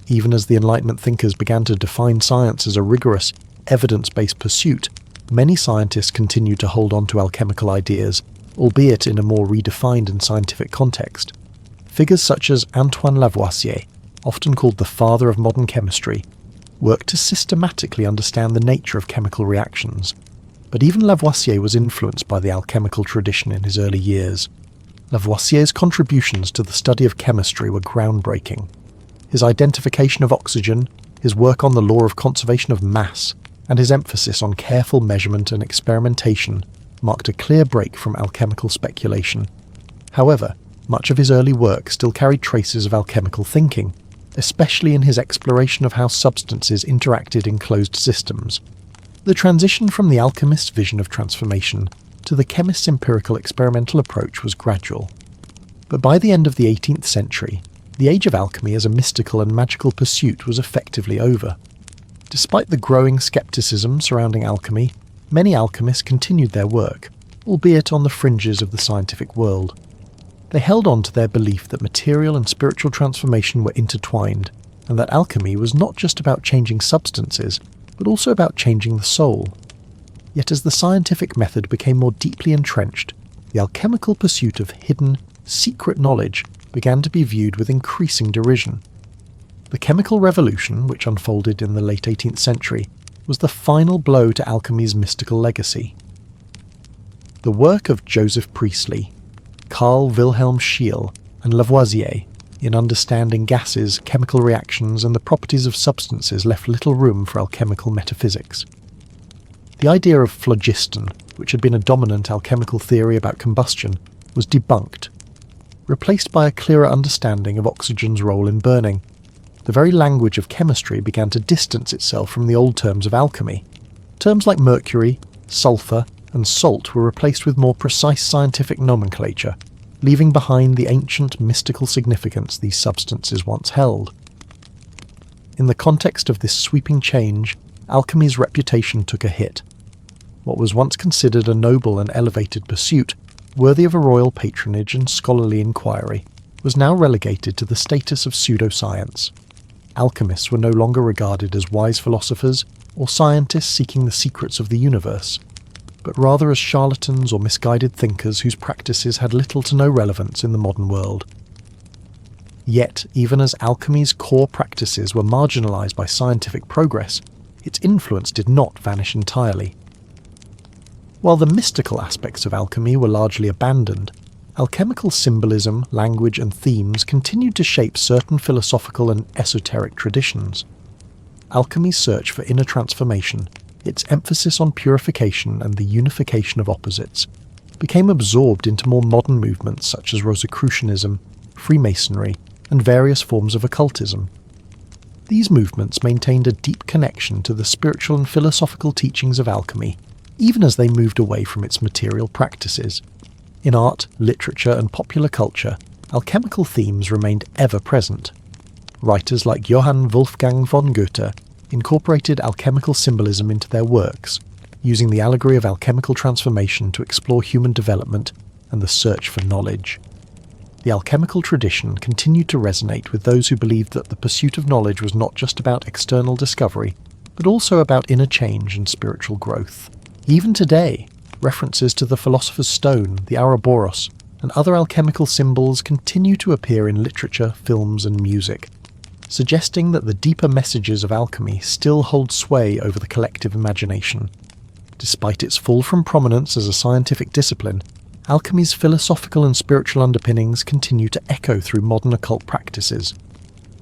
Even as the Enlightenment thinkers began to define science as a rigorous, evidence-based pursuit, many scientists continued to hold on to alchemical ideas, albeit in a more redefined and scientific context. Figures such as Antoine Lavoisier, often called the father of modern chemistry, worked to systematically understand the nature of chemical reactions. But even Lavoisier was influenced by the alchemical tradition in his early years. Lavoisier's contributions to the study of chemistry were groundbreaking. His identification of oxygen, his work on the law of conservation of mass, and his emphasis on careful measurement and experimentation marked a clear break from alchemical speculation. However, much of his early work still carried traces of alchemical thinking, especially in his exploration of how substances interacted in closed systems. The transition from the alchemist's vision of transformation to the chemist's empirical experimental approach was gradual. But by the end of the 18th century, the age of alchemy as a mystical and magical pursuit was effectively over. Despite the growing skepticism surrounding alchemy, many alchemists continued their work, albeit on the fringes of the scientific world. They held on to their belief that material and spiritual transformation were intertwined, and that alchemy was not just about changing substances, but also about changing the soul. Yet as the scientific method became more deeply entrenched, the alchemical pursuit of hidden, secret knowledge began to be viewed with increasing derision. The chemical revolution, which unfolded in the late 18th century, was the final blow to alchemy's mystical legacy. The work of Joseph Priestley, Carl Wilhelm Scheele, and Lavoisier in understanding gases, chemical reactions, and the properties of substances left little room for alchemical metaphysics. The idea of phlogiston, which had been a dominant alchemical theory about combustion, was debunked, replaced by a clearer understanding of oxygen's role in burning. The very language of chemistry began to distance itself from the old terms of alchemy. Terms like mercury, sulfur, and salt were replaced with more precise scientific nomenclature, leaving behind the ancient mystical significance these substances once held. In the context of this sweeping change, alchemy's reputation took a hit. What was once considered a noble and elevated pursuit, worthy of a royal patronage and scholarly inquiry, was now relegated to the status of pseudoscience. Alchemists were no longer regarded as wise philosophers or scientists seeking the secrets of the universe, but rather as charlatans or misguided thinkers whose practices had little to no relevance in the modern world. Yet, even as alchemy's core practices were marginalized by scientific progress, its influence did not vanish entirely. While the mystical aspects of alchemy were largely abandoned, alchemical symbolism, language, and themes continued to shape certain philosophical and esoteric traditions. Alchemy's search for inner transformation, its emphasis on purification and the unification of opposites, became absorbed into more modern movements such as Rosicrucianism, Freemasonry, and various forms of occultism. These movements maintained a deep connection to the spiritual and philosophical teachings of alchemy, even as they moved away from its material practices. In art, literature, and popular culture, alchemical themes remained ever present. Writers like Johann Wolfgang von Goethe incorporated alchemical symbolism into their works, using the allegory of alchemical transformation to explore human development and the search for knowledge. The alchemical tradition continued to resonate with those who believed that the pursuit of knowledge was not just about external discovery, but also about inner change and spiritual growth. Even today, references to the Philosopher's Stone, the Ouroboros, and other alchemical symbols continue to appear in literature, films, and music, suggesting that the deeper messages of alchemy still hold sway over the collective imagination. Despite its fall from prominence as a scientific discipline, alchemy's philosophical and spiritual underpinnings continue to echo through modern occult practices.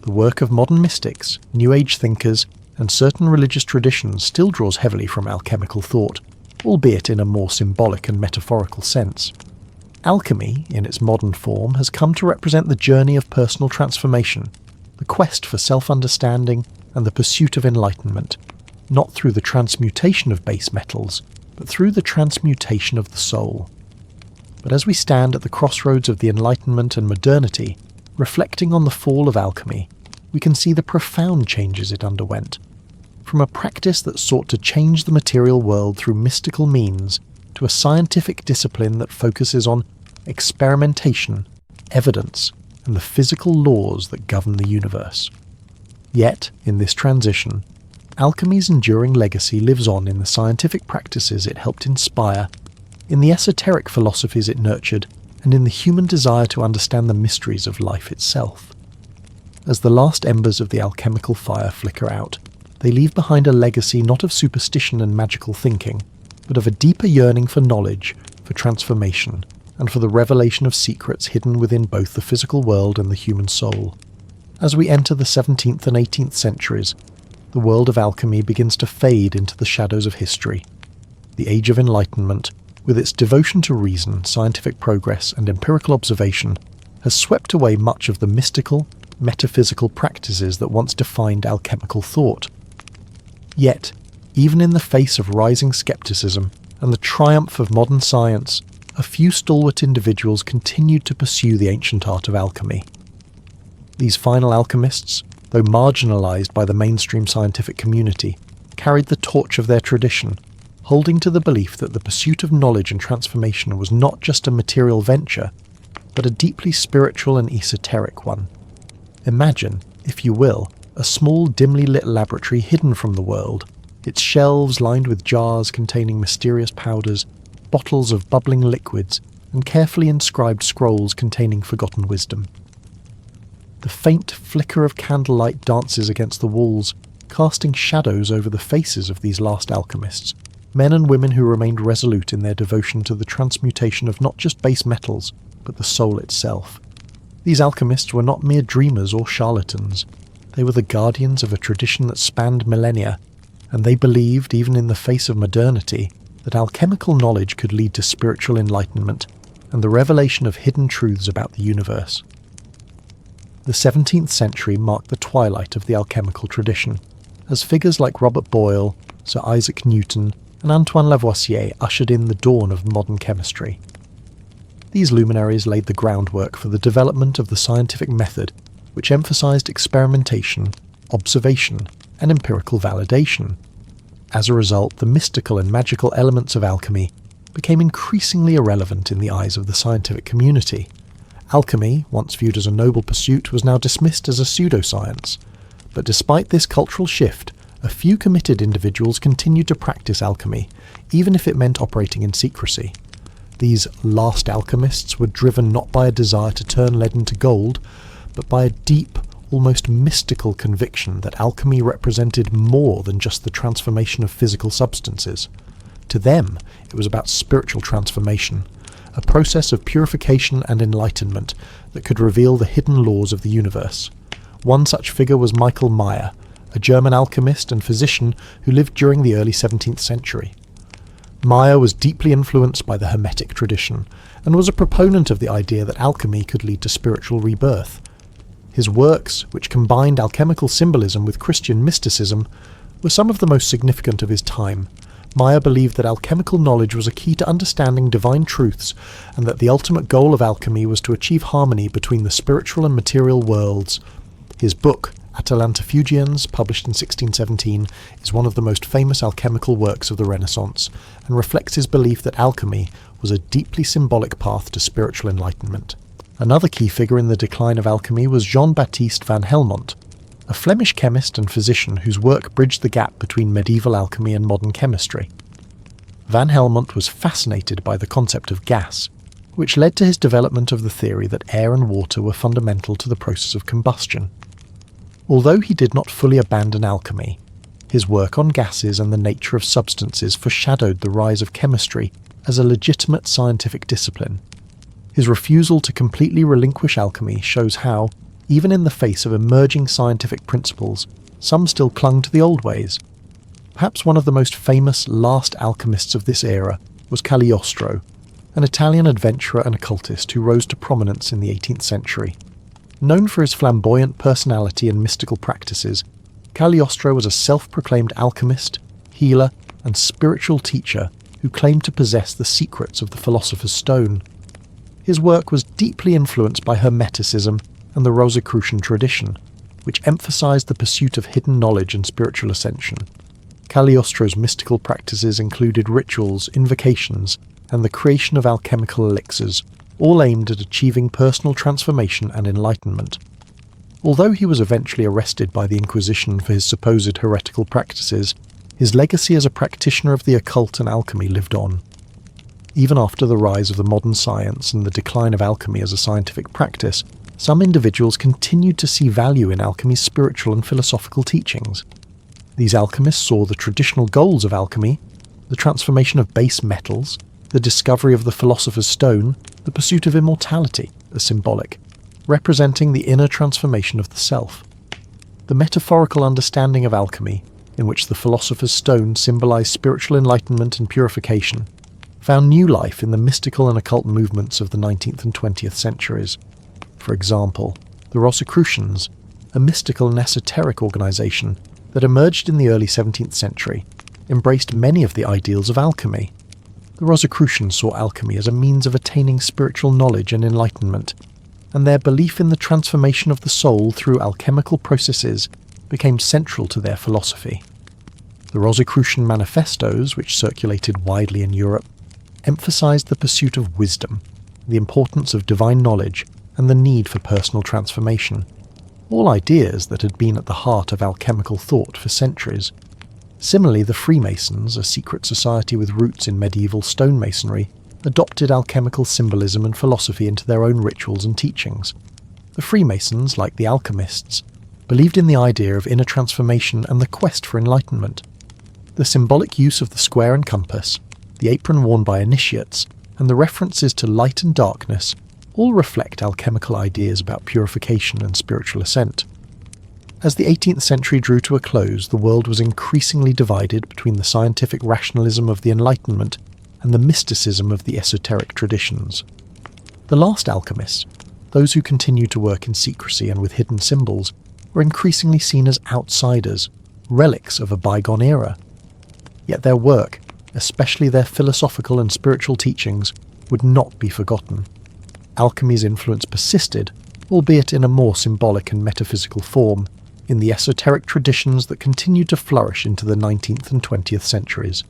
The work of modern mystics, New Age thinkers, and certain religious traditions still draws heavily from alchemical thought, albeit in a more symbolic and metaphorical sense. Alchemy, in its modern form, has come to represent the journey of personal transformation, the quest for self-understanding and the pursuit of enlightenment, not through the transmutation of base metals, but through the transmutation of the soul. But as we stand at the crossroads of the Enlightenment and modernity, reflecting on the fall of alchemy, we can see the profound changes it underwent. From a practice that sought to change the material world through mystical means, to a scientific discipline that focuses on experimentation, evidence, and the physical laws that govern the universe. Yet, in this transition, alchemy's enduring legacy lives on in the scientific practices it helped inspire, in the esoteric philosophies it nurtured, and in the human desire to understand the mysteries of life itself. As the last embers of the alchemical fire flicker out, they leave behind a legacy not of superstition and magical thinking, but of a deeper yearning for knowledge, for transformation, and for the revelation of secrets hidden within both the physical world and the human soul. As we enter the 17th and 18th centuries, the world of alchemy begins to fade into the shadows of history. The Age of Enlightenment, with its devotion to reason, scientific progress, and empirical observation, has swept away much of the mystical, metaphysical practices that once defined alchemical thought. Yet, even in the face of rising skepticism and the triumph of modern science, a few stalwart individuals continued to pursue the ancient art of alchemy. These final alchemists, though marginalized by the mainstream scientific community, carried the torch of their tradition, holding to the belief that the pursuit of knowledge and transformation was not just a material venture, but a deeply spiritual and esoteric one. Imagine, if you will, a small dimly lit laboratory hidden from the world, its shelves lined with jars containing mysterious powders, bottles of bubbling liquids, and carefully inscribed scrolls containing forgotten wisdom. The faint flicker of candlelight dances against the walls, casting shadows over the faces of these last alchemists, men and women who remained resolute in their devotion to the transmutation of not just base metals, but the soul itself. These alchemists were not mere dreamers or charlatans. They were the guardians of a tradition that spanned millennia, and they believed, even in the face of modernity, that alchemical knowledge could lead to spiritual enlightenment and the revelation of hidden truths about the universe. The 17th century marked the twilight of the alchemical tradition, as figures like Robert Boyle, Sir Isaac Newton, and Antoine Lavoisier ushered in the dawn of modern chemistry. These luminaries laid the groundwork for the development of the scientific method, which emphasized experimentation, observation, and empirical validation. As a result, the mystical and magical elements of alchemy became increasingly irrelevant in the eyes of the scientific community. Alchemy, once viewed as a noble pursuit, was now dismissed as a pseudoscience. But despite this cultural shift, a few committed individuals continued to practice alchemy, even if it meant operating in secrecy. These last alchemists were driven not by a desire to turn lead into gold, but by a deep, almost mystical conviction that alchemy represented more than just the transformation of physical substances. To them, it was about spiritual transformation, a process of purification and enlightenment that could reveal the hidden laws of the universe. One such figure was Michael Meyer, a German alchemist and physician who lived during the early 17th century. Meyer was deeply influenced by the Hermetic tradition and was a proponent of the idea that alchemy could lead to spiritual rebirth. His works, which combined alchemical symbolism with Christian mysticism, were some of the most significant of his time. Meyer believed that alchemical knowledge was a key to understanding divine truths, and that the ultimate goal of alchemy was to achieve harmony between the spiritual and material worlds. His book, Atalantifugians, published in 1617, is one of the most famous alchemical works of the Renaissance, and reflects his belief that alchemy was a deeply symbolic path to spiritual enlightenment. Another key figure in the decline of alchemy was Jean-Baptiste van Helmont, a Flemish chemist and physician whose work bridged the gap between medieval alchemy and modern chemistry. Van Helmont was fascinated by the concept of gas, which led to his development of the theory that air and water were fundamental to the process of combustion. Although he did not fully abandon alchemy, his work on gases and the nature of substances foreshadowed the rise of chemistry as a legitimate scientific discipline. His refusal to completely relinquish alchemy shows how, even in the face of emerging scientific principles, some still clung to the old ways. Perhaps one of the most famous last alchemists of this era was Cagliostro, an Italian adventurer and occultist who rose to prominence in the 18th century. Known for his flamboyant personality and mystical practices, Cagliostro was a self-proclaimed alchemist, healer, and spiritual teacher who claimed to possess the secrets of the Philosopher's Stone. His work was deeply influenced by Hermeticism and the Rosicrucian tradition, which emphasized the pursuit of hidden knowledge and spiritual ascension. Cagliostro's mystical practices included rituals, invocations, and the creation of alchemical elixirs, all aimed at achieving personal transformation and enlightenment. Although he was eventually arrested by the Inquisition for his supposed heretical practices, his legacy as a practitioner of the occult and alchemy lived on. Even after the rise of the modern science and the decline of alchemy as a scientific practice, some individuals continued to see value in alchemy's spiritual and philosophical teachings. These alchemists saw the traditional goals of alchemy, the transformation of base metals, the discovery of the Philosopher's Stone, the pursuit of immortality, as symbolic, representing the inner transformation of the self. The metaphorical understanding of alchemy, in which the Philosopher's Stone symbolized spiritual enlightenment and purification, found new life in the mystical and occult movements of the 19th and 20th centuries. For example, the Rosicrucians, a mystical and esoteric organization that emerged in the early 17th century, embraced many of the ideals of alchemy. The Rosicrucians saw alchemy as a means of attaining spiritual knowledge and enlightenment, and their belief in the transformation of the soul through alchemical processes became central to their philosophy. The Rosicrucian manifestos, which circulated widely in Europe, emphasized the pursuit of wisdom, the importance of divine knowledge, and the need for personal transformation, all ideas that had been at the heart of alchemical thought for centuries. Similarly, the Freemasons, a secret society with roots in medieval stonemasonry, adopted alchemical symbolism and philosophy into their own rituals and teachings. The Freemasons, like the alchemists, believed in the idea of inner transformation and the quest for enlightenment. The symbolic use of the square and compass, the apron worn by initiates, and the references to light and darkness all reflect alchemical ideas about purification and spiritual ascent. As the 18th century drew to a close, the world was increasingly divided between the scientific rationalism of the Enlightenment and the mysticism of the esoteric traditions. The last alchemists, those who continued to work in secrecy and with hidden symbols, were increasingly seen as outsiders, relics of a bygone era. Yet their work, especially their philosophical and spiritual teachings, would not be forgotten. Alchemy's influence persisted, albeit in a more symbolic and metaphysical form, in the esoteric traditions that continued to flourish into the 19th and 20th centuries.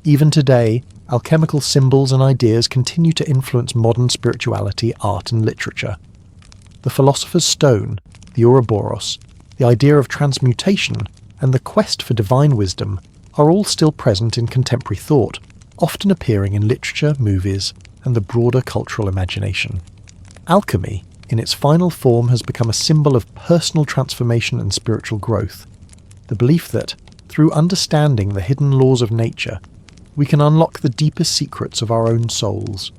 Even today, alchemical symbols and ideas continue to influence modern spirituality, art and literature. The philosopher's stone, the Ouroboros, the idea of transmutation, and the quest for divine wisdom are all still present in contemporary thought, often appearing in literature, movies, and the broader cultural imagination. Alchemy, in its final form, has become a symbol of personal transformation and spiritual growth. The belief that, through understanding the hidden laws of nature, we can unlock the deepest secrets of our own souls.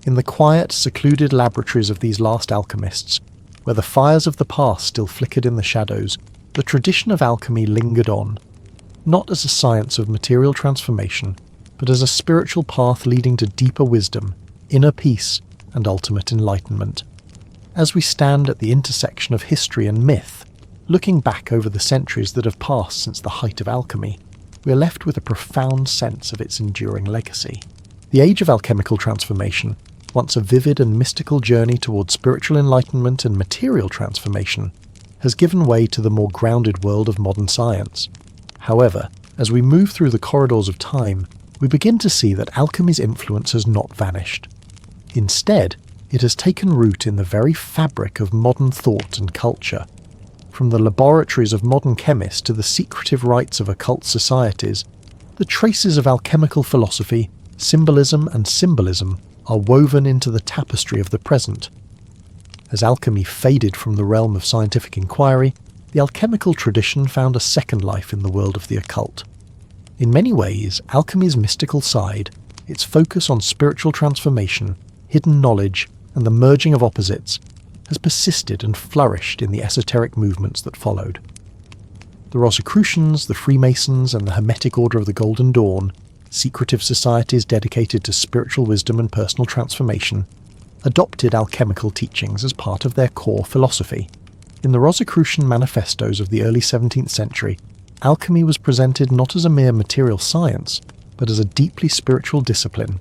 In the quiet, secluded laboratories of these last alchemists, where the fires of the past still flickered in the shadows, the tradition of alchemy lingered on, not as a science of material transformation, but as a spiritual path leading to deeper wisdom, inner peace, and ultimate enlightenment. As we stand at the intersection of history and myth, looking back over the centuries that have passed since the height of alchemy, we are left with a profound sense of its enduring legacy. The age of alchemical transformation, once a vivid and mystical journey towards spiritual enlightenment and material transformation, has given way to the more grounded world of modern science. However, as we move through the corridors of time, we begin to see that alchemy's influence has not vanished. Instead, it has taken root in the very fabric of modern thought and culture. From the laboratories of modern chemists to the secretive rites of occult societies, the traces of alchemical philosophy, symbolism and symbolism are woven into the tapestry of the present. As alchemy faded from the realm of scientific inquiry, the alchemical tradition found a second life in the world of the occult. In many ways, alchemy's mystical side, its focus on spiritual transformation, hidden knowledge, and the merging of opposites, has persisted and flourished in the esoteric movements that followed. The Rosicrucians, the Freemasons, and the Hermetic Order of the Golden Dawn, secretive societies dedicated to spiritual wisdom and personal transformation, adopted alchemical teachings as part of their core philosophy. In the Rosicrucian manifestos of the early 17th century, alchemy was presented not as a mere material science, but as a deeply spiritual discipline.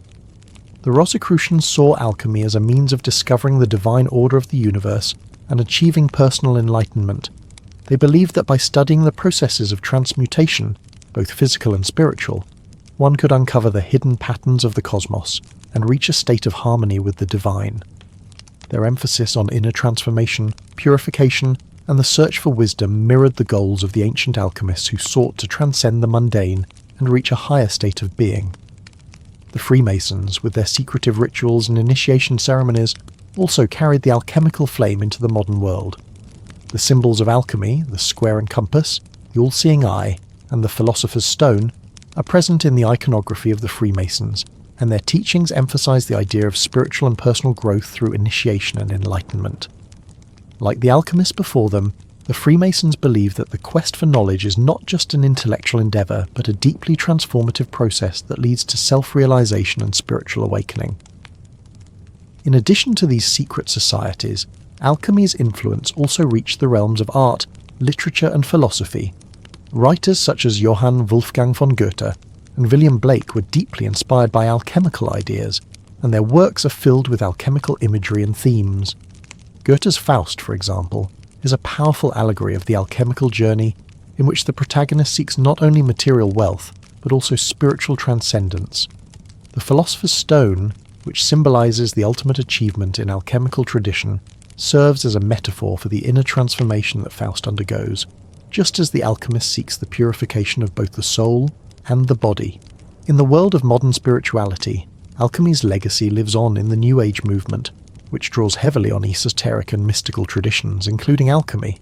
The Rosicrucians saw alchemy as a means of discovering the divine order of the universe and achieving personal enlightenment. They believed that by studying the processes of transmutation, both physical and spiritual, one could uncover the hidden patterns of the cosmos and reach a state of harmony with the divine. Their emphasis on inner transformation, purification, and the search for wisdom mirrored the goals of the ancient alchemists who sought to transcend the mundane and reach a higher state of being. The Freemasons, with their secretive rituals and initiation ceremonies, also carried the alchemical flame into the modern world. The symbols of alchemy, the square and compass, the all-seeing eye, and the philosopher's stone, are present in the iconography of the Freemasons, and their teachings emphasize the idea of spiritual and personal growth through initiation and enlightenment. Like the alchemists before them, the Freemasons believe that the quest for knowledge is not just an intellectual endeavour, but a deeply transformative process that leads to self-realization and spiritual awakening. In addition to these secret societies, alchemy's influence also reached the realms of art, literature and philosophy. Writers such as Johann Wolfgang von Goethe and William Blake were deeply inspired by alchemical ideas, and their works are filled with alchemical imagery and themes. Goethe's Faust, for example, is a powerful allegory of the alchemical journey in which the protagonist seeks not only material wealth, but also spiritual transcendence. The Philosopher's Stone, which symbolizes the ultimate achievement in alchemical tradition, serves as a metaphor for the inner transformation that Faust undergoes, just as the alchemist seeks the purification of both the soul and the body. In the world of modern spirituality, alchemy's legacy lives on in the New Age movement, which draws heavily on esoteric and mystical traditions, including alchemy.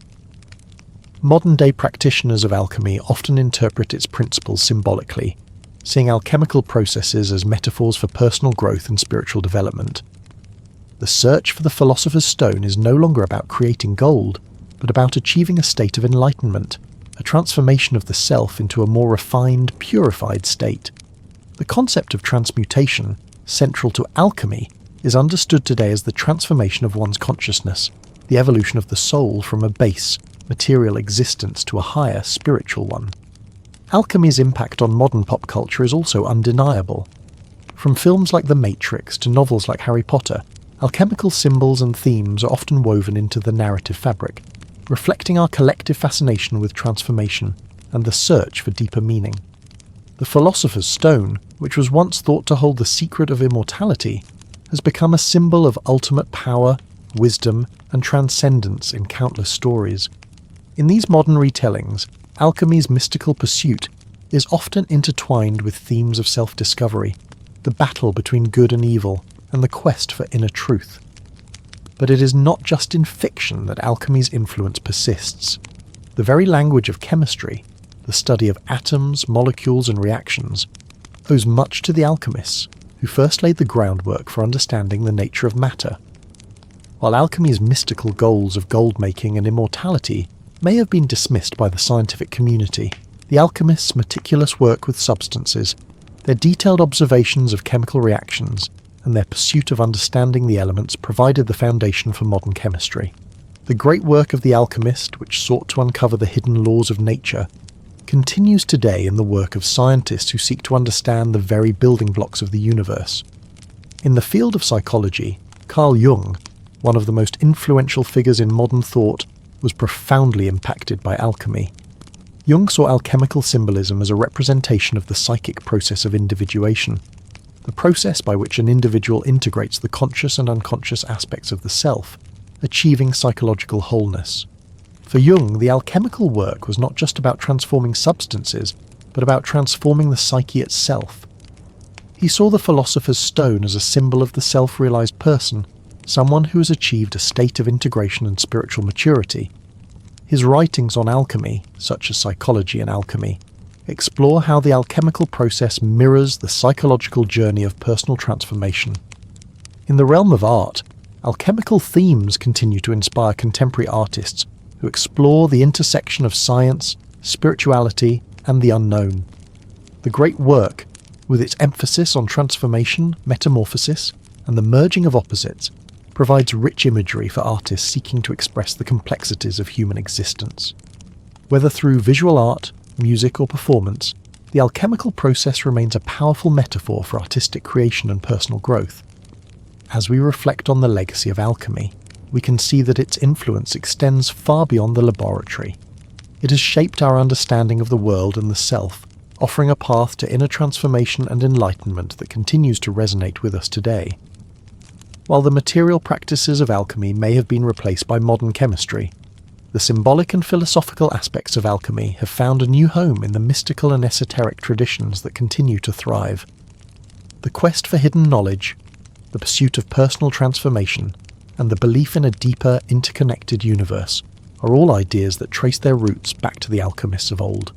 Modern-day practitioners of alchemy often interpret its principles symbolically, seeing alchemical processes as metaphors for personal growth and spiritual development. The search for the Philosopher's Stone is no longer about creating gold, but about achieving a state of enlightenment, a transformation of the self into a more refined, purified state. The concept of transmutation, central to alchemy, is understood today as the transformation of one's consciousness, the evolution of the soul from a base, material existence to a higher, spiritual one. Alchemy's impact on modern pop culture is also undeniable. From films like The Matrix to novels like Harry Potter, alchemical symbols and themes are often woven into the narrative fabric, reflecting our collective fascination with transformation and the search for deeper meaning. The Philosopher's Stone, which was once thought to hold the secret of immortality, has become a symbol of ultimate power, wisdom, and transcendence in countless stories. In these modern retellings, alchemy's mystical pursuit is often intertwined with themes of self-discovery, the battle between good and evil, and the quest for inner truth. But it is not just in fiction that alchemy's influence persists. The very language of chemistry, the study of atoms, molecules, and reactions, owes much to the alchemists, who first laid the groundwork for understanding the nature of matter. While alchemy's mystical goals of gold-making and immortality may have been dismissed by the scientific community, the alchemists' meticulous work with substances, their detailed observations of chemical reactions, and their pursuit of understanding the elements provided the foundation for modern chemistry. The great work of the alchemist, which sought to uncover the hidden laws of nature, continues today in the work of scientists who seek to understand the very building blocks of the universe. In the field of psychology, Carl Jung, one of the most influential figures in modern thought, was profoundly impacted by alchemy. Jung saw alchemical symbolism as a representation of the psychic process of individuation, the process by which an individual integrates the conscious and unconscious aspects of the self, achieving psychological wholeness. For Jung, the alchemical work was not just about transforming substances, but about transforming the psyche itself. He saw the Philosopher's Stone as a symbol of the self-realized person, someone who has achieved a state of integration and spiritual maturity. His writings on alchemy, such as Psychology and Alchemy, explore how the alchemical process mirrors the psychological journey of personal transformation. In the realm of art, alchemical themes continue to inspire contemporary artists who explore the intersection of science, spirituality, and the unknown. The great work, with its emphasis on transformation, metamorphosis, and the merging of opposites, provides rich imagery for artists seeking to express the complexities of human existence. Whether through visual art, music, or performance, the alchemical process remains a powerful metaphor for artistic creation and personal growth. As we reflect on the legacy of alchemy, we can see that its influence extends far beyond the laboratory. It has shaped our understanding of the world and the self, offering a path to inner transformation and enlightenment that continues to resonate with us today. While the material practices of alchemy may have been replaced by modern chemistry, the symbolic and philosophical aspects of alchemy have found a new home in the mystical and esoteric traditions that continue to thrive. The quest for hidden knowledge, the pursuit of personal transformation, and the belief in a deeper, interconnected universe are all ideas that trace their roots back to the alchemists of old.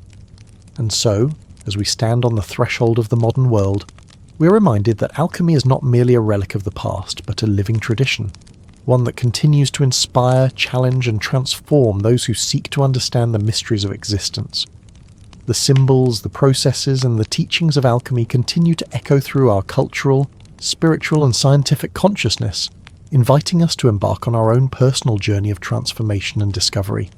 And so, as we stand on the threshold of the modern world, we're reminded that alchemy is not merely a relic of the past, but a living tradition, one that continues to inspire, challenge, and transform those who seek to understand the mysteries of existence. The symbols, the processes, and the teachings of alchemy continue to echo through our cultural, spiritual, and scientific consciousness, inviting us to embark on our own personal journey of transformation and discovery.